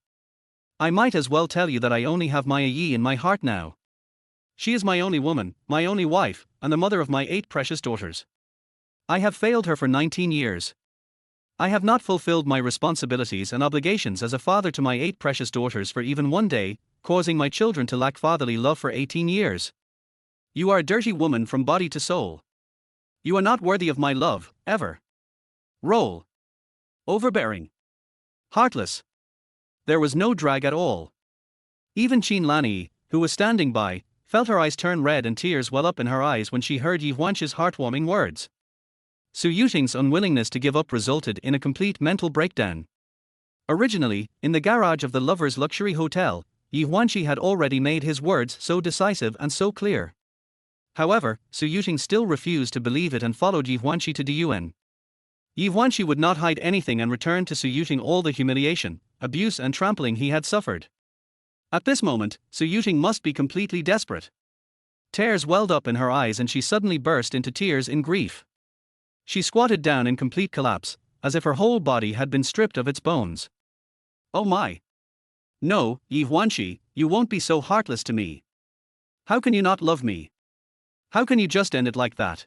I might as well tell you that I only have my Ye in my heart now. She is my only woman, my only wife, and the mother of my 8 precious daughters. I have failed her for 19 years. I have not fulfilled my responsibilities and obligations as a father to my 8 precious daughters for even 1 day, causing my children to lack fatherly love for 18 years. You are a dirty woman from body to soul. You are not worthy of my love, ever. Roll. Overbearing. Heartless. There was no drag at all. Even Qin Lanyi, who was standing by, felt her eyes turn red and tears well up in her eyes when she heard Ye Huānxī's heartwarming words. Su Yuting's unwillingness to give up resulted in a complete mental breakdown. Originally, in the garage of the lovers' luxury hotel, Ye Huānxī had already made his words so decisive and so clear. However, Su Yuting still refused to believe it and followed Ye Huānxī to the UN. Ye Huānxī would not hide anything and returned to Su Yuting all the humiliation, abuse and trampling he had suffered. At this moment, Su Yuting must be completely desperate. Tears welled up in her eyes and she suddenly burst into tears in grief. She squatted down in complete collapse, as if her whole body had been stripped of its bones. Oh my! No, Ye Huānxī, you won't be so heartless to me. How can you not love me? How can you just end it like that?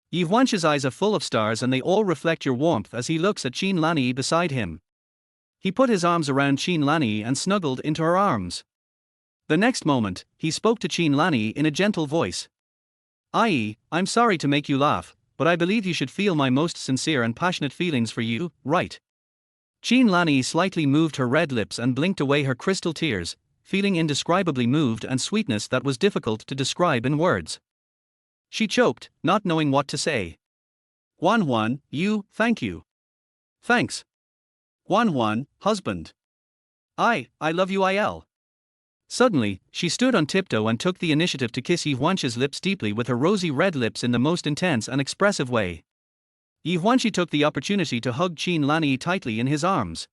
Ye Huānxī's eyes are full of stars and they all reflect your warmth as he looks at Qin Lanyi beside him. He put his arms around Qin Lanyi and snuggled into her arms. The next moment, he spoke to Qin Lanyi in a gentle voice. I'm sorry to make you laugh, but I believe you should feel my most sincere and passionate feelings for you, right? Qin Lanyi slightly moved her red lips and blinked away her crystal tears, feeling indescribably moved and sweetness that was difficult to describe in words. She choked, not knowing what to say. Huan, thank you. Thanks. Huan, husband. I love you Il. Suddenly, she stood on tiptoe and took the initiative to kiss Ye Huānxī's lips deeply with her rosy red lips in the most intense and expressive way. Ye Huānxī took the opportunity to hug Qin Lanyi tightly in his arms.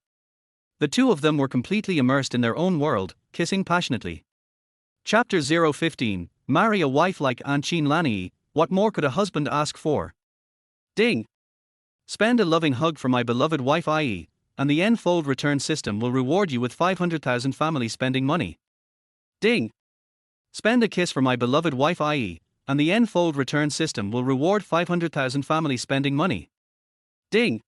The two of them were completely immersed in their own world, kissing passionately. Chapter 015, Marry a wife like Aunt Qin Lanyi, what more could a husband ask for? Ding! Spend a loving hug for my beloved wife Ye, and the N-fold return system will reward you with 500,000 family spending money. Ding! Spend a kiss for my beloved wife Ye, and the N-fold return system will reward 500,000 family spending money. Ding!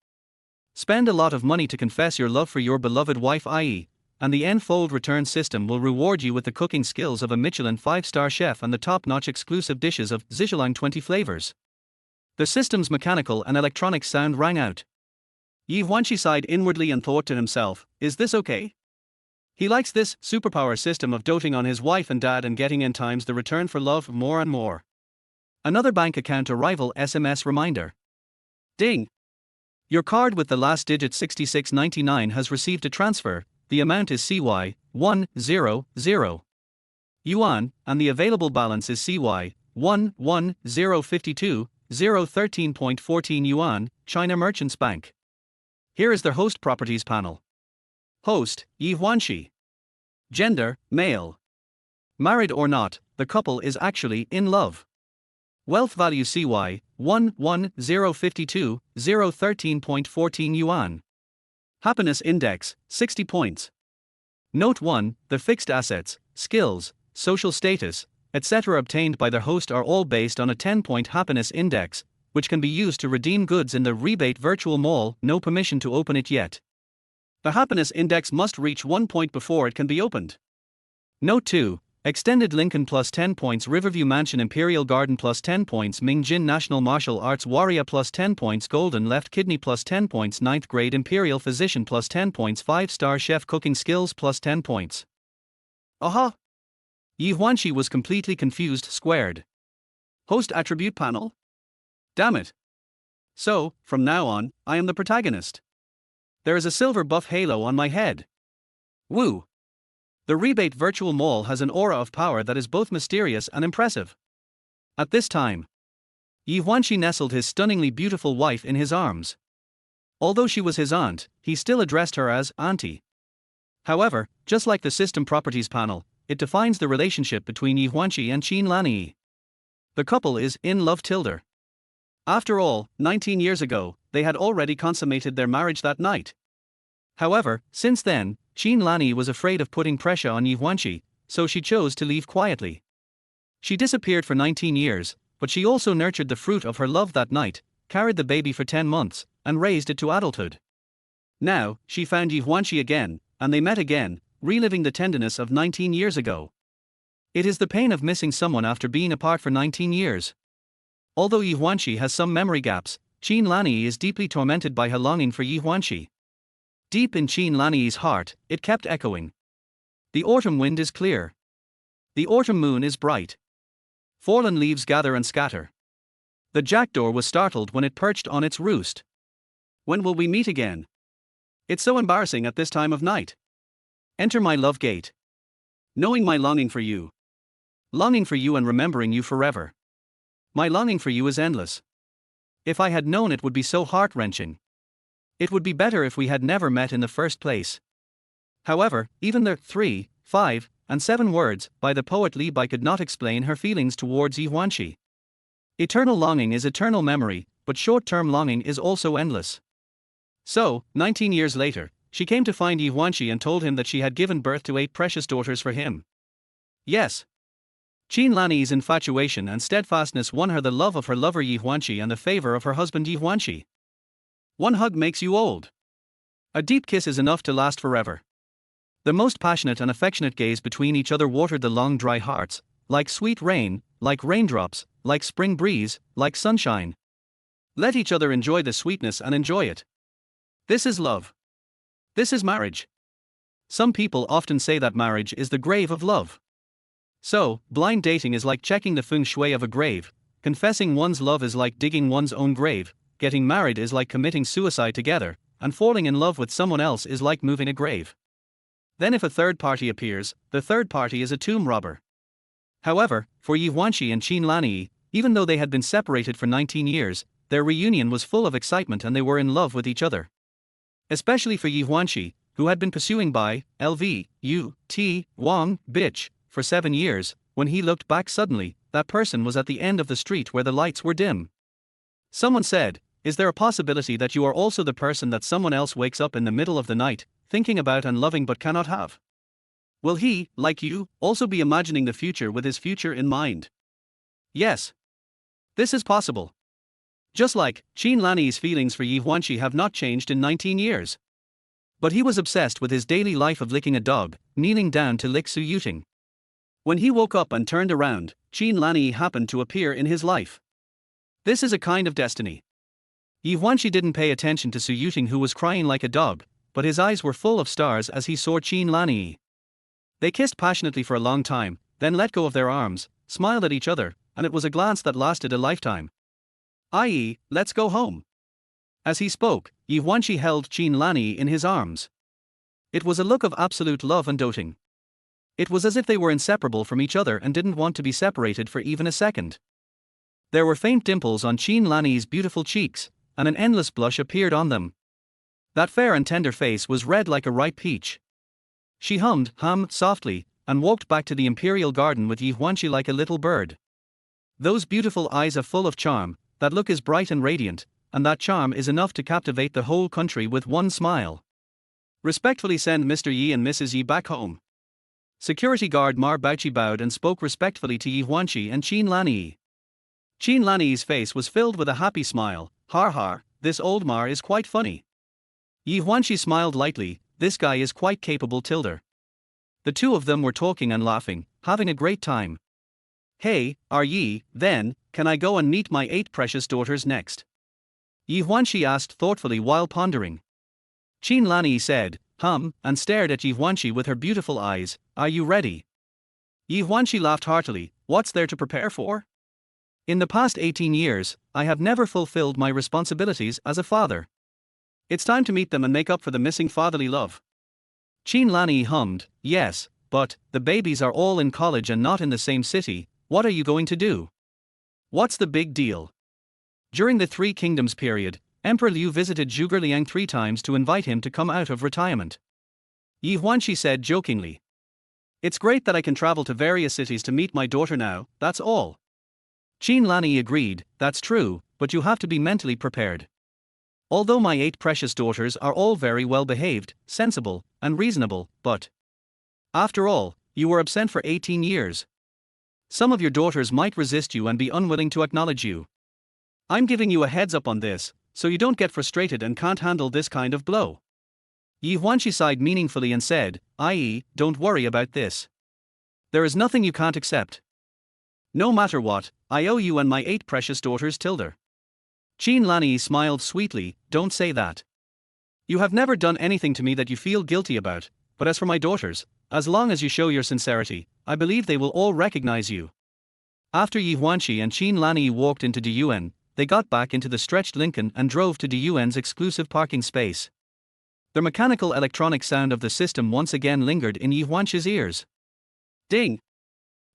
Spend a lot of money to confess your love for your beloved wife Ye, and the N-fold return system will reward you with the cooking skills of a Michelin 5-star chef and the top-notch exclusive dishes of Zhijiang 20 flavors. The system's mechanical and electronic sound rang out. Ye Huānxī sighed inwardly and thought to himself, is this okay? He likes this superpower system of doting on his wife and dad and getting n times the return for love more and more. Another bank account arrival SMS reminder. Ding! Your card with the last digit 6699 has received a transfer. The amount is CY 100 yuan, and the available balance is CY 11052 013.14 yuan, China Merchants Bank. Here is their host properties panel. Host, Ye Huānxī. Gender, male. Married or not, the couple is actually in love. Wealth value CY 11052 013.14 yuan. Happiness index 60 points. Note 1: the fixed assets, skills, social status, etc. obtained by the host are all based on a 10-point happiness index, which can be used to redeem goods in the rebate virtual mall. No permission to open it yet. The happiness index must reach 1 point before it can be opened. Note 2: Extended Lincoln plus 10 points, Riverview Mansion Imperial Garden plus 10 points, Mingjin National Martial Arts Warrior plus 10 points, Golden Left Kidney plus 10 points, 9th Grade Imperial Physician plus 10 points, 5-star Chef Cooking Skills plus 10 points. Aha! Ye Huānxī was completely confused squared. Host attribute panel? Damn it. So, from now on, I am the protagonist. There is a silver buff halo on my head. Woo! The rebate virtual mall has an aura of power that is both mysterious and impressive. At this time, Ye Huānxī nestled his stunningly beautiful wife in his arms. Although she was his aunt, he still addressed her as Auntie. However, just like the system properties panel, it defines the relationship between Ye Huānxī and Qin Lanyi. The couple is in love tilde. After all, 19 years ago, they had already consummated their marriage that night. However, since then, Qin Lanyi was afraid of putting pressure on Ye Huānxī, so she chose to leave quietly. She disappeared for 19 years, but she also nurtured the fruit of her love that night, carried the baby for 10 months, and raised it to adulthood. Now, she found Ye Huānxī again, and they met again, reliving the tenderness of 19 years ago. It is the pain of missing someone after being apart for 19 years. Although Ye Huānxī has some memory gaps, Qin Lanyi is deeply tormented by her longing for Ye Huānxī. Deep in Qin Lanyi's heart, it kept echoing. The autumn wind is clear. The autumn moon is bright. Fallen leaves gather and scatter. The jackdaw was startled when it perched on its roost. When will we meet again? It's so embarrassing at this time of night. Enter my love gate. Knowing my longing for you. Longing for you and remembering you forever. My longing for you is endless. If I had known it would be so heart-wrenching. It would be better if we had never met in the first place. However, even the 3, 5, and 7 words by the poet Li Bai could not explain her feelings towards Ye Huānxī. Eternal longing is eternal memory, but short-term longing is also endless. So, 19 years later, she came to find Ye Huānxī and told him that she had given birth to 8 precious daughters for him. Yes. Qin Lanyi's infatuation and steadfastness won her the love of her lover Ye Huānxī and the favor of her husband Ye Huānxī. One hug makes you old. A deep kiss is enough to last forever. The most passionate and affectionate gaze between each other watered the long dry hearts, like sweet rain, like raindrops, like spring breeze, like sunshine. Let each other enjoy the sweetness and enjoy it. This is love. This is marriage. Some people often say that marriage is the grave of love. So, blind dating is like checking the feng shui of a grave, confessing one's love is like digging one's own grave, getting married is like committing suicide together, and falling in love with someone else is like moving a grave. Then if a third party appears, the third party is a tomb robber. However, for Ye Huānxī and Qin Lanyi, even though they had been separated for 19 years, their reunion was full of excitement and they were in love with each other. Especially for Ye Huānxī, who had been pursuing Bai, Wang, bitch, for 7 years, when he looked back suddenly, that person was at the end of the street where the lights were dim. Someone said, is there a possibility that you are also the person that someone else wakes up in the middle of the night, thinking about and loving but cannot have? Will he, like you, also be imagining the future with his future in mind? Yes. This is possible. Just like, Qin Lanyi's feelings for Ye Huānxī have not changed in 19 years. But he was obsessed with his daily life of licking a dog, kneeling down to lick Su Yuting. When he woke up and turned around, Qin Lanyi happened to appear in his life. This is a kind of destiny. Ye Huānxī didn't pay attention to Su Yuting who was crying like a dog, but his eyes were full of stars as he saw Qin Lanyi. They kissed passionately for a long time, then let go of their arms, smiled at each other, and it was a glance that lasted a lifetime. I.e., let's go home. As he spoke, Ye Huānxī held Qin Lanyi in his arms. It was a look of absolute love and doting. It was as if they were inseparable from each other and didn't want to be separated for even a second. There were faint dimples on Qin Lanyi's beautiful cheeks, and an endless blush appeared on them. That fair and tender face was red like a ripe peach. She hummed softly, and walked back to the imperial garden with Ye Huānxī like a little bird. Those beautiful eyes are full of charm, that look is bright and radiant, and that charm is enough to captivate the whole country with one smile. Respectfully send Mr. Yi and Mrs. Yi back home. Security guard Mar Baoqi bowed and spoke respectfully to Ye Huānxī and Qin Lanyi. Qin Lanyi's face was filled with a happy smile. Har har, this old Mar is quite funny. Ye Huānxī smiled lightly. This guy is quite capable tilder. The two of them were talking and laughing, having a great time. Hey, are ye, then, can I go and meet my 8 precious daughters next? Ye Huānxī asked thoughtfully while pondering. Qin Lanyi said, and stared at Ye Huānxī with her beautiful eyes. Are you ready? Ye Huānxī laughed heartily. What's there to prepare for? In the past 18 years, I have never fulfilled my responsibilities as a father. It's time to meet them and make up for the missing fatherly love. Qin Lanyi hummed, yes, but the babies are all in college and not in the same city. What are you going to do? What's the big deal? During the Three Kingdoms period, Emperor Liu visited Zhuge Liang 3 times to invite him to come out of retirement. Ye Huānxī said jokingly. It's great that I can travel to various cities to meet my daughter now, that's all. Qin Lanyi agreed, that's true, but you have to be mentally prepared. Although my 8 precious daughters are all very well behaved, sensible, and reasonable, but after all, you were absent for 18 years. Some of your daughters might resist you and be unwilling to acknowledge you. I'm giving you a heads up on this, so you don't get frustrated and can't handle this kind of blow. Ye Huānxī sighed meaningfully and said, i.e., don't worry about this. There is nothing you can't accept. No matter what, I owe you and my 8 precious daughters tilde. Qin Lanyi smiled sweetly, don't say that. You have never done anything to me that you feel guilty about, but as for my daughters, as long as you show your sincerity, I believe they will all recognize you. After Ye Huānxī and Qin Lanyi walked into Diyuan, they got back into the stretched Lincoln and drove to Diyuan's exclusive parking space. The mechanical electronic sound of the system once again lingered in Ye Huānxī's ears. Ding!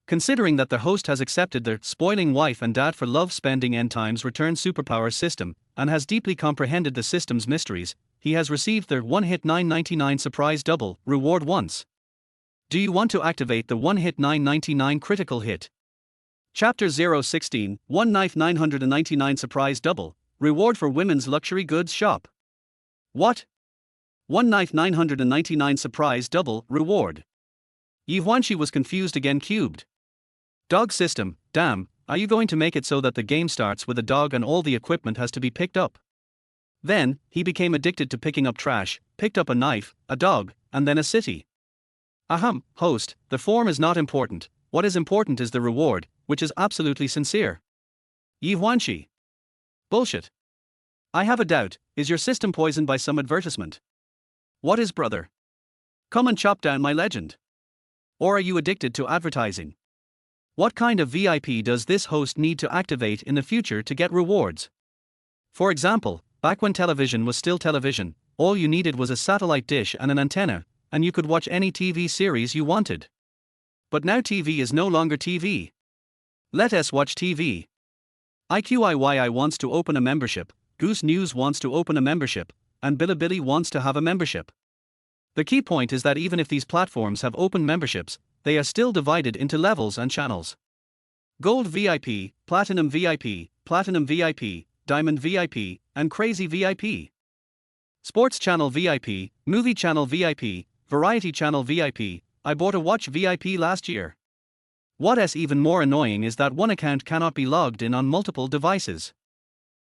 Considering that the host has accepted the spoiling wife and dad for love spending end times return superpower system, and has deeply comprehended the system's mysteries, he has received the one-hit 999 surprise double reward once. Do you want to activate the one-hit 999 critical hit? Chapter 016, One Knife 999 surprise double, reward for women's luxury goods shop. What? One Knife 999 surprise double reward. Ye Huānxī was confused again cubed. Dog system, damn, are you going to make it so that the game starts with a dog and all the equipment has to be picked up? Then, he became addicted to picking up trash, picked up a knife, a dog, and then a city. Host, the form is not important, what is important is the reward, which is absolutely sincere. Ye Huānxī. Bullshit. I have a doubt, is your system poisoned by some advertisement? What is brother? Come and chop down my legend. Or are you addicted to advertising? What kind of VIP does this host need to activate in the future to get rewards? For example, back when television was still television, all you needed was a satellite dish and an antenna, and you could watch any TV series you wanted. But now TV is no longer TV. Let us watch TV. IQIYI wants to open a membership, Goose News wants to open a membership, and Bilibili wants to have a membership. The key point is that even if these platforms have open memberships, they are still divided into levels and channels. Gold VIP, Platinum VIP, Diamond VIP, and Crazy VIP. Sports Channel VIP, Movie Channel VIP, Variety Channel VIP. I bought a watch VIP last year. What's even more annoying is that one account cannot be logged in on multiple devices.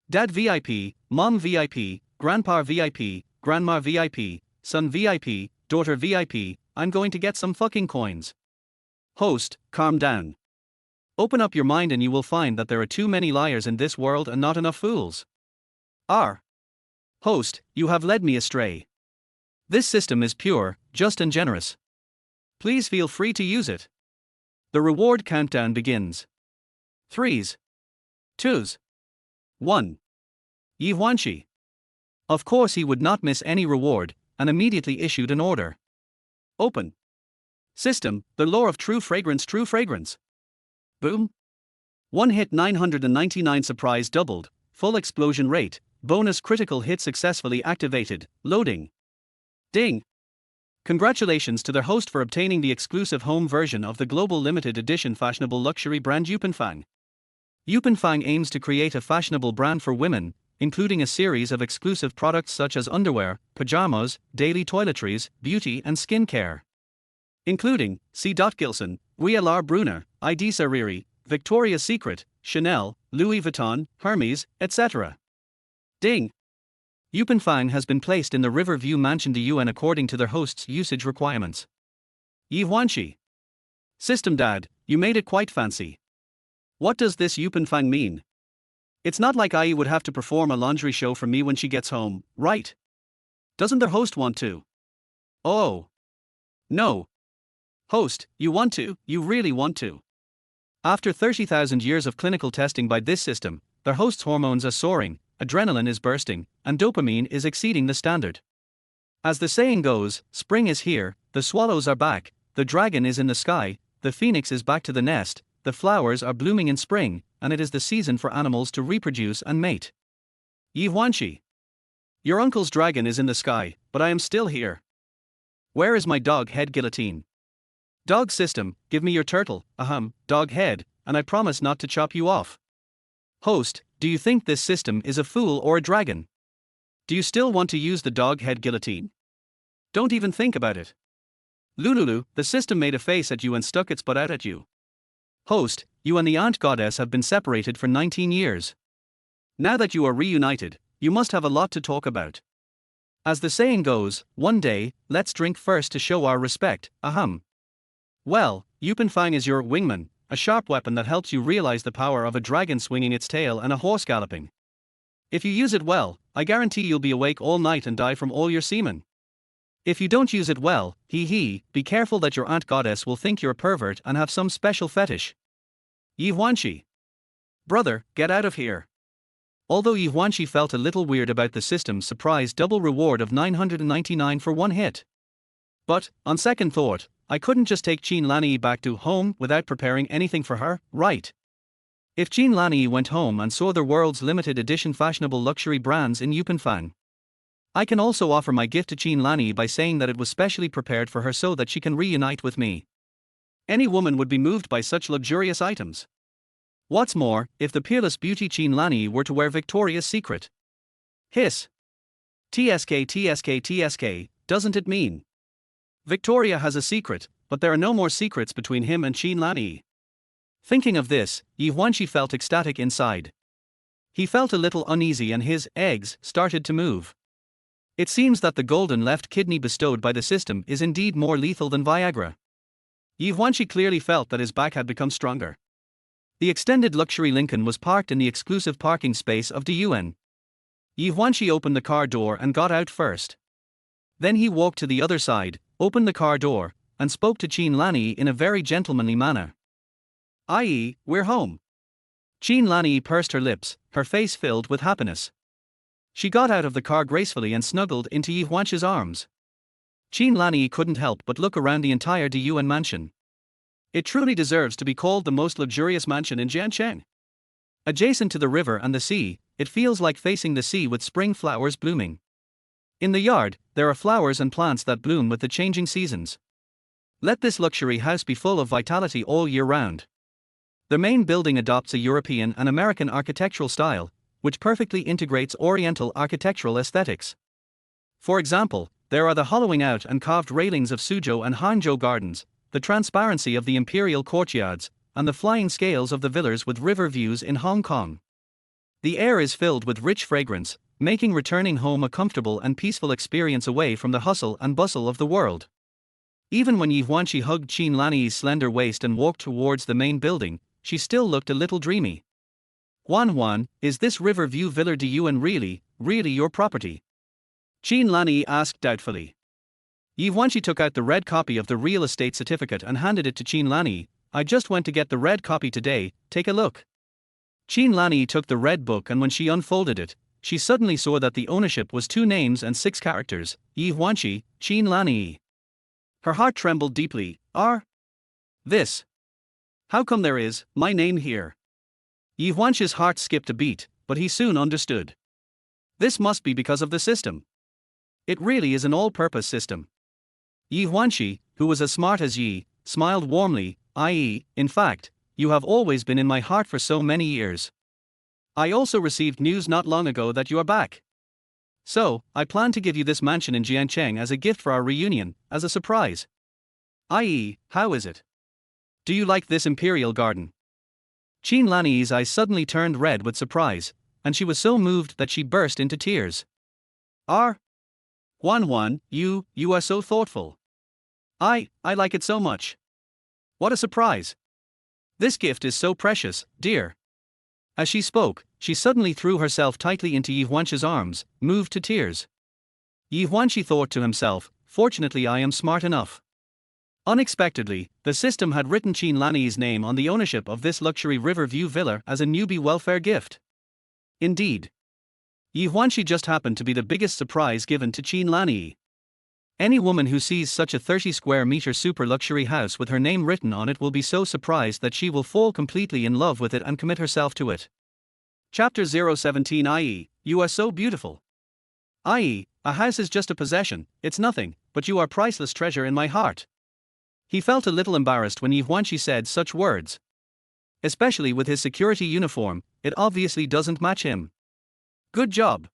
Dad VIP, Mom VIP, Grandpa VIP, Grandma VIP, Son VIP, Daughter VIP. I'm going to get some fucking coins. Host, calm down. Open up your mind and you will find that there are too many liars in this world and not enough fools. Host, you have led me astray. This system is pure, just and generous. Please feel free to use it. The reward countdown begins. 3s, 2s, 1. Ye Huānxī. Of course he would not miss any reward, and immediately issued an order. Open. System, the law of true fragrance. Boom. One hit 999 surprise doubled, full explosion rate, bonus critical hit successfully activated, loading. Ding. Congratulations to their host for obtaining the exclusive home version of the global limited edition fashionable luxury brand Ye Huānxī. Ye Huānxī aims to create a fashionable brand for women, including a series of exclusive products such as underwear, pajamas, daily toiletries, beauty and skin care. Including C. Gilson, VLR Brunner, ID Sariri, Victoria's Secret, Chanel, Louis Vuitton, Hermes, etc. Ding! Ye Huānxī has been placed in the Riverview Mansion DUN according to their host's usage requirements. Ye Huānxī. System Dad, you made it quite fancy. What does this Ye Huānxī mean? It's not like I would have to perform a laundry show for me when she gets home, right? Doesn't their host want to? Oh. No. Host, you want to, you really want to. After 30,000 years of clinical testing by this system, their host's hormones are soaring, adrenaline is bursting, and dopamine is exceeding the standard. As the saying goes, spring is here, the swallows are back, the dragon is in the sky, the phoenix is back to the nest, the flowers are blooming in spring, and it is the season for animals to reproduce and mate. Ye Huānxī. Your uncle's dragon is in the sky, but I am still here. Where is my dog head guillotine? Dog system, give me your turtle, dog head, and I promise not to chop you off. Host, do you think this system is a fool or a dragon? Do you still want to use the dog head guillotine? Don't even think about it. Lululu, the system made a face at you and stuck its butt out at you. Host, you and the ant goddess have been separated for 19 years. Now that you are reunited, you must have a lot to talk about. As the saying goes, one day, let's drink first to show our respect, Well, Ye Huānxī is your wingman, a sharp weapon that helps you realize the power of a dragon swinging its tail and a horse galloping. If you use it well, I guarantee you'll be awake all night and die from all your semen. If you don't use it well, be careful that your ant goddess will think you're a pervert and have some special fetish. Ye Huānxī. Brother, get out of here. Although Ye Huānxī felt a little weird about the system's surprise double reward of 999 for one hit. But, on second thought, I couldn't just take Qin Lanyi back to home without preparing anything for her, right? If Qin Lanyi went home and saw the world's limited edition fashionable luxury brands in Ye Huānxī, I can also offer my gift to Qin Lanyi by saying that it was specially prepared for her so that she can reunite with me. Any woman would be moved by such luxurious items. What's more, if the peerless beauty Qin Lanyi were to wear Victoria's Secret. Hiss. TSK, doesn't it mean? Victoria has a secret, but there are no more secrets between him and Qin Lanyi. Thinking of this, Ye Huānxī felt ecstatic inside. He felt a little uneasy and his eggs started to move. It seems that the golden left kidney bestowed by the system is indeed more lethal than Viagra. Ye Huānxī clearly felt that his back had become stronger. The extended luxury Lincoln was parked in the exclusive parking space of the UN. Ye Huānxī opened the car door and got out first. Then he walked to the other side, opened the car door, and spoke to Qin Lanyi in a very gentlemanly manner. I.e., we're home. Qin Lanyi pursed her lips, her face filled with happiness. She got out of the car gracefully and snuggled into Ye Huānxī's arms. Qin Lanyi couldn't help but look around the entire DUN mansion. It truly deserves to be called the most luxurious mansion in Jiangcheng. Adjacent to the river and the sea, it feels like facing the sea with spring flowers blooming. In the yard, there are flowers and plants that bloom with the changing seasons. Let this luxury house be full of vitality all year round. The main building adopts a European and American architectural style, which perfectly integrates Oriental architectural aesthetics. For example, there are the hollowing out and carved railings of Suzhou and Hangzhou gardens, the transparency of the imperial courtyards, and the flying scales of the villas with river views in Hong Kong. The air is filled with rich fragrance, making returning home a comfortable and peaceful experience away from the hustle and bustle of the world. Even when Ye Huānxī hugged Qin Lanyi's slender waist and walked towards the main building, she still looked a little dreamy. Huan, is this Riverview Villa DUN really your property? Qin Lanyi asked doubtfully. Ye Huānxī took out the red copy of the real estate certificate and handed it to Qin Lanyi. I just went to get the red copy today, take a look. Qin Lanyi took the red book, and when she unfolded it, she suddenly saw that the ownership was 2 names and 6 characters, Ye Huānxī, Qin Lanyi. Her heart trembled deeply. This. How come there is my name here? Ye Huānxī's heart skipped a beat, but he soon understood. This must be because of the system. It really is an all-purpose system. Ye Huānxī, who was as smart as Yi, smiled warmly, i.e., in fact, you have always been in my heart for so many years. I also received news not long ago that you are back. So, I plan to give you this mansion in Jiangcheng as a gift for our reunion, as a surprise. I.e., how is it? Do you like this imperial garden? Qin Lanyi's eyes suddenly turned red with surprise, and she was so moved that she burst into tears. Huan, you are so thoughtful. I like it so much. What a surprise. This gift is so precious, dear. As she spoke, she suddenly threw herself tightly into Ye Huānxī's arms, moved to tears. Ye Huānxī thought to himself, fortunately I am smart enough. Unexpectedly, the system had written Qin Lanyi's name on the ownership of this luxury Riverview villa as a newbie welfare gift. Indeed. Ye Huānxī just happened to be the biggest surprise given to Qin Lanyi. Any woman who sees such a 30 square meter super luxury house with her name written on it will be so surprised that she will fall completely in love with it and commit herself to it. Chapter 017 i.e., you are so beautiful. I.e., a house is just a possession, it's nothing, but you are priceless treasure in my heart. He felt a little embarrassed when Ye Huānxī said such words. Especially with his security uniform, it obviously doesn't match him. Good job.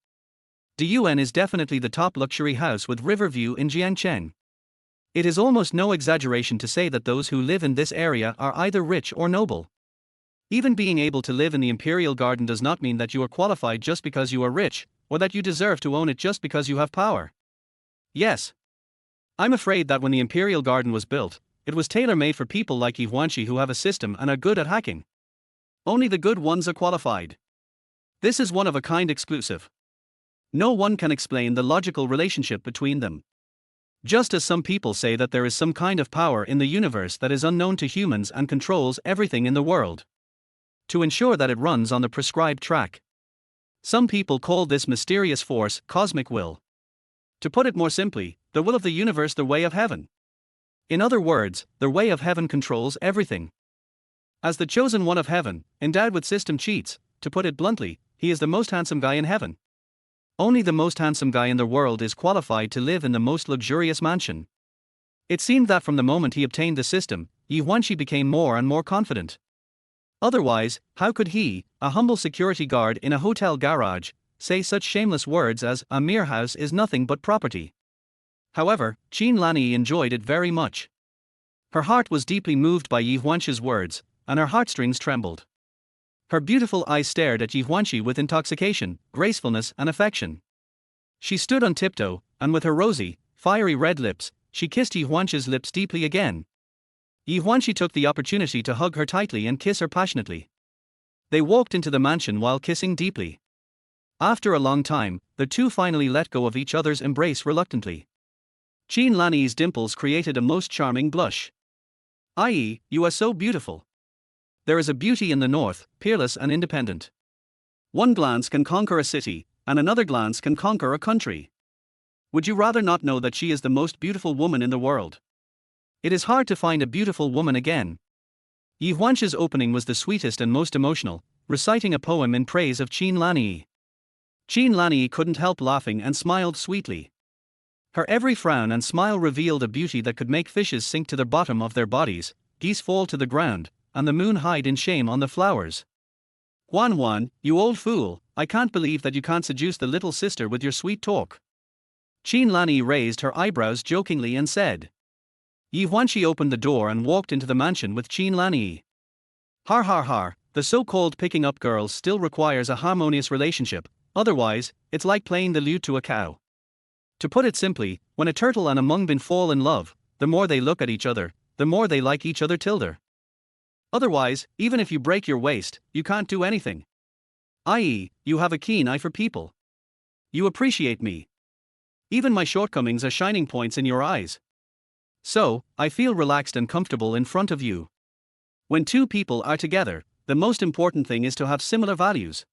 The UN is definitely the top luxury house with Riverview in Jiangcheng. It is almost no exaggeration to say that those who live in this area are either rich or noble. Even being able to live in the Imperial Garden does not mean that you are qualified just because you are rich, or that you deserve to own it just because you have power. Yes. I'm afraid that when the Imperial Garden was built, it was tailor-made for people like Ye Huānxī who have a system and are good at hacking. Only the good ones are qualified. This is one of a kind exclusive. No one can explain the logical relationship between them. Just as some people say that there is some kind of power in the universe that is unknown to humans and controls everything in the world, to ensure that it runs on the prescribed track. Some people call this mysterious force cosmic will. To put it more simply, the will of the universe, the way of heaven. In other words, the way of heaven controls everything. As the chosen one of heaven, endowed with system cheats, to put it bluntly, he is the most handsome guy in heaven. Only the most handsome guy in the world is qualified to live in the most luxurious mansion. It seemed that from the moment he obtained the system, Ye Huānxī became more and more confident. Otherwise, how could he, a humble security guard in a hotel garage, say such shameless words as, a mere house is nothing but property? However, Qin Lanyi enjoyed it very much. Her heart was deeply moved by Ye Huānxī's words, and her heartstrings trembled. Her beautiful eyes stared at Ye Huānxī with intoxication, gracefulness and affection. She stood on tiptoe, and with her rosy, fiery red lips, she kissed Ye Huānxī's lips deeply again. Ye Huānxī took the opportunity to hug her tightly and kiss her passionately. They walked into the mansion while kissing deeply. After a long time, the two finally let go of each other's embrace reluctantly. Qin Lanyi's dimples created a most charming blush. I.e., you are so beautiful. There is a beauty in the north, peerless and independent. One glance can conquer a city, and another glance can conquer a country. Would you rather not know that she is the most beautiful woman in the world? It is hard to find a beautiful woman again. Ye Huānxī's opening was the sweetest and most emotional, reciting a poem in praise of Qin Lanyi. Qin Lanyi couldn't help laughing and smiled sweetly. Her every frown and smile revealed a beauty that could make fishes sink to the bottom of their bodies, geese fall to the ground, and the moon hide in shame on the flowers. Huan, you old fool, I can't believe that you can't seduce the little sister with your sweet talk. Qin Lanyi raised her eyebrows jokingly and said. Ye Huānxī opened the door and walked into the mansion with Qin Lanyi. Har, the so-called picking up girls still requires a harmonious relationship, otherwise, it's like playing the lute to a cow. To put it simply, when a turtle and a mungbean fall in love, the more they look at each other, the more they like each other tilde. Otherwise, even if you break your waist, you can't do anything. I.e., you have a keen eye for people. You appreciate me. Even my shortcomings are shining points in your eyes. So, I feel relaxed and comfortable in front of you. When two people are together, the most important thing is to have similar values.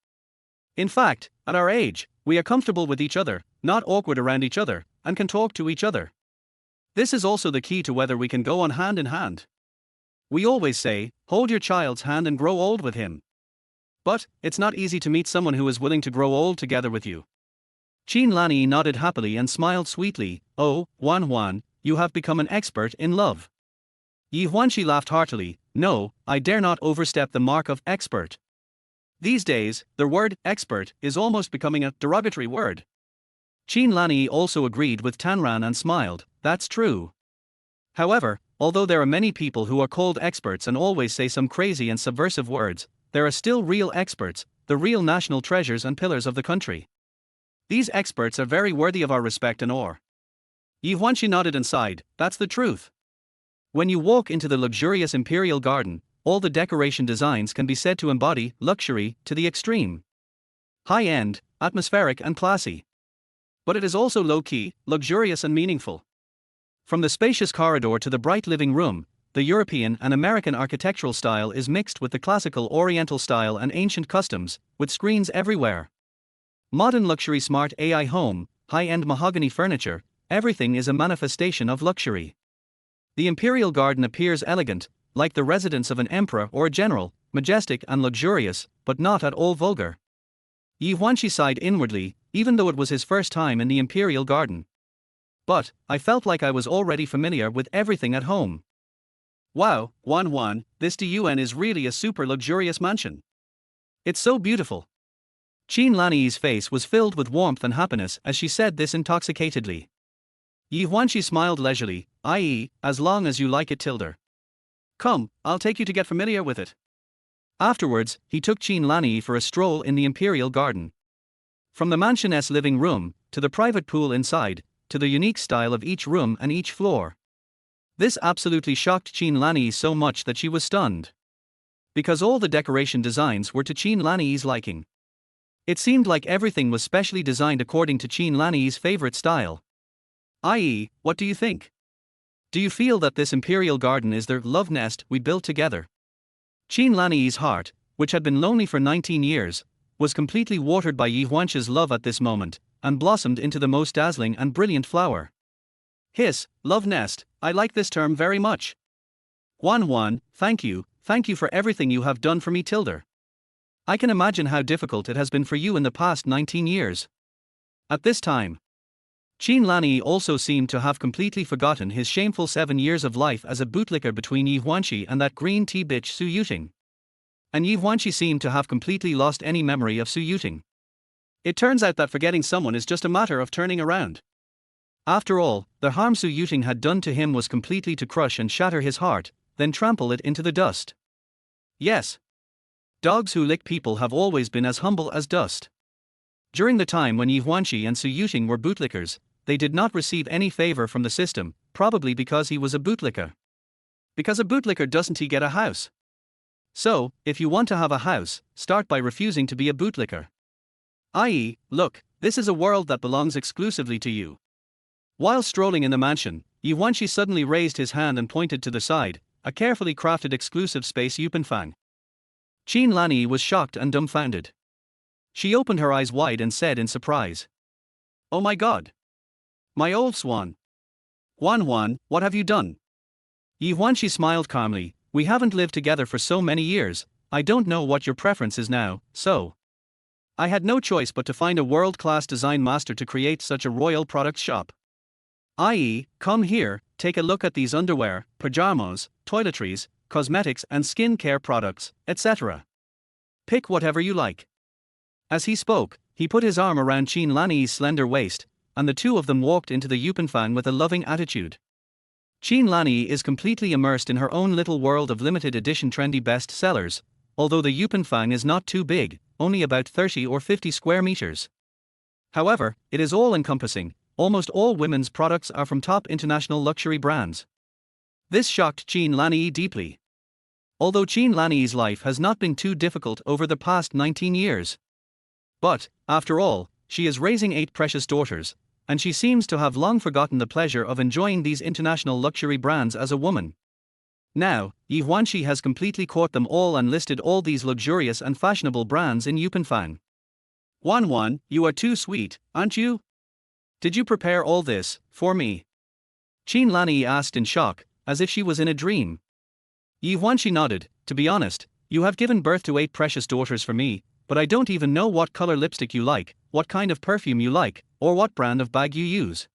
In fact, at our age, we are comfortable with each other, not awkward around each other, and can talk to each other. This is also the key to whether we can go on hand in hand. We always say, hold your child's hand and grow old with him. But, it's not easy to meet someone who is willing to grow old together with you. Qin Lanyi nodded happily and smiled sweetly. Oh, Huānxī, you have become an expert in love. Ye Huānxī laughed heartily. No, I dare not overstep the mark of expert. These days, the word expert is almost becoming a derogatory word. Qin Lanyi also agreed with Tanran and smiled. That's true. However, although there are many people who are called experts and always say some crazy and subversive words, there are still real experts, the real national treasures and pillars of the country. These experts are very worthy of our respect and awe. Ye Huānxī nodded and sighed. That's the truth. When you walk into the luxurious imperial garden, all the decoration designs can be said to embody luxury to the extreme. High-end, atmospheric and classy. But it is also low-key, luxurious and meaningful. From the spacious corridor to the bright living room, the European and American architectural style is mixed with the classical Oriental style and ancient customs, with screens everywhere. Modern luxury smart AI home, high-end mahogany furniture, everything is a manifestation of luxury. The imperial garden appears elegant, like the residence of an emperor or a general, majestic and luxurious, but not at all vulgar. Ye Huānxī sighed inwardly, even though it was his first time in the imperial garden. But, I felt like I was already familiar with everything at home. Wow, Huānxī, this DUN is really a super luxurious mansion. It's so beautiful. Qin Lanyi's face was filled with warmth and happiness as she said this intoxicatedly. Ye Huānxī smiled leisurely, i.e., as long as you like it tilde. Come, I'll take you to get familiar with it. Afterwards, he took Qin Lanyi for a stroll in the imperial garden. From the mansion's living room, to the private pool inside, to the unique style of each room and each floor. This absolutely shocked Qin Lanyi so much that she was stunned. Because all the decoration designs were to Qin Lanyi's liking. It seemed like everything was specially designed according to Qin Lanyi's favorite style. I.e., what do you think? Do you feel that this imperial garden is the love nest we built together? Qin Lanyi's heart, which had been lonely for 19 years, was completely watered by Ye Huānxī's love at this moment, and blossomed into the most dazzling and brilliant flower. Love nest, I like this term very much. Huānxī, thank you for everything you have done for me tilde. I can imagine how difficult it has been for you in the past 19 years. At this time, Qin Lanyi also seemed to have completely forgotten his shameful 7 years of life as a bootlicker between Ye Huānxī and that green tea bitch Su Yuting. And Ye Huānxī seemed to have completely lost any memory of Su Yuting. It turns out that forgetting someone is just a matter of turning around. After all, the harm Su Yuting had done to him was completely to crush and shatter his heart, then trample it into the dust. Yes. Dogs who lick people have always been as humble as dust. During the time when Ye Huānxī and Su Yuting were bootlickers, they did not receive any favor from the system, probably because he was a bootlicker. Because a bootlicker doesn't he get a house? So, if you want to have a house, start by refusing to be a bootlicker. I.e., look, this is a world that belongs exclusively to you. While strolling in the mansion, Ye Huānxī suddenly raised his hand and pointed to the side, a carefully crafted exclusive space Yupenfang. Qin Lanyi was shocked and dumbfounded. She opened her eyes wide and said in surprise. Oh my god! My old swan! Huānxī, what have you done? Ye Huānxī smiled calmly. We haven't lived together for so many years, I don't know what your preference is now, so. I had no choice but to find a world-class design master to create such a royal product shop. I.e., come here, take a look at these underwear, pajamas, toiletries, cosmetics and skin care products, etc. Pick whatever you like. As he spoke, he put his arm around Qin Lanyi's slender waist, and the two of them walked into the Yupenfang with a loving attitude. Qin Lanyi is completely immersed in her own little world of limited edition trendy best-sellers, although the Yupenfang is not too big, only about 30 or 50 square meters. However, it is all-encompassing, almost all women's products are from top international luxury brands. This shocked Qin Lanyi deeply. Although Qin Lanyi's life has not been too difficult over the past 19 years. But, after all, she is raising 8 precious daughters, and she seems to have long forgotten the pleasure of enjoying these international luxury brands as a woman. Now, Ye Huānxī has completely caught them all and listed all these luxurious and fashionable brands in Yupanfang. Huan, you are too sweet, aren't you? Did you prepare all this for me? Qin Lanyi asked in shock, as if she was in a dream. Ye Huānxī nodded. To be honest, you have given birth to 8 precious daughters for me, but I don't even know what color lipstick you like, what kind of perfume you like, or what brand of bag you use.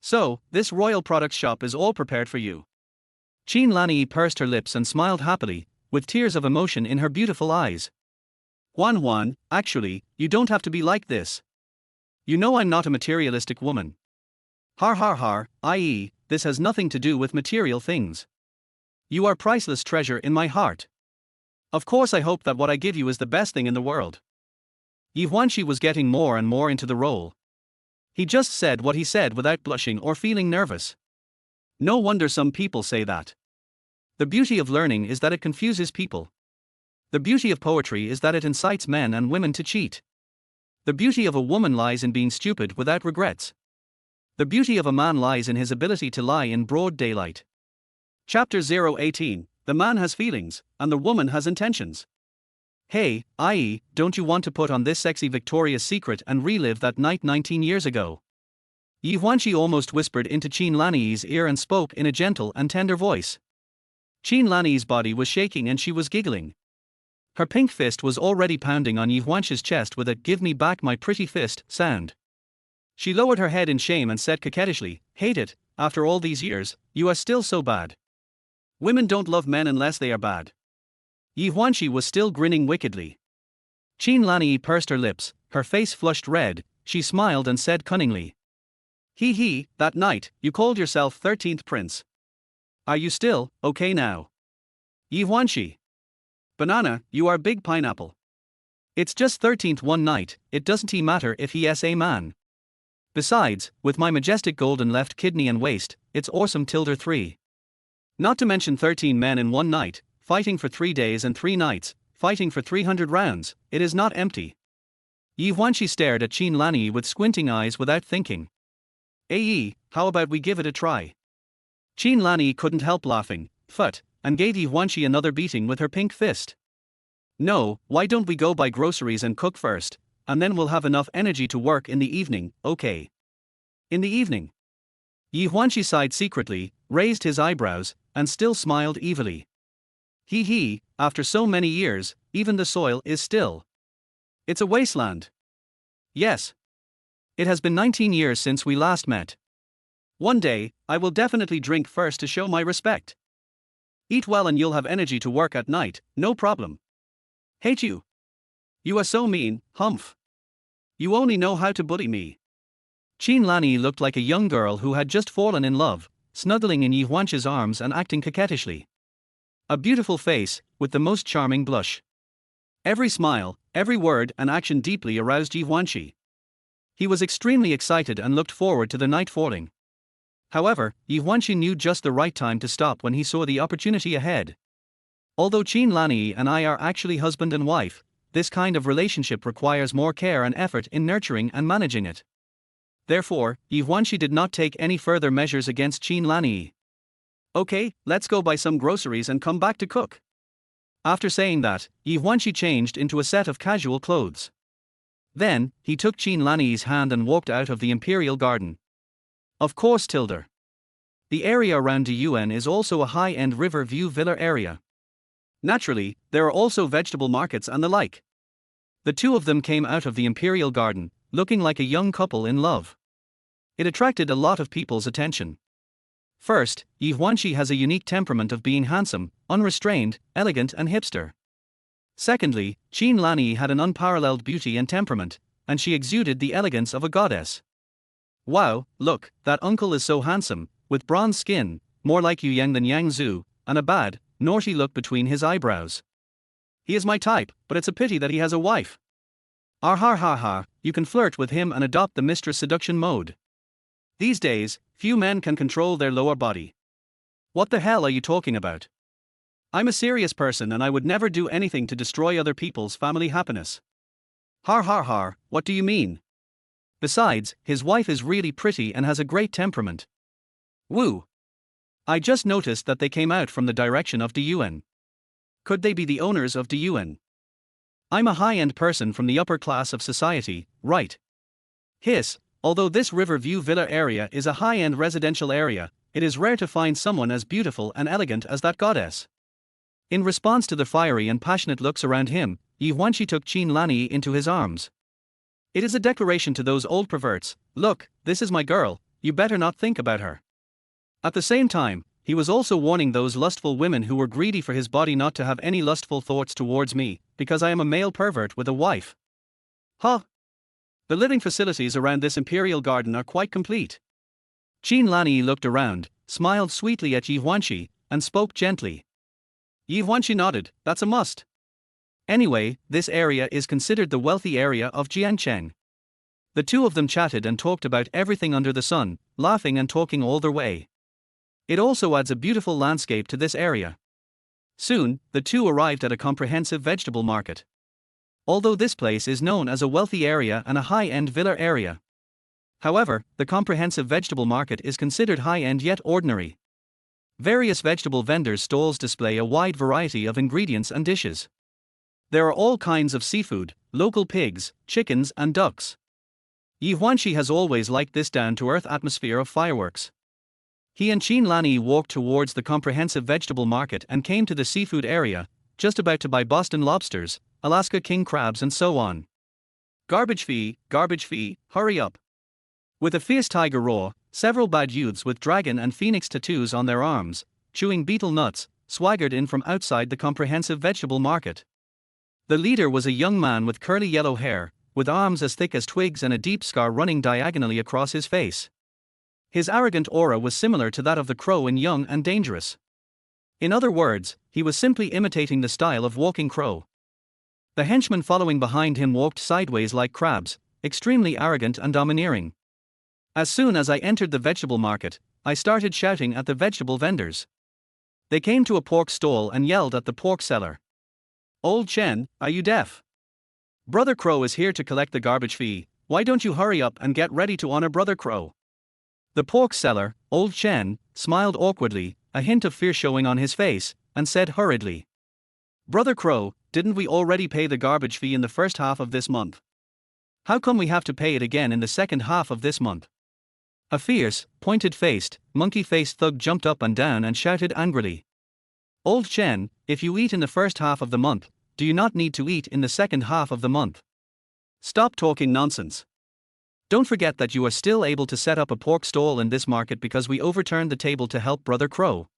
So, this royal products shop is all prepared for you. Qin Lanyi pursed her lips and smiled happily, with tears of emotion in her beautiful eyes. Huan, actually, you don't have to be like this. You know I'm not a materialistic woman. Har, i.e., this has nothing to do with material things. You are priceless treasure in my heart. Of course I hope that what I give you is the best thing in the world. Ye Huānxī was getting more and more into the role. He just said what he said without blushing or feeling nervous. No wonder some people say that. The beauty of learning is that it confuses people. The beauty of poetry is that it incites men and women to cheat. The beauty of a woman lies in being stupid without regrets. The beauty of a man lies in his ability to lie in broad daylight. Chapter 018. The man has feelings, and the woman has intentions. Hey, i.e., don't you want to put on this sexy Victoria's Secret and relive that night 19 years ago? Ye Huānxī almost whispered into Qin Lanyi's ear and spoke in a gentle and tender voice. Qin Lanyi's body was shaking and she was giggling. Her pink fist was already pounding on Ye Huānxī's chest with a "give me back my pretty fist" sound. She lowered her head in shame and said coquettishly, "Hate it, after all these years, you are still so bad. Women don't love men unless they are bad." Ye Huānxī was still grinning wickedly. Qin Lanyi pursed her lips, her face flushed red, she smiled and said cunningly. He, that night, you called yourself 13th prince. Are you still okay now? Ye Huānxī. Banana, you are big pineapple. It's just 13th one night, it doesn't matter if he's a man. Besides, with my majestic golden left kidney and waist, it's awesome tilde 3. Not to mention 13 men in one night, fighting for 3 days and 3 nights, fighting for 300 rounds, it is not empty. Ye Huānxī stared at Qin Lanyi with squinting eyes without thinking. How about we give it a try? Qin Lanyi couldn't help laughing, and gave Ye Huānxī another beating with her pink fist. No, why don't we go buy groceries and cook first, and then we'll have enough energy to work in the evening, okay? In the evening? Ye Huānxī sighed secretly, raised his eyebrows, and still smiled evilly. After so many years, even the soil is still. It's a wasteland. Yes. It has been 19 years since we last met. One day, I will definitely drink first to show my respect. Eat well and you'll have energy to work at night, no problem. Hate you. You are so mean, humph. You only know how to bully me. Qin Lanyi looked like a young girl who had just fallen in love, snuggling in Ye Huānxī's arms and acting coquettishly. A beautiful face, with the most charming blush. Every smile, every word and action deeply aroused Ye Huānxī. He was extremely excited and looked forward to the night falling. However, Ye Huānxī knew just the right time to stop when he saw the opportunity ahead. Although Qin Lanyi and I are actually husband and wife, this kind of relationship requires more care and effort in nurturing and managing it. Therefore, Ye Huānxī did not take any further measures against Qin Lanyi. Okay, let's go buy some groceries and come back to cook. After saying that, Ye Huānxī changed into a set of casual clothes. Then, he took Qin Lanyi's hand and walked out of the imperial garden. Of course tilde. The area around Diyuan is also a high-end river view villa area. Naturally, there are also vegetable markets and the like. The two of them came out of the imperial garden, looking like a young couple in love. It attracted a lot of people's attention. First, Ye Huānxī has a unique temperament of being handsome, unrestrained, elegant and hipster. Secondly, Qin Lanyi had an unparalleled beauty and temperament, and she exuded the elegance of a goddess. Wow, look, that uncle is so handsome, with bronze skin, more like Yu Yang than Yang Zhu, and a bad, naughty look between his eyebrows. He is my type, but it's a pity that he has a wife. You can flirt with him and adopt the mistress seduction mode. These days, few men can control their lower body. What the hell are you talking about? I'm a serious person and I would never do anything to destroy other people's family happiness. What do you mean? Besides, his wife is really pretty and has a great temperament. Woo! I just noticed that they came out from the direction of Diyuan. Could they be the owners of Diyuan? I'm a high-end person from the upper class of society, right? Hiss, although this Riverview Villa area is a high-end residential area, it is rare to find someone as beautiful and elegant as that goddess. In response to the fiery and passionate looks around him, Ye Huānxī took Qin Lanyi into his arms. It is a declaration to those old perverts, look, this is my girl, you better not think about her. At the same time, he was also warning those lustful women who were greedy for his body not to have any lustful thoughts towards me, because I am a male pervert with a wife. Huh? The living facilities around this imperial garden are quite complete. Qin Lanyi looked around, smiled sweetly at Ye Huānxī, and spoke gently. Ye Huānxī nodded, that's a must. Anyway, this area is considered the wealthy area of Jiangcheng. The two of them chatted and talked about everything under the sun, laughing and talking all their way. It also adds a beautiful landscape to this area. Soon, the two arrived at a comprehensive vegetable market. Although this place is known as a wealthy area and a high-end villa area. However, the comprehensive vegetable market is considered high-end yet ordinary. Various vegetable vendors' stalls display a wide variety of ingredients and dishes. There are all kinds of seafood, local pigs, chickens and ducks. Ye Huānxī has always liked this down-to-earth atmosphere of fireworks. He and Qin Lanyi walked towards the comprehensive vegetable market and came to the seafood area, just about to buy Boston lobsters, Alaska king crabs and so on. Garbage fee, hurry up. With a fierce tiger roar, several bad youths with dragon and phoenix tattoos on their arms, chewing beetle nuts, swaggered in from outside the comprehensive vegetable market. The leader was a young man with curly yellow hair, with arms as thick as twigs and a deep scar running diagonally across his face. His arrogant aura was similar to that of the crow in Young and Dangerous. In other words, he was simply imitating the style of walking crow. The henchmen following behind him walked sideways like crabs, extremely arrogant and domineering. As soon as I entered the vegetable market, I started shouting at the vegetable vendors. They came to a pork stall and yelled at the pork seller. Old Chen, are you deaf? Brother Crow is here to collect the garbage fee, why don't you hurry up and get ready to honor Brother Crow? The pork seller, Old Chen, smiled awkwardly, a hint of fear showing on his face, and said hurriedly. Brother Crow, didn't we already pay the garbage fee in the first half of this month? How come we have to pay it again in the second half of this month? A fierce, pointed-faced, monkey-faced thug jumped up and down and shouted angrily. Old Chen, if you eat in the first half of the month, do you not need to eat in the second half of the month? Stop talking nonsense. Don't forget that you are still able to set up a pork stall in this market because we overturned the table to help Brother Crow.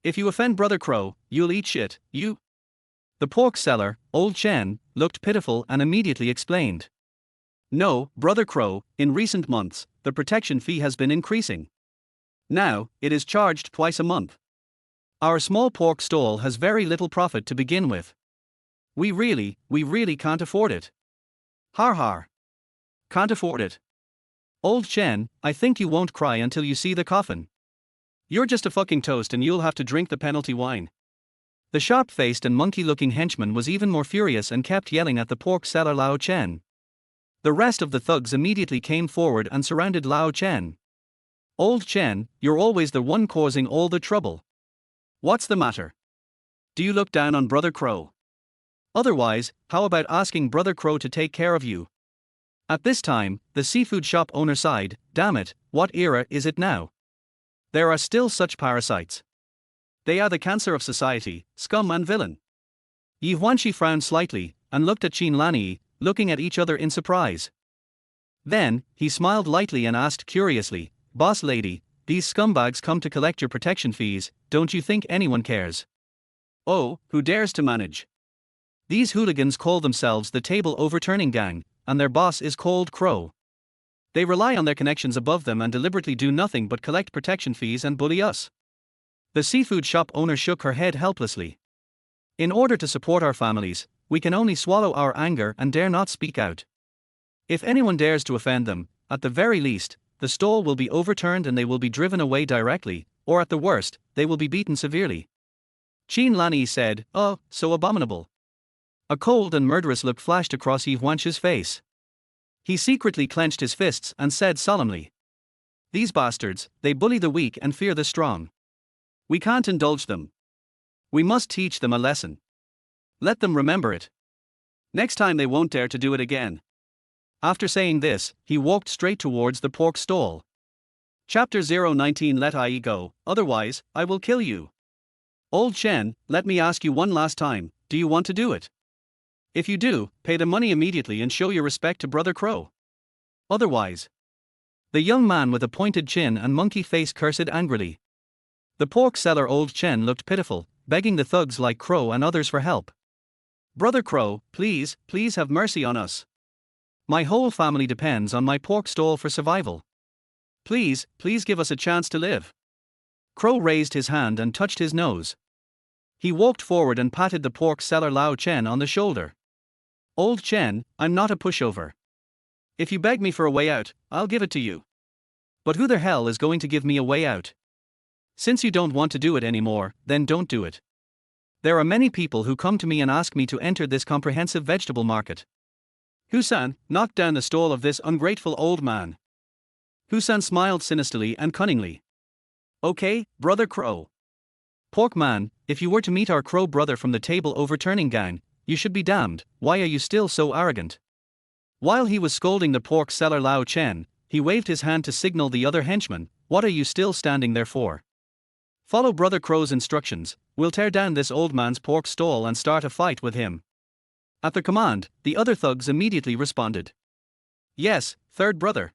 If you offend Brother Crow, you'll eat shit, you. The pork seller, Old Chen, looked pitiful and immediately explained. No, Brother Crow, in recent months, the protection fee has been increasing. Now, it is charged twice a month. Our small pork stall has very little profit to begin with. We really can't afford it. Har har. Can't afford it. Old Chen, I think you won't cry until you see the coffin. You're just a fucking toast and you'll have to drink the penalty wine. The sharp-faced and monkey-looking henchman was even more furious and kept yelling at the pork seller Lao Chen. The rest of the thugs immediately came forward and surrounded Lao Chen. Old Chen, you're always the one causing all the trouble. What's the matter? Do you look down on Brother Crow? Otherwise, how about asking Brother Crow to take care of you? At this time, the seafood shop owner sighed, damn it, what era is it now? There are still such parasites. They are the cancer of society, scum and villain. Ye Huānxī frowned slightly, and looked at Qin Lanyi, looking at each other in surprise. Then, he smiled lightly and asked curiously, Boss lady, these scumbags come to collect your protection fees, don't you think anyone cares? Oh, who dares to manage? These hooligans call themselves the Table Overturning Gang, and their boss is called Crow. They rely on their connections above them and deliberately do nothing but collect protection fees and bully us. The seafood shop owner shook her head helplessly. In order to support our families, we can only swallow our anger and dare not speak out. If anyone dares to offend them, at the very least, the stall will be overturned and they will be driven away directly, or at the worst, they will be beaten severely. Qin Lanyi said, oh, so abominable. A cold and murderous look flashed across Ye Huānxī's face. He secretly clenched his fists and said solemnly, "These bastards, they bully the weak and fear the strong. We can't indulge them. We must teach them a lesson. Let them remember it. Next time they won't dare to do it again." After saying this, he walked straight towards the pork stall. Chapter 019. Let I go, otherwise, I will kill you. Old Chen, let me ask you one last time, do you want to do it? If you do, pay the money immediately and show your respect to Brother Crow. Otherwise. The young man with a pointed chin and monkey face cursed angrily. The pork seller Old Chen looked pitiful, begging the thugs like Crow and others for help. "Brother Crow, please, please have mercy on us. My whole family depends on my pork stall for survival. Please, please give us a chance to live." Crow raised his hand and touched his nose. He walked forward and patted the pork seller Lao Chen on the shoulder. "Old Chen, I'm not a pushover. If you beg me for a way out, I'll give it to you. But who the hell is going to give me a way out? Since you don't want to do it anymore, then don't do it. There are many people who come to me and ask me to enter this comprehensive vegetable market." Huānxī knocked down the stall of this ungrateful old man. Huānxī smiled sinisterly and cunningly. "Okay, Brother Crow. Pork man, if you were to meet our crow brother from the table overturning gang, you should be damned. Why are you still so arrogant?" While he was scolding the pork seller Lao Chen, he waved his hand to signal the other henchmen. "What are you still standing there for? Follow Brother Crow's instructions. We'll tear down this old man's pork stall and start a fight with him." At the command, the other thugs immediately responded. "Yes, third brother."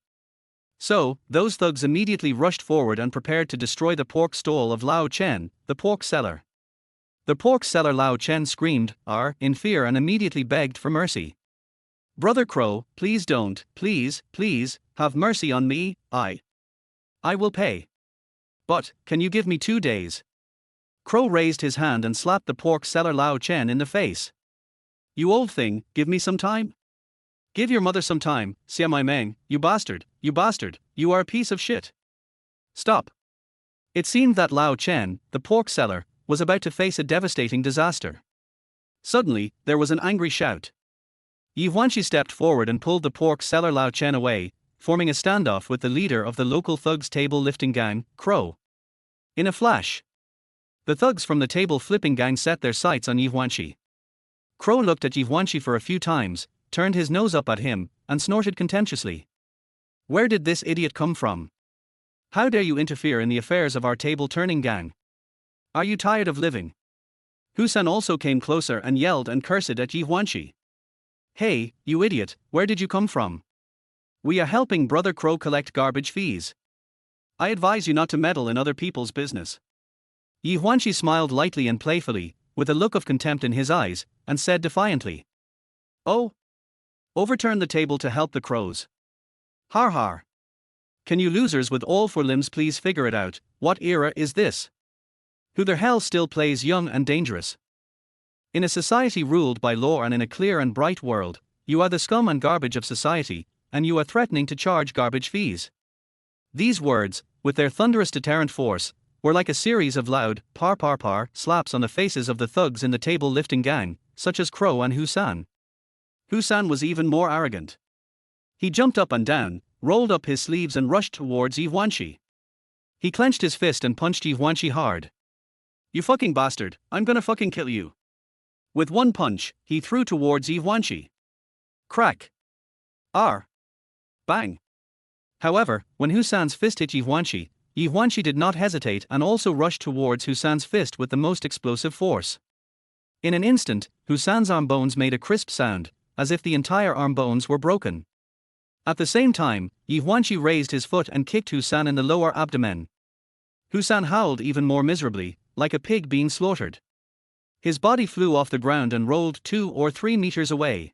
So, those thugs immediately rushed forward and prepared to destroy the pork stall of Lao Chen, the pork seller. The pork seller Lao Chen screamed, in fear and immediately begged for mercy. "Brother Crow, please don't, please, please, have mercy on me, I will pay. But, can you give me 2 days?" Crow raised his hand and slapped the pork seller Lao Chen in the face. "You old thing, give me some time? Give your mother some time, Xia Mai Meng, you bastard, you are a piece of shit. Stop." It seemed that Lao Chen, the pork seller, was about to face a devastating disaster. Suddenly, there was an angry shout. Ye Huānxī stepped forward and pulled the pork seller Lao Chen away, forming a standoff with the leader of the local thugs table lifting gang, Crow. In a flash, the thugs from the table flipping gang set their sights on Ye Huānxī. Crow looked at Ye Huānxī for a few times, turned his nose up at him, and snorted contemptuously. "Where did this idiot come from? How dare you interfere in the affairs of our table-turning gang? Are you tired of living?" Huānxī also came closer and yelled and cursed at Ye Huānxī. "Hey, you idiot, where did you come from? We are helping Brother Crow collect garbage fees. I advise you not to meddle in other people's business." Ye Huānxī smiled lightly and playfully, with a look of contempt in his eyes, and said defiantly, "Oh? Overturn the table to help the crows? Har har. Can you losers with all 4 limbs please figure it out, what era is this? Who the hell still plays young and dangerous? In a society ruled by law and in a clear and bright world, you are the scum and garbage of society, and you are threatening to charge garbage fees." These words, with their thunderous deterrent force, were like a series of loud, par slaps on the faces of the thugs in the table lifting gang, such as Crow and Huānxī. Huānxī was even more arrogant. He jumped up and down, rolled up his sleeves and rushed towards Ye Huānxī. He clenched his fist and punched Ye Huānxī hard. "You fucking bastard, I'm gonna fucking kill you." With one punch, he threw towards Ye Huānxī. Crack. Bang. However, when Huānxī's fist hit Ye Huānxī did not hesitate and also rushed towards Huānxī's fist with the most explosive force. In an instant, Huānxī's arm bones made a crisp sound, as if the entire arm bones were broken. At the same time, Ye Huānxī raised his foot and kicked Huānxī in the lower abdomen. Huānxī howled even more miserably, like a pig being slaughtered. His body flew off the ground and rolled 2 or 3 meters away.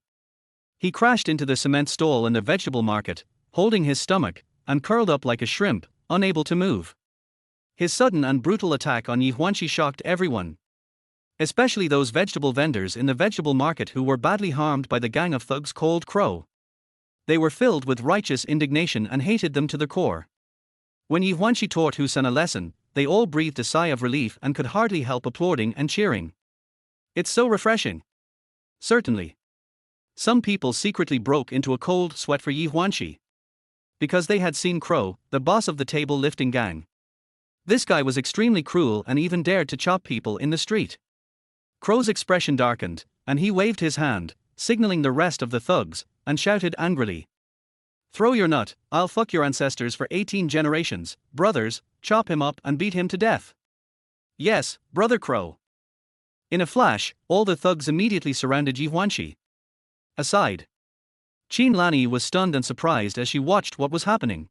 He crashed into the cement stall in the vegetable market, holding his stomach, and curled up like a shrimp, unable to move. His sudden and brutal attack on Ye Huānxī shocked everyone, especially those vegetable vendors in the vegetable market who were badly harmed by the gang of thugs called Crow. They were filled with righteous indignation and hated them to the core. When Ye Huānxī taught Huānxī a lesson, they all breathed a sigh of relief and could hardly help applauding and cheering. "It's so refreshing." "Certainly. Some people secretly broke into a cold sweat for Ye Huānxī. Because they had seen Crow, the boss of the table lifting gang. This guy was extremely cruel and even dared to chop people in the street. Crow's expression darkened, and he waved his hand, signaling the rest of the thugs, and shouted angrily. Throw your nut, I'll fuck your ancestors for 18 generations, brothers, chop him up and beat him to death. Yes, Brother Crow. In a flash, all the thugs immediately surrounded Ye Huānxī. Aside. Qin Lanyi was stunned and surprised as she watched what was happening.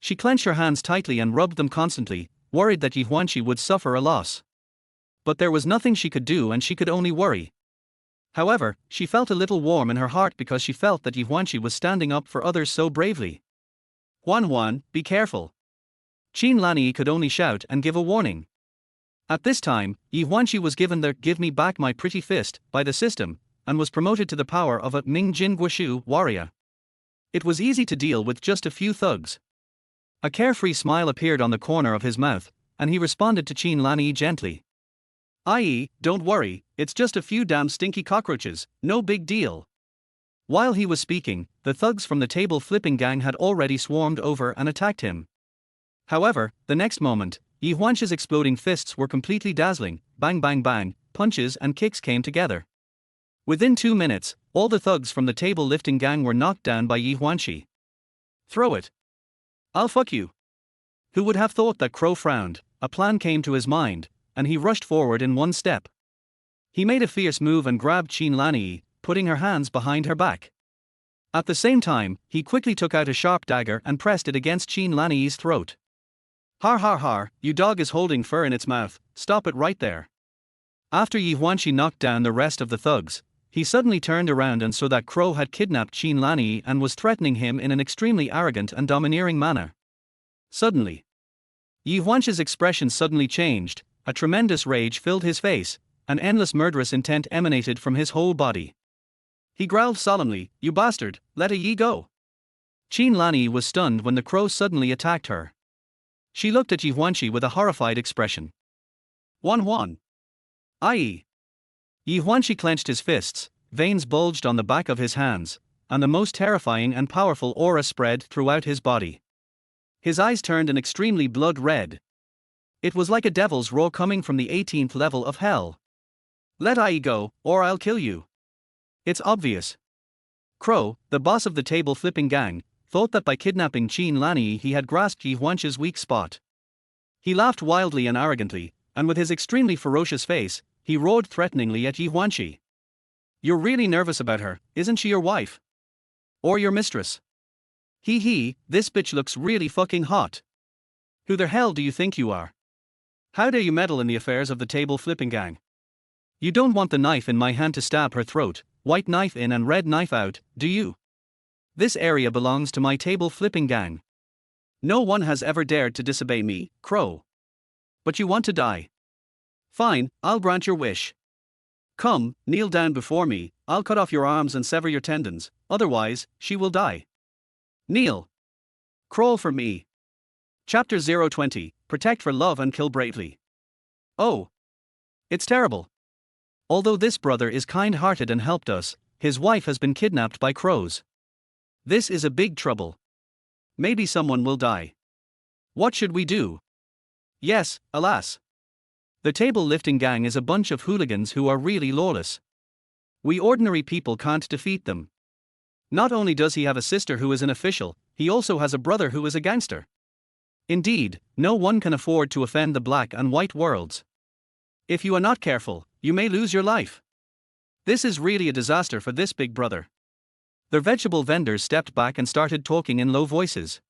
She clenched her hands tightly and rubbed them constantly, worried that Ye Huānxī would suffer a loss. But there was nothing she could do and she could only worry. However, she felt a little warm in her heart because she felt that Ye Huānxī was standing up for others so bravely. Huan, be careful. Qin Lanyi could only shout and give a warning. At this time, Ye Huānxī was given the "give me back my pretty fist" by the system, and was promoted to the power of a Ming Jin Guoshu warrior. It was easy to deal with just a few thugs. A carefree smile appeared on the corner of his mouth, and he responded to Qin Lanyi gently. I.e., don't worry, it's just a few damn stinky cockroaches, no big deal. While he was speaking, the thugs from the table flipping gang had already swarmed over and attacked him. However, the next moment, Ye Huānxī's exploding fists were completely dazzling, bang bang bang, punches and kicks came together. Within 2 minutes, all the thugs from the table lifting gang were knocked down by Ye Huānxī. Throw it. I'll fuck you. Who would have thought that Crow frowned? A plan came to his mind, and he rushed forward in one step. He made a fierce move and grabbed Qin Lanyi, putting her hands behind her back. At the same time, he quickly took out a sharp dagger and pressed it against Qin Lanyi's throat. Har har har, you dog is holding fur in its mouth, stop it right there. After Ye Huānxī knocked down the rest of the thugs, he suddenly turned around and saw that Crow had kidnapped Qin Lanyi and was threatening him in an extremely arrogant and domineering manner. Suddenly, Ye Huānxī's expression suddenly changed, a tremendous rage filled his face, an endless murderous intent emanated from his whole body. He growled solemnly, "You bastard, let a Ye go." Qin Lanyi was stunned when the Crow suddenly attacked her. She looked at Ye Huānxī with a horrified expression. Huan. I.e. Ye Huānxī clenched his fists, veins bulged on the back of his hands, and the most terrifying and powerful aura spread throughout his body. His eyes turned an extremely blood red. It was like a devil's roar coming from the 18th level of hell. Let I go, or I'll kill you. It's obvious. Crow, the boss of the table flipping gang, thought that by kidnapping Qin Lanyi he had grasped Ye Huānxī's weak spot. He laughed wildly and arrogantly, and with his extremely ferocious face, he roared threateningly at Ye Huānxī. You're really nervous about her, isn't she your wife? Or your mistress? Hee, this bitch looks really fucking hot. Who the hell do you think you are? How dare you meddle in the affairs of the table flipping gang? You don't want the knife in my hand to stab her throat, white knife in and red knife out, do you? This area belongs to my table flipping gang. No one has ever dared to disobey me, Crow. But you want to die. Fine, I'll grant your wish. Come, kneel down before me, I'll cut off your arms and sever your tendons, otherwise, she will die. Kneel. Crawl for me. Chapter 020, Protect for Love and Kill Bravely. Oh. It's terrible. Although this brother is kind-hearted and helped us, his wife has been kidnapped by crows. This is a big trouble. Maybe someone will die. What should we do? Yes, alas. The table lifting gang is a bunch of hooligans who are really lawless. We ordinary people can't defeat them. Not only does he have a sister who is an official, he also has a brother who is a gangster. Indeed, no one can afford to offend the black and white worlds. If you are not careful, you may lose your life. This is really a disaster for this big brother. The vegetable vendors stepped back and started talking in low voices.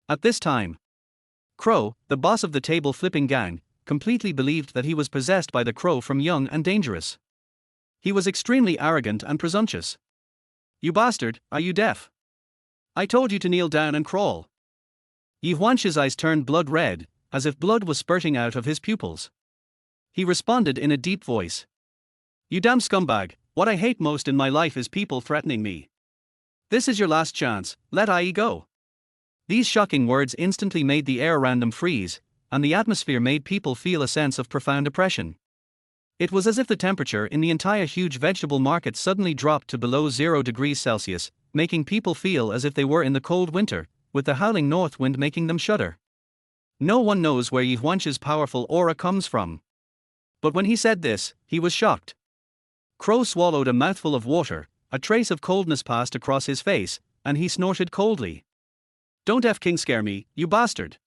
At this time, Crow, the boss of the table flipping gang, completely believed that he was possessed by the crow from Young and Dangerous. He was extremely arrogant and presumptuous. You bastard, are you deaf? I told you to kneel down and crawl. Ye Huānxī's eyes turned blood red, as if blood was spurting out of his pupils. He responded in a deep voice. You damn scumbag, what I hate most in my life is people threatening me. This is your last chance, let I go. These shocking words instantly made the air around them freeze, and the atmosphere made people feel a sense of profound oppression. It was as if the temperature in the entire huge vegetable market suddenly dropped to below 0 degrees Celsius, making people feel as if they were in the cold winter, with the howling north wind making them shudder. No one knows where Ye Huānxī's powerful aura comes from. But when he said this, he was shocked. Crow swallowed a mouthful of water, a trace of coldness passed across his face, and he snorted coldly. "Don't f***ing scare me, you bastard.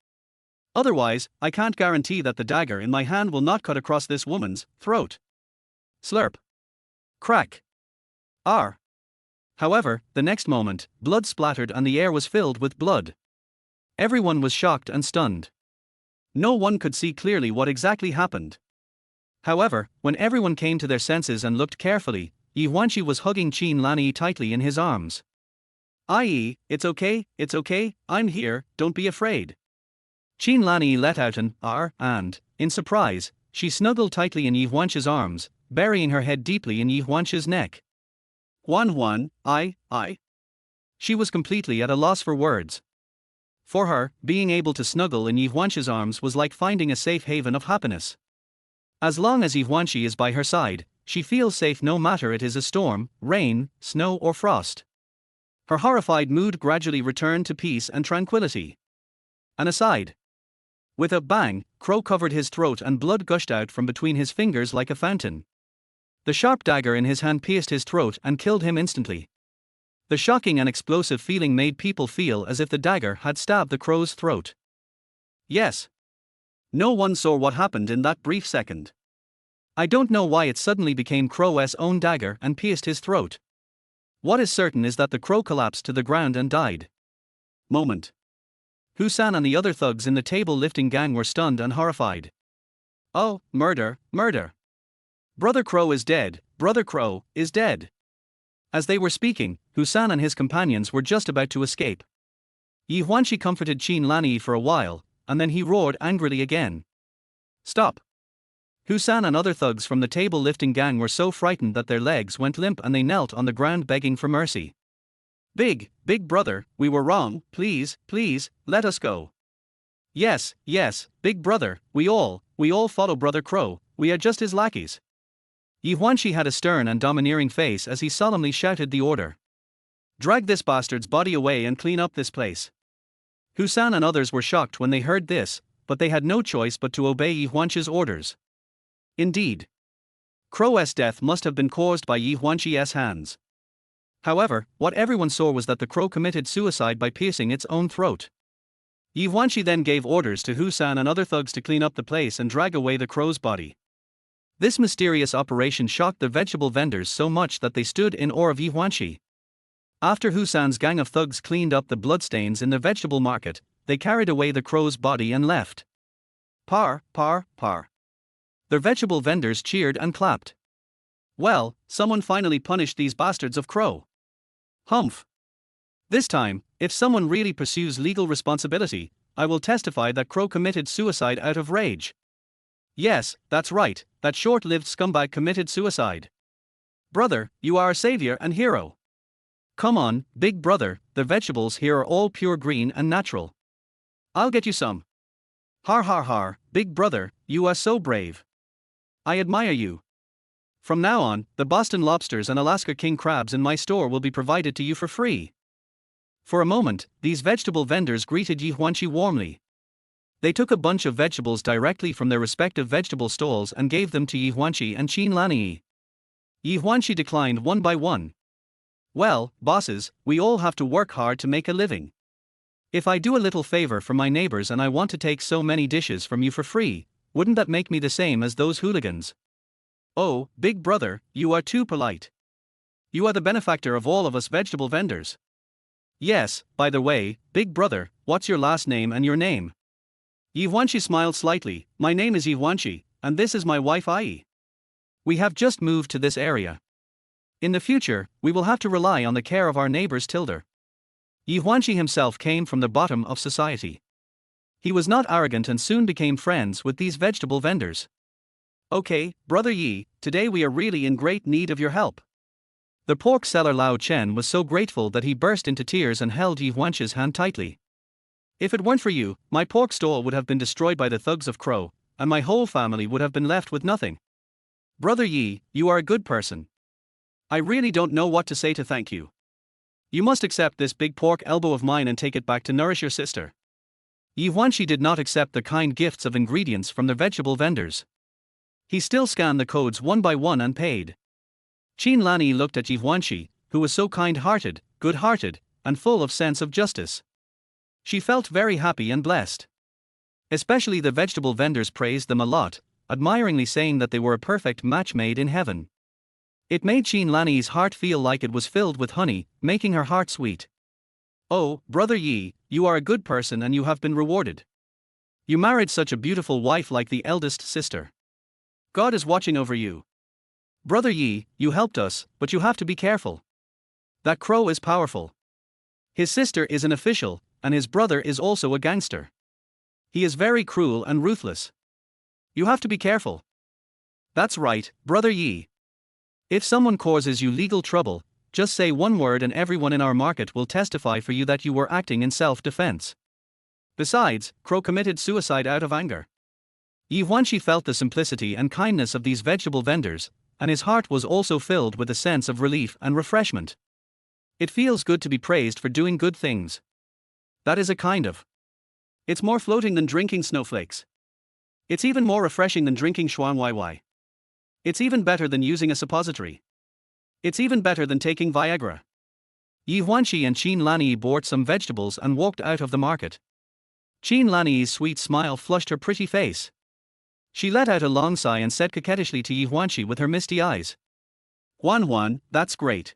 Otherwise, I can't guarantee that the dagger in my hand will not cut across this woman's throat." Slurp. Crack. R. However, the next moment, blood splattered and the air was filled with blood. Everyone was shocked and stunned. No one could see clearly what exactly happened. However, when everyone came to their senses and looked carefully, Ye Huānxī was hugging Qin Lanyi tightly in his arms. "I.e., it's okay, I'm here, don't be afraid." Qin Lanyi let out an "R" and, in surprise, she snuggled tightly in Ye Huānxī's arms, burying her head deeply in Ye Huānxī's neck. Huan, I. She was completely at a loss for words. For her, being able to snuggle in Ye Huānxī's arms was like finding a safe haven of happiness. As long as Ye Huānxī is by her side, she feels safe no matter it is a storm, rain, snow or frost. Her horrified mood gradually returned to peace and tranquility. An aside. With a bang, Crow covered his throat and blood gushed out from between his fingers like a fountain. The sharp dagger in his hand pierced his throat and killed him instantly. The shocking and explosive feeling made people feel as if the dagger had stabbed the crow's throat. Yes. No one saw what happened in that brief second. I don't know why it suddenly became Crow's own dagger and pierced his throat. What is certain is that the crow collapsed to the ground and died. Moment. Huānxī and the other thugs in the table lifting gang were stunned and horrified. "Oh, murder. Brother Crow is dead, Brother Crow is dead." As they were speaking, Huānxī and his companions were just about to escape. Ye Huānxī comforted Qin Lanyi for a while, and then he roared angrily again. "Stop." Huānxī and other thugs from the table lifting gang were so frightened that their legs went limp and they knelt on the ground begging for mercy. Big brother, we were wrong, please, let us go." Yes, big brother, we all follow Brother Crow, we are just his lackeys." Ye Huānxī had a stern and domineering face as he solemnly shouted the order. "Drag this bastard's body away and clean up this place." Huānxī and others were shocked when they heard this, but they had no choice but to obey Ye Huānxī's orders. Indeed, Crow's death must have been caused by Ye Huānxī's hands. However, what everyone saw was that the crow committed suicide by piercing its own throat. Ye Huānxī then gave orders to Huānxī and other thugs to clean up the place and drag away the crow's body. This mysterious operation shocked the vegetable vendors so much that they stood in awe of Ye Huānxī. After Huānxī's gang of thugs cleaned up the bloodstains in the vegetable market, they carried away the crow's body and left. Par. The vegetable vendors cheered and clapped. Well, someone finally punished these bastards of Crow. Humph. This time, if someone really pursues legal responsibility, I will testify that Crow committed suicide out of rage. Yes, that's right, that short-lived scumbag committed suicide. Brother, you are a savior and hero. Come on, big brother, the vegetables here are all pure green and natural. I'll get you some. Har, big brother, you are so brave. I admire you. From now on, the Boston lobsters and Alaska king crabs in my store will be provided to you for free. For a moment, these vegetable vendors greeted Ye Huānxī warmly. They took a bunch of vegetables directly from their respective vegetable stalls and gave them to Ye Huānxī and Qin Lanyi. Ye Huānxī declined one by one. Well, bosses, we all have to work hard to make a living. If I do a little favor for my neighbors and I want to take so many dishes from you for free, wouldn't that make me the same as those hooligans? Oh, big brother, you are too polite. You are the benefactor of all of us vegetable vendors. Yes, by the way, big brother, what's your last name and your name? Ye Huānxī smiled slightly. My name is Ye Huānxī, and this is my wife Ai. We have just moved to this area. In the future, we will have to rely on the care of our neighbors Tilder. Ye Huānxī himself came from the bottom of society. He was not arrogant and soon became friends with these vegetable vendors. Okay, brother Yi, today we are really in great need of your help. The pork seller Lao Chen was so grateful that he burst into tears and held Ye Huānxī's hand tightly. If it weren't for you, my pork stall would have been destroyed by the thugs of Crow, and my whole family would have been left with nothing. Brother Yi, you are a good person. I really don't know what to say to thank you. You must accept this big pork elbow of mine and take it back to nourish your sister. Ye Huānxī did not accept the kind gifts of ingredients from the vegetable vendors. He still scanned the codes one by one and paid. Qin Lanyi looked at Ye Huānxī, who was so kind-hearted, good-hearted, and full of sense of justice. She felt very happy and blessed. Especially the vegetable vendors praised them a lot, admiringly saying that they were a perfect match made in heaven. It made Qin Lanyi's heart feel like it was filled with honey, making her heart sweet. Oh, Brother Yi, you are a good person and you have been rewarded. You married such a beautiful wife like the eldest sister. God is watching over you. Brother Yi, you helped us, but you have to be careful. That crow is powerful. His sister is an official, and his brother is also a gangster. He is very cruel and ruthless. You have to be careful. That's right, Brother Yi. If someone causes you legal trouble, just say one word and everyone in our market will testify for you that you were acting in self-defense. Besides, Crow committed suicide out of anger. Ye Huānxī felt the simplicity and kindness of these vegetable vendors, and his heart was also filled with a sense of relief and refreshment. It feels good to be praised for doing good things. That is a kind of. It's more floating than drinking snowflakes. It's even more refreshing than drinking Shuang. It's even better than using a suppository. It's even better than taking Viagra. Ye Huānxī and Qin Lanyi bought some vegetables and walked out of the market. Qin Lanyi's sweet smile flushed her pretty face. She let out a long sigh and said coquettishly to Ye Huānxī with her misty eyes, Huan, that's great.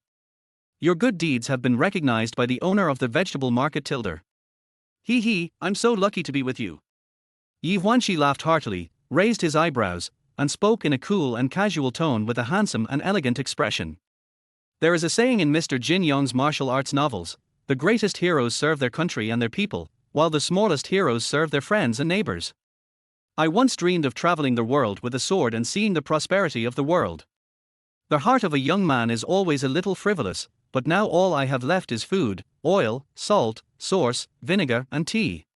Your good deeds have been recognized by the owner of the vegetable market Tilder. He, I'm so lucky to be with you. Ye Huānxī laughed heartily, raised his eyebrows, and spoke in a cool and casual tone with a handsome and elegant expression. There is a saying in Mr. Jin Yong's martial arts novels, the greatest heroes serve their country and their people, while the smallest heroes serve their friends and neighbors. I once dreamed of traveling the world with a sword and seeing the prosperity of the world. The heart of a young man is always a little frivolous, but now all I have left is food, oil, salt, sauce, vinegar and tea.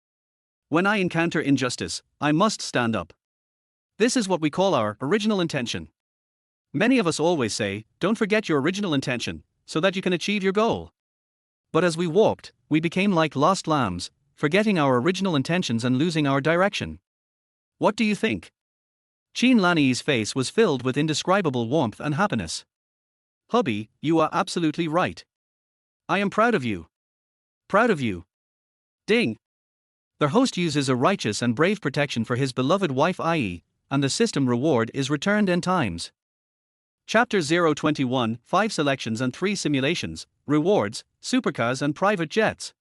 When I encounter injustice, I must stand up. This is what we call our original intention. Many of us always say, don't forget your original intention, so that you can achieve your goal. But as we walked, we became like lost lambs, forgetting our original intentions and losing our direction. What do you think? Qin Lanyi's face was filled with indescribable warmth and happiness. Hubby, you are absolutely right. I am proud of you. Proud of you. Ding. The host uses a righteous and brave protection for his beloved wife Ai, and the system reward is returned n times. Chapter 021, 5 selections and 3 simulations, rewards, supercars and private jets.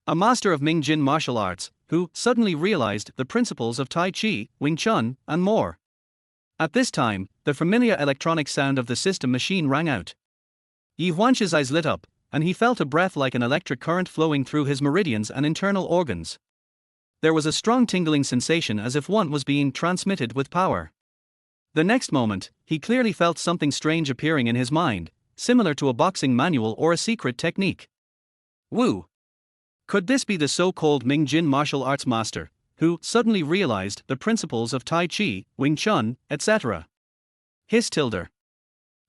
A master of Ming Jin martial arts, who suddenly realized the principles of Tai Chi, Wing Chun, and more. At this time, the familiar electronic sound of the system machine rang out. Ye Huānxī's eyes lit up, and he felt a breath like an electric current flowing through his meridians and internal organs. There was a strong tingling sensation as if one was being transmitted with power. The next moment, he clearly felt something strange appearing in his mind, similar to a boxing manual or a secret technique. Woo! Could this be the so-called Ming Jin martial arts master, who suddenly realized the principles of Tai Chi, Wing Chun, etc.? His Tilder.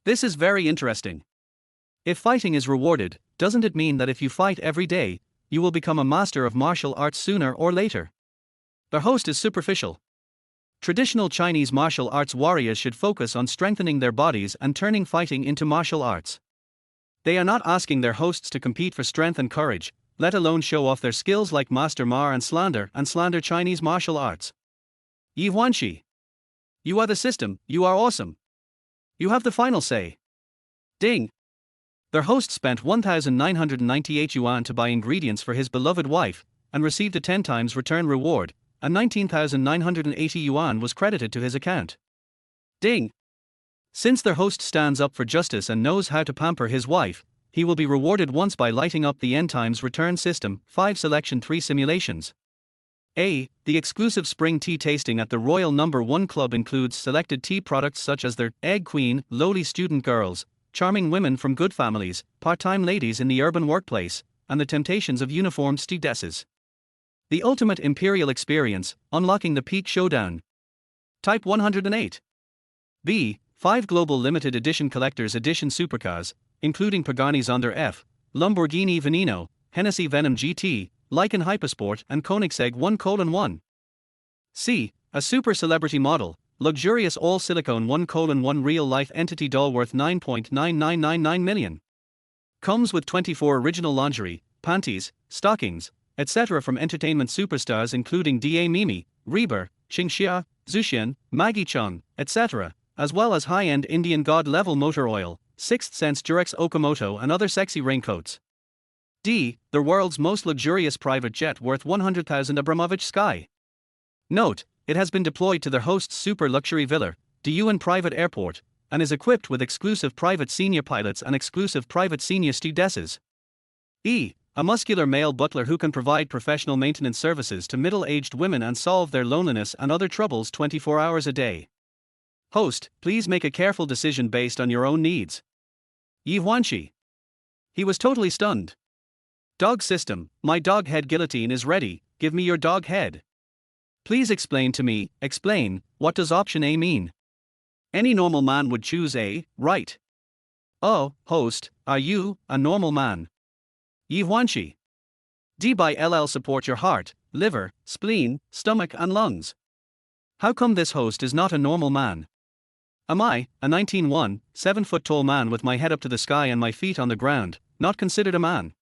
This is very interesting. If fighting is rewarded, doesn't it mean that if you fight every day, you will become a master of martial arts sooner or later? The host is superficial. Traditional Chinese martial arts warriors should focus on strengthening their bodies and turning fighting into martial arts. They are not asking their hosts to compete for strength and courage, let alone show off their skills like Master Mar and slander Chinese martial arts. Ye Huānxī. You are the system, you are awesome. You have the final say. Ding. Their host spent 1,998 yuan to buy ingredients for his beloved wife, and received a 10 times return reward, and 19,980 yuan was credited to his account. Ding! Since their host stands up for justice and knows how to pamper his wife, he will be rewarded once by lighting up the N times return system, 5 selection 3 simulations. A. The exclusive spring tea tasting at the Royal No. 1 Club includes selected tea products such as their Egg Queen, lowly student girls, charming women from good families, part-time ladies in the urban workplace, and the temptations of uniformed stewardesses. The ultimate imperial experience, unlocking the peak showdown. Type 108. B. 5 global limited edition collector's edition supercars, including Pagani's Under F, Lamborghini Veneno, Hennessy Venom GT, Lykan Hypersport and Koenigsegg 1:1. C. A super celebrity model, luxurious all-silicone 1:1 real-life entity doll worth $9.9999 million. Comes with 24 original lingerie, panties, stockings, etc. from entertainment superstars including Da Mimi, Rieber, Xingxia, Zuxian, Maggie Chung, etc., as well as high-end Indian God-level motor oil, Sixth Sense Durex Okamoto and other sexy raincoats. D. The world's most luxurious private jet worth 100,000 Abramovich Sky. Note, it has been deployed to their host's super luxury villa, DUN private airport, and is equipped with exclusive private senior pilots and exclusive private senior stewardesses. E. A muscular male butler who can provide professional maintenance services to middle-aged women and solve their loneliness and other troubles 24 hours a day. Host, please make a careful decision based on your own needs. Ye Huānxī. He was totally stunned. Dog system, my dog head guillotine is ready, give me your dog head. Please explain to me, what does option A mean? Any normal man would choose A, right? Oh, host, are you a normal man? Ye Huānxī. D by LL support your heart, liver, spleen, stomach and lungs. How come this host is not a normal man? Am I, a 19'1", 7-foot tall man with my head up to the sky and my feet on the ground, not considered a man?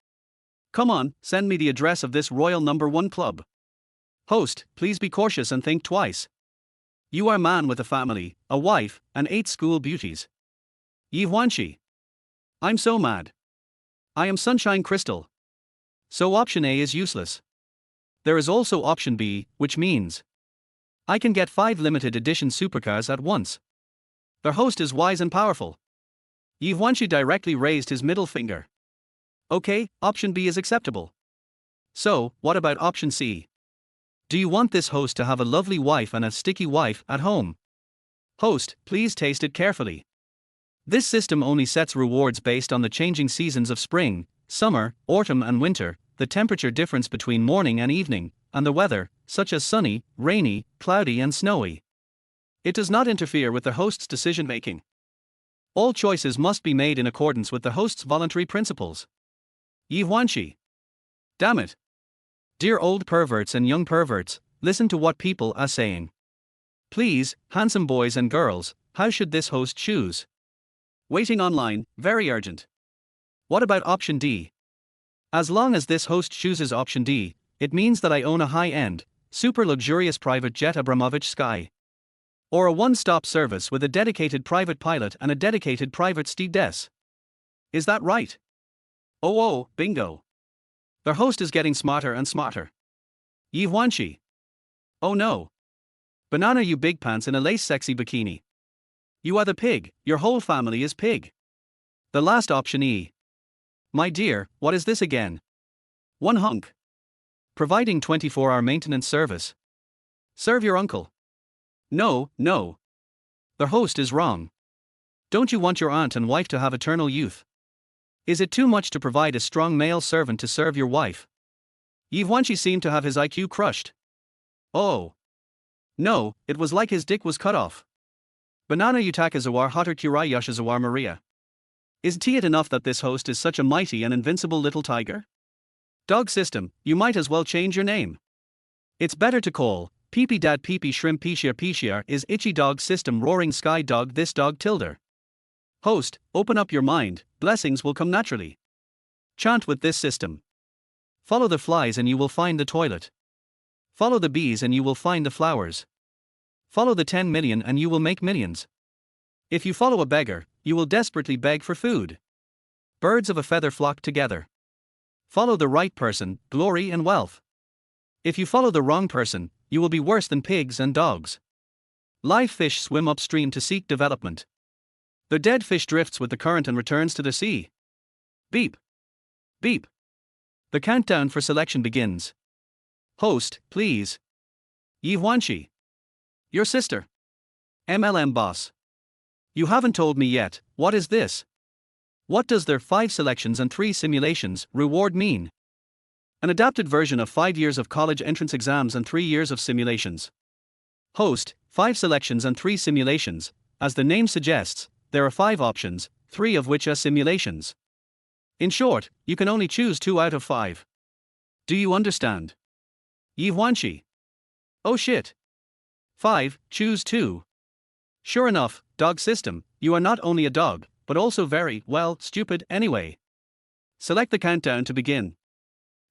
Come on, send me the address of this royal #1 club. Host, please be cautious and think twice. You are a man with a family, a wife, and 8 school beauties. Ye Huānxī. I'm so mad. I am Sunshine Crystal. So option A is useless. There is also option B, which means I can get 5 limited edition supercars at once. Their host is wise and powerful. Ye Huānxī directly raised his middle finger. Okay, option B is acceptable. So, what about option C? Do you want this host to have a lovely wife and a sticky wife at home? Host, please taste it carefully. This system only sets rewards based on the changing seasons of spring, summer, autumn and winter, the temperature difference between morning and evening, and the weather, such as sunny, rainy, cloudy and snowy. It does not interfere with the host's decision-making. All choices must be made in accordance with the host's voluntary principles. Ye Huānxī. Damn it. Dear old perverts and young perverts, listen to what people are saying. Please, handsome boys and girls, how should this host choose? Waiting online, very urgent. What about option D? As long as this host chooses option D, it means that I own a high-end, super luxurious private jet Abramovich Sky. Or a one-stop service with a dedicated private pilot and a dedicated private stewardess. Is that right? Oh, bingo. Their host is getting smarter and smarter. Ye Huānxī. Oh no. Banana you big pants in a lace sexy bikini. You are the pig, your whole family is pig. The last option E. My dear, what is this again? One hunk. Providing 24-hour maintenance service. Serve your uncle. No. The host is wrong. Don't you want your aunt and wife to have eternal youth? Is it too much to provide a strong male servant to serve your wife? Ye Huānxī seemed to have his IQ crushed. Oh. No, it was like his dick was cut off. Banana Utakazawar Hotter Kurai Yashazawar Maria. Isn't it enough that this host is such a mighty and invincible little tiger? Dog system, you might as well change your name. It's better to call Peepee Dad Peepee Shrimp Peeshia is Itchy Dog System Roaring Sky Dog this dog tilder. Host, open up your mind, blessings will come naturally. Chant with this system. Follow the flies and you will find the toilet. Follow the bees and you will find the flowers. Follow the 10 million and you will make millions. If you follow a beggar, you will desperately beg for food. Birds of a feather flock together. Follow the right person, glory and wealth. If you follow the wrong person, you will be worse than pigs and dogs. Live fish swim upstream to seek development. The dead fish drifts with the current and returns to the sea. Beep. Beep. The countdown for selection begins. Host, please. Ye Huānxī. Your sister. MLM boss. You haven't told me yet, what is this? What does their 5 selections and 3 simulations reward mean? An adapted version of 5 years of college entrance exams and 3 years of simulations. Host, 5 selections and 3 simulations. As the name suggests, there are 5 options, 3 of which are simulations. In short, you can only choose 2 out of 5. Do you understand? Ye Huānxī. Oh shit. 5, choose 2. Sure enough, dog system, you are not only a dog, but also very, well, stupid anyway. Select the countdown to begin.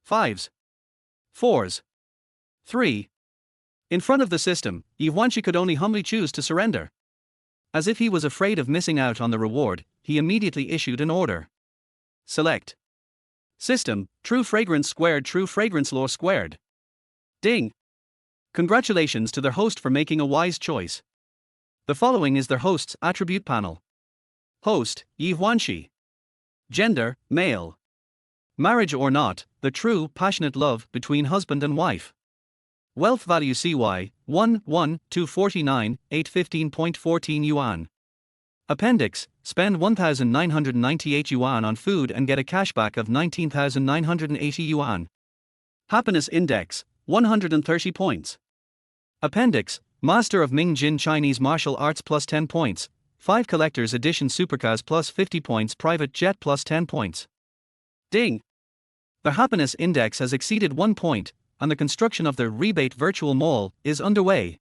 5s. 4s. 3. In front of the system, Ye Huānxī could only humbly choose to surrender. As if he was afraid of missing out on the reward, he immediately issued an order. Select. System, true fragrance squared, true fragrance lore squared. Ding! Congratulations to their host for making a wise choice. The following is their host's attribute panel. Host, Ye Huānxī. Gender, male. Marriage or not, the true, passionate love between husband and wife. Wealth value CY, 249, 815.14 yuan. Appendix, spend 1,998 yuan on food and get a cashback of 19,980 yuan. Happiness index, 130 points. Appendix, Master of Ming Jin Chinese Martial Arts plus 10 points, 5 Collector's Edition Supercars plus 50 points, Private Jet plus 10 points. Ding! The happiness index has exceeded 1 point, and the construction of the rebate virtual mall is underway.